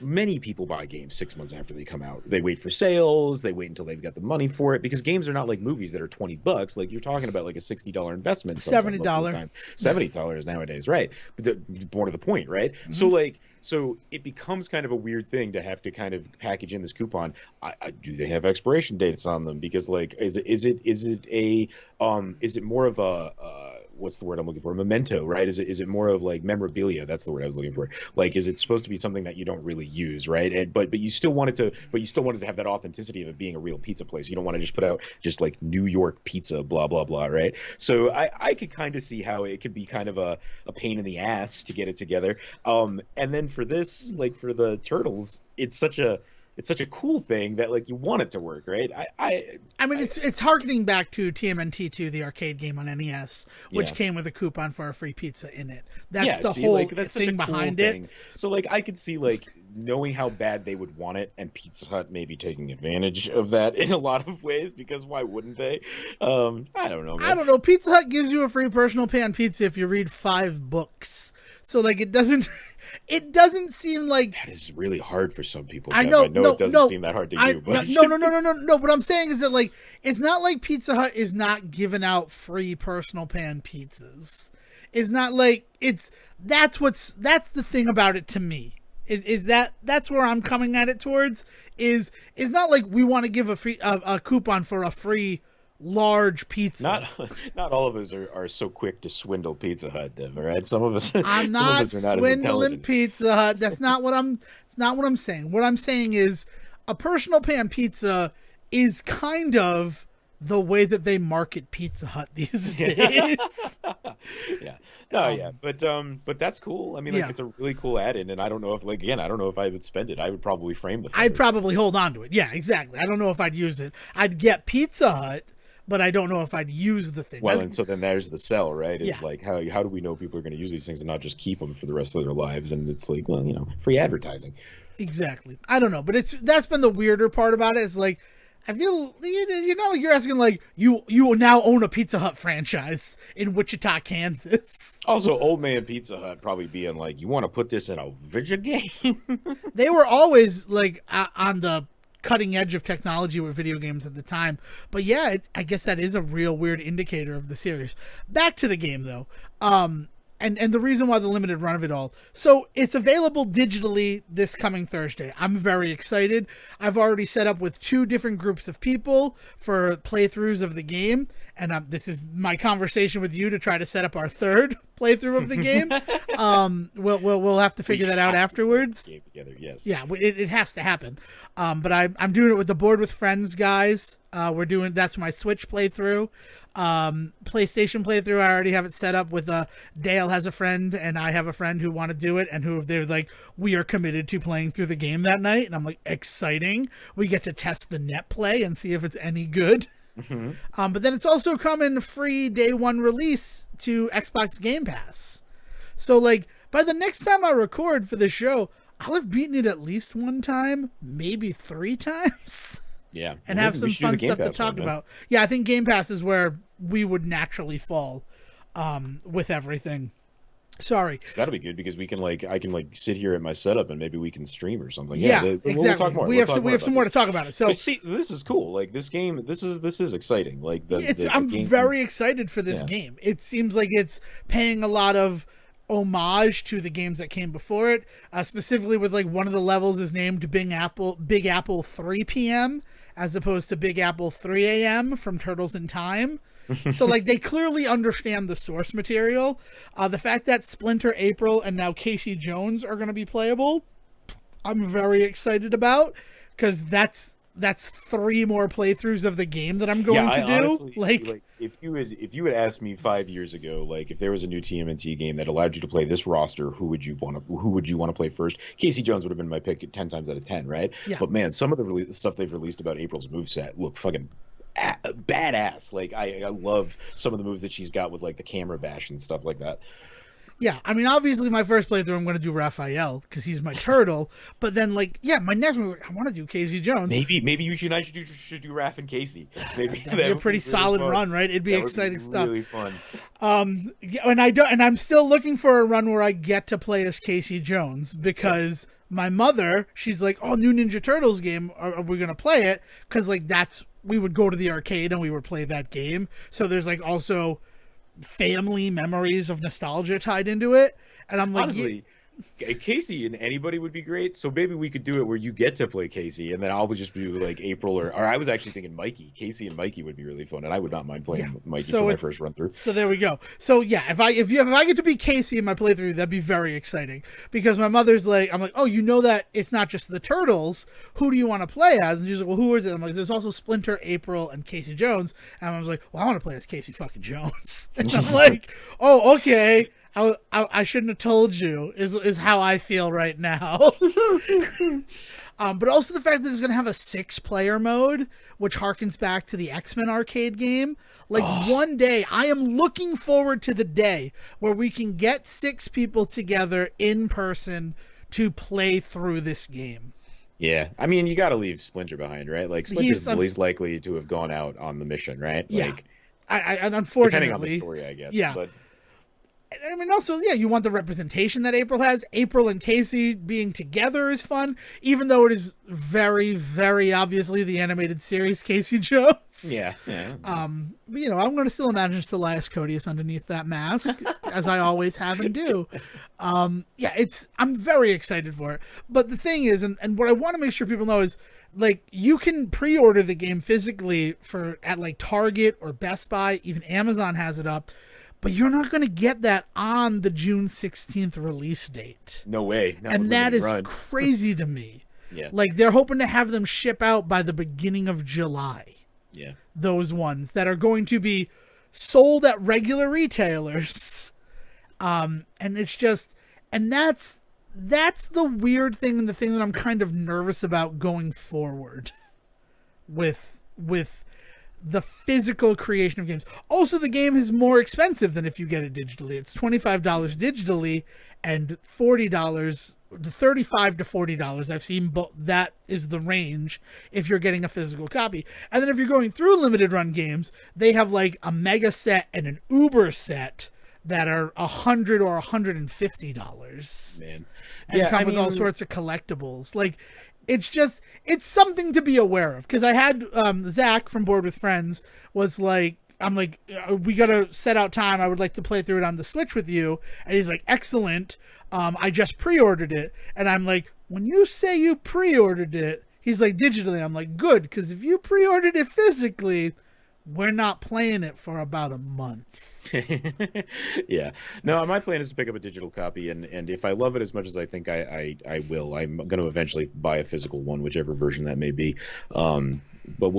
Many people buy games 6 months after they come out. They wait for sales. They wait until they've got the money for it, because games are not like movies that are $20. Like you're talking about like a $60 investment. $70. $70 nowadays, right? But more to the point, right? Mm-hmm. So it becomes kind of a weird thing to have to kind of package in this coupon. Do they have expiration dates on them? Because like, is it more of a what's the word I'm looking for? Memento, right? Is it more of like memorabilia? That's the word I was looking for. Like, is it supposed to be something that you don't really use, right? And but you still wanted to have that authenticity of it being a real pizza place. You don't want to just put out just like New York pizza, blah blah blah, right? So I could kind of see how it could be kind of a pain in the ass to get it together. And then for this, like for the Turtles, it's such a cool thing that like you want it to work, right? I mean, it's harkening back to TMNT2, the arcade game on NES, which came with a coupon for a free pizza in it. That's the whole thing behind it. So like I could see like knowing how bad they would want it, and Pizza Hut maybe taking advantage of that in a lot of ways, because why wouldn't they? I don't know, man. I don't know. Pizza Hut gives you a free personal pan pizza if you read 5 books. So like it doesn't seem like that is really hard for some people. I know it doesn't seem that hard to do. But no. What I'm saying is that like it's not like Pizza Hut is not giving out free personal pan pizzas. It's not like that's the thing about it to me. Is that's where I'm coming at it towards. Is not like we want to give a coupon for a free large pizza. Not all of us are so quick to swindle Pizza Hut, Dev, all right? Some of us I'm not swindling Pizza Hut. That's not what I'm saying. What I'm saying is a personal pan pizza is kind of the way that they market Pizza Hut these days. Yeah. No, yeah. But that's cool. I mean, like it's a really cool add-in, and I don't know if I don't know if I would spend it. I would probably frame the I'd probably hold on to it. Yeah, exactly. I don't know if I'd use it. I'd get Pizza Hut, but I don't know if I'd use the thing. Well, and so then there's the sell, right? It's like, how do we know people are going to use these things and not just keep them for the rest of their lives? And it's like, well, free advertising. Exactly. I don't know, but that's been the weirder part about it. Is like, I feel you're asking like you now own a Pizza Hut franchise in Wichita, Kansas. Also, old man Pizza Hut probably being like, you want to put this in a video game? They were always like on the cutting edge of technology with video games at the time. But yeah, I guess that is a real weird indicator of the series. Back to the game though. And the reason why the limited run of it all. So it's available digitally this coming Thursday. I'm very excited. I've already set up with 2 different groups of people for playthroughs of the game. And this is my conversation with you to try to set up our 3rd playthrough of the game. We'll have to figure that out afterwards. Game together, yes. Yeah, it has to happen. But I'm doing it with the Board with Friends guys. That's my Switch playthrough. PlayStation playthrough, I already have it set up with Dale has a friend and I have a friend who want to do it, and who they're like, we are committed to playing through the game that night. And I'm like, exciting. We get to test the net play and see if it's any good. Mm-hmm. But then it's also coming free day 1 release to Xbox Game Pass. So like by the next time I record for the show, I'll have beaten it at least 1 time, maybe 3 times. Yeah. And have some fun stuff to talk about. Yeah, I think Game Pass is where we would naturally fall with everything. Sorry. Because that'll be good because we can like I can like sit here at my setup and maybe we can stream or something. Yeah, Yeah, we'll exactly. talk more. We We'll have talk we more have about some more this. to talk about it. So But see, this is cool. Like this game, this is exciting. Like the I'm game. very excited for this Yeah. game. It seems like it's paying a lot of homage to the games that came before it. Specifically, with like one of the levels is named Big Apple 3 p.m. as opposed to Big Apple 3 a.m. from Turtles in Time. So like they clearly understand the source material. The fact that Splinter, April, and now Casey Jones are going to be playable, I'm very excited about, because that's 3 more playthroughs of the game that I'm going Yeah, to I do. honestly Like if you had asked me 5 years ago, like if there was a new TMNT game that allowed you to play this roster, who would you want to play first? Casey Jones would have been my pick 10 times out of 10, right? yeah, But man, some of the stuff they've released about April's moveset look fucking badass. Like I love some of the moves that she's got with like the camera bash and stuff like that. yeah. I mean, obviously, my first playthrough, I'm going to do Raphael because he's my turtle. But then, like, yeah, my next one, I want to do Casey Jones. Maybe you should I should do Raph and Casey. Maybe That'd be a pretty solid run, right? It'd be That would exciting stuff. Really fun. Yeah, and I'm still looking for a run where I get to play as Casey Jones, because my mother, she's like, "Oh, new Ninja Turtles game, are we gonna play it?" Because like we would go to the arcade and we would play that game. So there's like also family memories of nostalgia tied into it, and I'm like, Honestly, Casey and anybody would be great. So maybe we could do it where you get to play Casey, and then I'll just be like April, or I was actually thinking Mikey. Casey and Mikey would be really fun, and I would not mind playing Mikey for my first run through. So there we go. So yeah, if I get to be Casey in my playthrough, that'd be very exciting, because my mother's like, I'm like, oh, you know that it's not just the Turtles. Who do you want to play as? And she's like, well, who is it? I'm like, there's also Splinter, April, and Casey Jones. And I was like, well, I want to play as Casey fucking Jones. And I'm like, oh, okay. I shouldn't have told you is how I feel right now. But also the fact that it's going to have a 6-player mode, which harkens back to the X-Men arcade game. Like one day, I am looking forward to the day where we can get 6 people together in person to play through this game. Yeah, I mean, you got to leave Splinter behind, right? Like Splinter's the least likely to have gone out on the mission, right? Yeah, like, I unfortunately, depending on the story, I guess. Yeah, but I mean, also, yeah, you want the representation that April has. April and Casey being together is fun, even though it is very, very obviously the animated series Casey Jones. Yeah. But, you know, I'm going to still imagine Celeste Codius underneath that mask, as I always have and do. Yeah, I'm very excited for it. But the thing is, and what I want to make sure people know is, like, you can pre-order the game physically at like Target or Best Buy. Even Amazon has it up. But you're not going to get that on the June 16th release date. No way. And that is crazy to me. Yeah. Like, they're hoping to have them ship out by the beginning of July. Yeah. Those ones that are going to be sold at regular retailers. And it's just, and that's the weird thing, and the thing that I'm kind of nervous about going forward with the physical creation of games. Also, the game is more expensive than if you get it digitally. It's $25 digitally and $40, $35 to $40. I've seen that is the range if you're getting a physical copy. And then if you're going through limited run games, they have like a mega set and an uber set that are $100 or $150. Man. And come with all sorts of collectibles. Like, it's something to be aware of, because I had Zach from Board with Friends was like, I'm like, we gotta set out time. I would like to play through it on the Switch with you. And he's like, excellent. I just pre-ordered it. And I'm like, when you say you pre-ordered it, he's like, digitally. I'm like, good, because if you pre-ordered it physically, we're not playing it for about a month. Yeah. No, my plan is to pick up a digital copy, and if I love it as much as I think I will, I'm going to eventually buy a physical one, whichever version that may be. But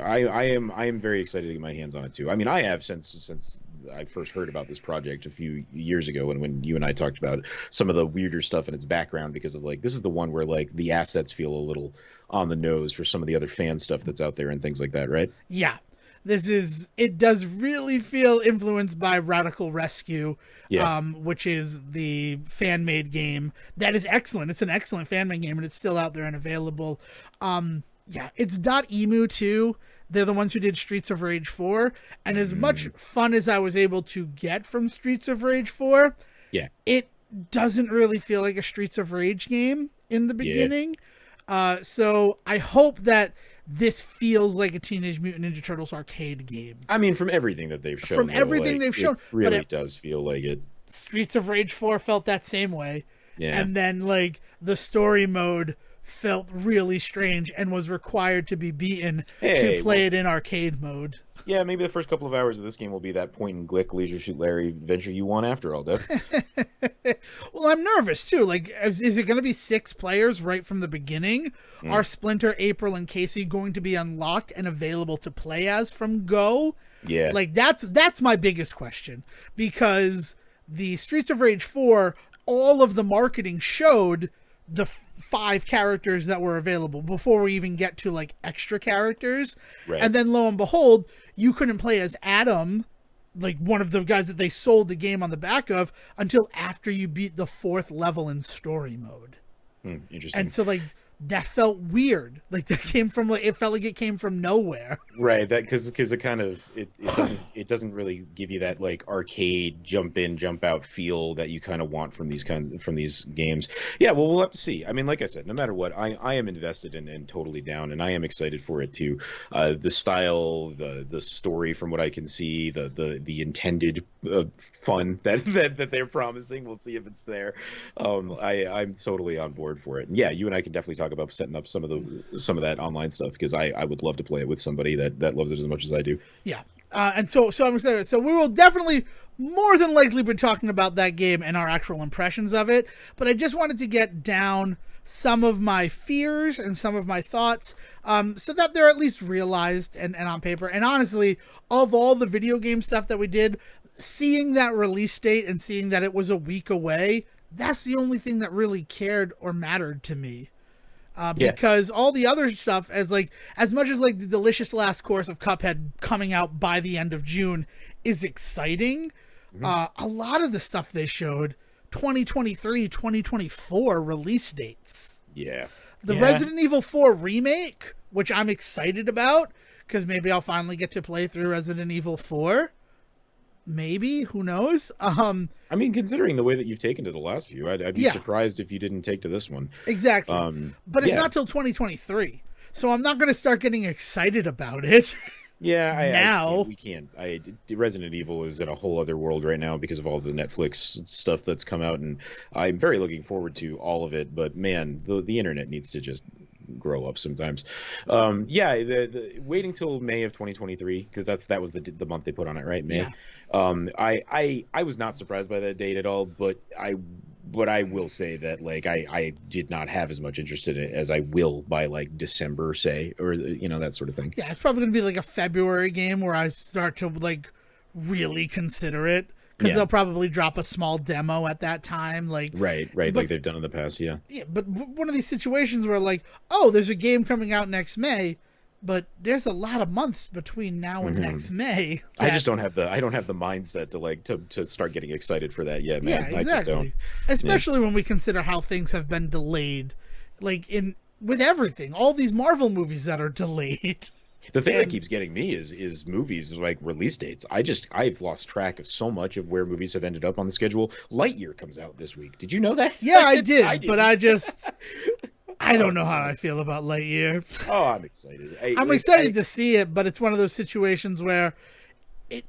I am very excited to get my hands on it too. I mean, I have since I first heard about this project a few years ago, and when you and I talked about some of the weirder stuff in its background, because of like, this is the one where like the assets feel a little on the nose for some of the other fan stuff that's out there and things like that, right? Yeah. It does really feel influenced by Radical Rescue, which is the fan-made game that is excellent. It's an excellent fan-made game, and it's still out there and available. Yeah, it's Dot Emu too. They're the ones who did Streets of Rage 4. And as much Mm, fun as I was able to get from Streets of Rage 4, yeah, it doesn't really feel like a Streets of Rage game in the yeah. beginning. So I hope that this feels like a Teenage Mutant Ninja Turtles arcade game. I mean, from everything that they've From shown, though, everything like they've it shown, but really does feel like it. Streets of Rage 4 felt that same way. Yeah. And then, like, the story mode felt really strange and was required to be beaten to Hey, play well, it in arcade mode. yeah, maybe the first couple of hours of this game will be that point and click Leisure Suit Larry adventure you want after all, Dev. Well, I'm nervous too. Like, is it going to be 6 players right from the beginning? Mm. Are Splinter, April, and Casey going to be unlocked and available to play as from Go? Yeah. Like, that's my biggest question, because the Streets of Rage 4, all of the marketing showed the 5 characters that were available before we even get to like extra characters. Right. And then lo and behold, you couldn't play as Adam, like one of the guys that they sold the game on the back of, until after you beat the 4th level in story mode. Interesting. And so like that felt weird. Like that came from like, it felt like it came from nowhere. Right, that because it kind of it doesn't really give you that like arcade jump in jump out feel that you kind of want from these games. Yeah, well, we'll have to see. I mean, like I said, no matter what, I am invested in and totally down, and I am excited for it too. The style, the story, from what I can see, the intended fun that they're promising. We'll see if it's there. I'm totally on board for it. And yeah, you and I can definitely talk about setting up some of that online stuff, because I would love to play it with somebody that loves it as much as I do. Yeah. And so I'm excited. So we will definitely more than likely be talking about that game and our actual impressions of it. But I just wanted to get down some of my fears and some of my thoughts, so that they're at least realized and on paper. And honestly, of all the video game stuff that we did, seeing that release date and seeing that it was a week away, that's the only thing that really cared or mattered to me. Because all the other stuff, as much as like the delicious last course of Cuphead coming out by the end of June is exciting, a lot of the stuff they showed 2023, 2024 release dates. Yeah. The Resident Evil 4 remake, which I'm excited about, because maybe I'll finally get to play through Resident Evil 4. Maybe, who knows? I mean, considering the way that you've taken to the last few, I'd be surprised if you didn't take to this one. Exactly. But it's not till 2023, so I'm not going to start getting excited about it. Yeah, we can't. Resident Evil is in a whole other world right now because of all the Netflix stuff that's come out, and I'm very looking forward to all of it. But man, the internet needs to just grow up sometimes. The waiting till May of 2023, because that was the month they put on it, right? May. Yeah. I was not surprised by that date at all, but I will say that like I did not have as much interest in it as I will by like December, say, or that sort of thing. Yeah, it's probably gonna be like a February game where I start to like really consider it, because they'll probably drop a small demo at that time, like right, but, like they've done in the past. Yeah, but one of these situations where like, oh, there's a game coming out next May, but there's a lot of months between now and next May. I just don't have the mindset to start getting excited for that yet, man. Yeah, exactly. I just don't. Especially when we consider how things have been delayed, like with everything, all these Marvel movies that are delayed. The thing that keeps getting me is movies, like release dates. I've lost track of so much of where movies have ended up on the schedule. Lightyear comes out this week. Did you know that? Yeah, I did, but I don't know how I feel about Lightyear. Oh, I'm excited. I'm excited to see it, but it's one of those situations where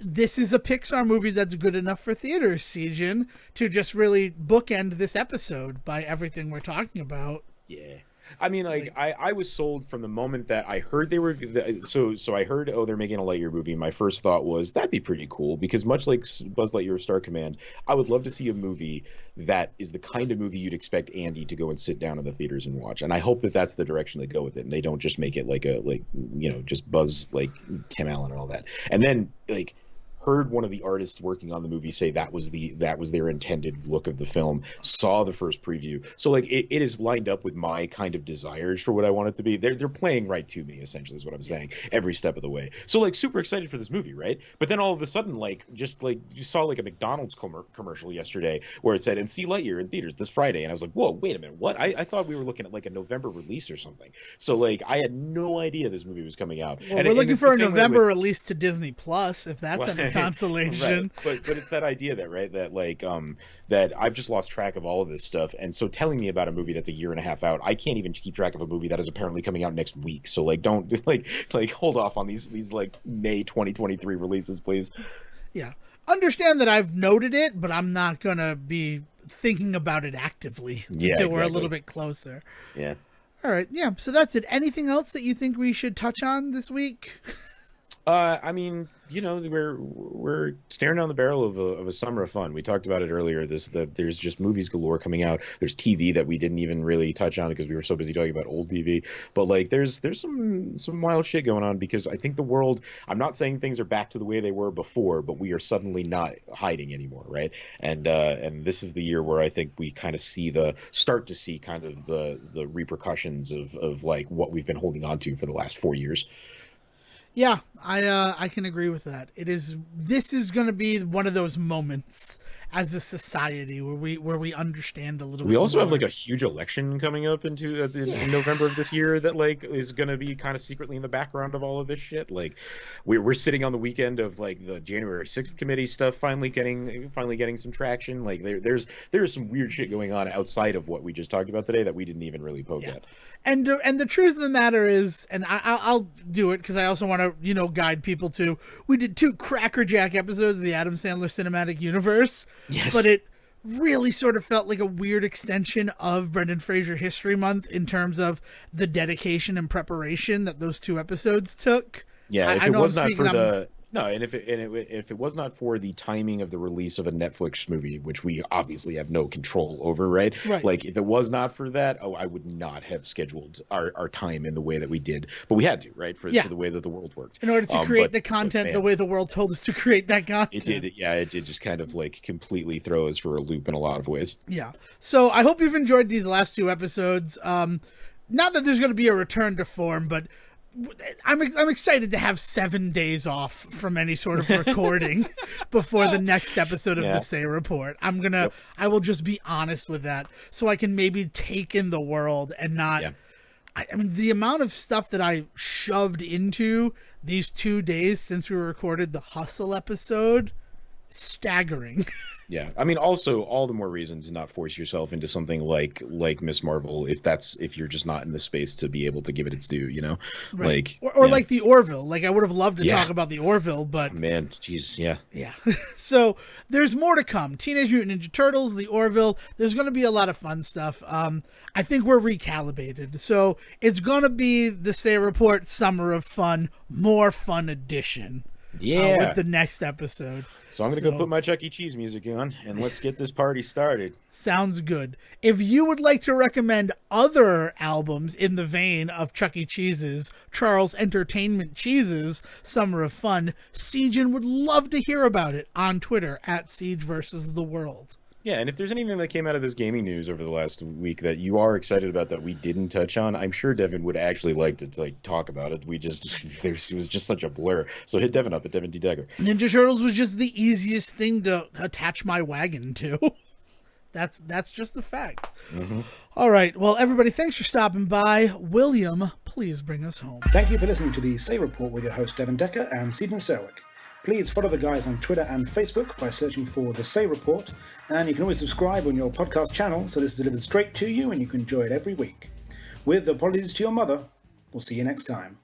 this is a Pixar movie that's good enough for theaters, Sejin, to just really bookend this episode by everything we're talking about. Yeah. I mean, like I was sold from the moment that I heard they were so I heard, oh, they're making a Lightyear movie. My first thought was that'd be pretty cool, because much like Buzz Lightyear Star Command, I would love to see a movie that is the kind of movie you'd expect Andy to go and sit down in the theaters and watch. And I hope that that's the direction they go with it, and they don't just make it just Buzz like Tim Allen and all that. And then like heard one of the artists working on the movie say that was their intended look of the film, saw the first preview. So like it is lined up with my kind of desires for what I want it to be. They're playing right to me, essentially, is what I'm saying, every step of the way. So like super excited for this movie, right? But then all of a sudden, like just like you saw like a McDonald's commercial yesterday where it said, "And see Lightyear in theaters this Friday," and I was like, whoa, wait a minute, what? I thought we were looking at like a November release or something. So like I had no idea this movie was coming out. Well, we're looking for a November release to Disney Plus, if that's any consolation. Right. But it's that idea that, right, that like that I've just lost track of all of this stuff, and so telling me about a movie that's a year and a half out, I can't even keep track of a movie that is apparently coming out next week. So like don't like hold off on these like May 2023 releases, please. Yeah. Understand that I've noted it, but I'm not gonna be thinking about it actively until we're a little bit closer. Yeah. All right. Yeah. So that's it. Anything else that you think we should touch on this week? I mean, you know, we're staring down the barrel of a summer of fun. We talked about it earlier. That there's just movies galore coming out. There's TV that we didn't even really touch on because we were so busy talking about old TV. But like, there's some wild shit going on because I think the world. I'm not saying things are back to the way they were before, but we are suddenly not hiding anymore, right? And this is the year where I think we kind of start to see kind of the repercussions of like what we've been holding on to for the last 4 years. Yeah, I can agree with that. This is going to be one of those moments as a society where we understand a little bit. We also more. have like a huge election coming up in November of this year that like is going to be kind of secretly in the background of all of this shit. Like we're sitting on the weekend of like the January 6th committee stuff finally getting some traction. Like there's some weird shit going on outside of what we just talked about today that we didn't even really poke at. And the truth of the matter is, and I'll do it because I also want to, guide people to, we did 2 crackerjack episodes of the Adam Sandler Cinematic Universe, yes. But it really sort of felt like a weird extension of Brendan Fraser History Month in terms of the dedication and preparation that those 2 episodes took. Yeah, if it was not for the... No, and if it was not for the timing of the release of a Netflix movie, which we obviously have no control over, right? Like if it was not for that, I would not have scheduled our time in the way that we did. But we had to, right? For the way that the world worked. In order to create the content the way the world told us to create that content. It did just kind of like completely throw us for a loop in a lot of ways. Yeah. So I hope you've enjoyed these last 2 episodes. Not that there's going to be a return to form, but I'm excited to have 7 days off from any sort of recording before the next episode of the Say Report. I will just be honest with that so I can maybe take in the world and not, I mean, the amount of stuff that I shoved into these 2 days since we recorded the Hustle episode, staggering. Yeah, I mean, also all the more reason to not force yourself into something like Miss Marvel if you're just not in the space to be able to give it its due, right. Or like the Orville. Like I would have loved to talk about the Orville, but man, jeez, yeah. So there's more to come. Teenage Mutant Ninja Turtles, the Orville. There's going to be a lot of fun stuff. I think we're recalibrated, so it's going to be the Say Report Summer of Fun, more fun edition. With the next episode. So I'm going to go put my Chuck E. Cheese music on, and let's get this party started. Sounds good. If you would like to recommend other albums in the vein of Chuck E. Cheese's Charles Entertainment Cheese's Summer of Fun, Siegen would love to hear about it on Twitter at Siege versus the World. Yeah, and if there's anything that came out of this gaming news over the last week that you are excited about that we didn't touch on, I'm sure Devin would actually like to talk about it. It was just such a blur. So hit Devin up at Devin D. Decker. Ninja Turtles was just the easiest thing to attach my wagon to. That's just the fact. Mm-hmm. All right. Well, everybody, thanks for stopping by. William, please bring us home. Thank you for listening to the Say Report with your host Devin Decker and Siegen Serwick. Please follow the guys on Twitter and Facebook by searching for The Say Report, and you can always subscribe on your podcast channel so this is delivered straight to you and you can enjoy it every week. With apologies to your mother, we'll see you next time.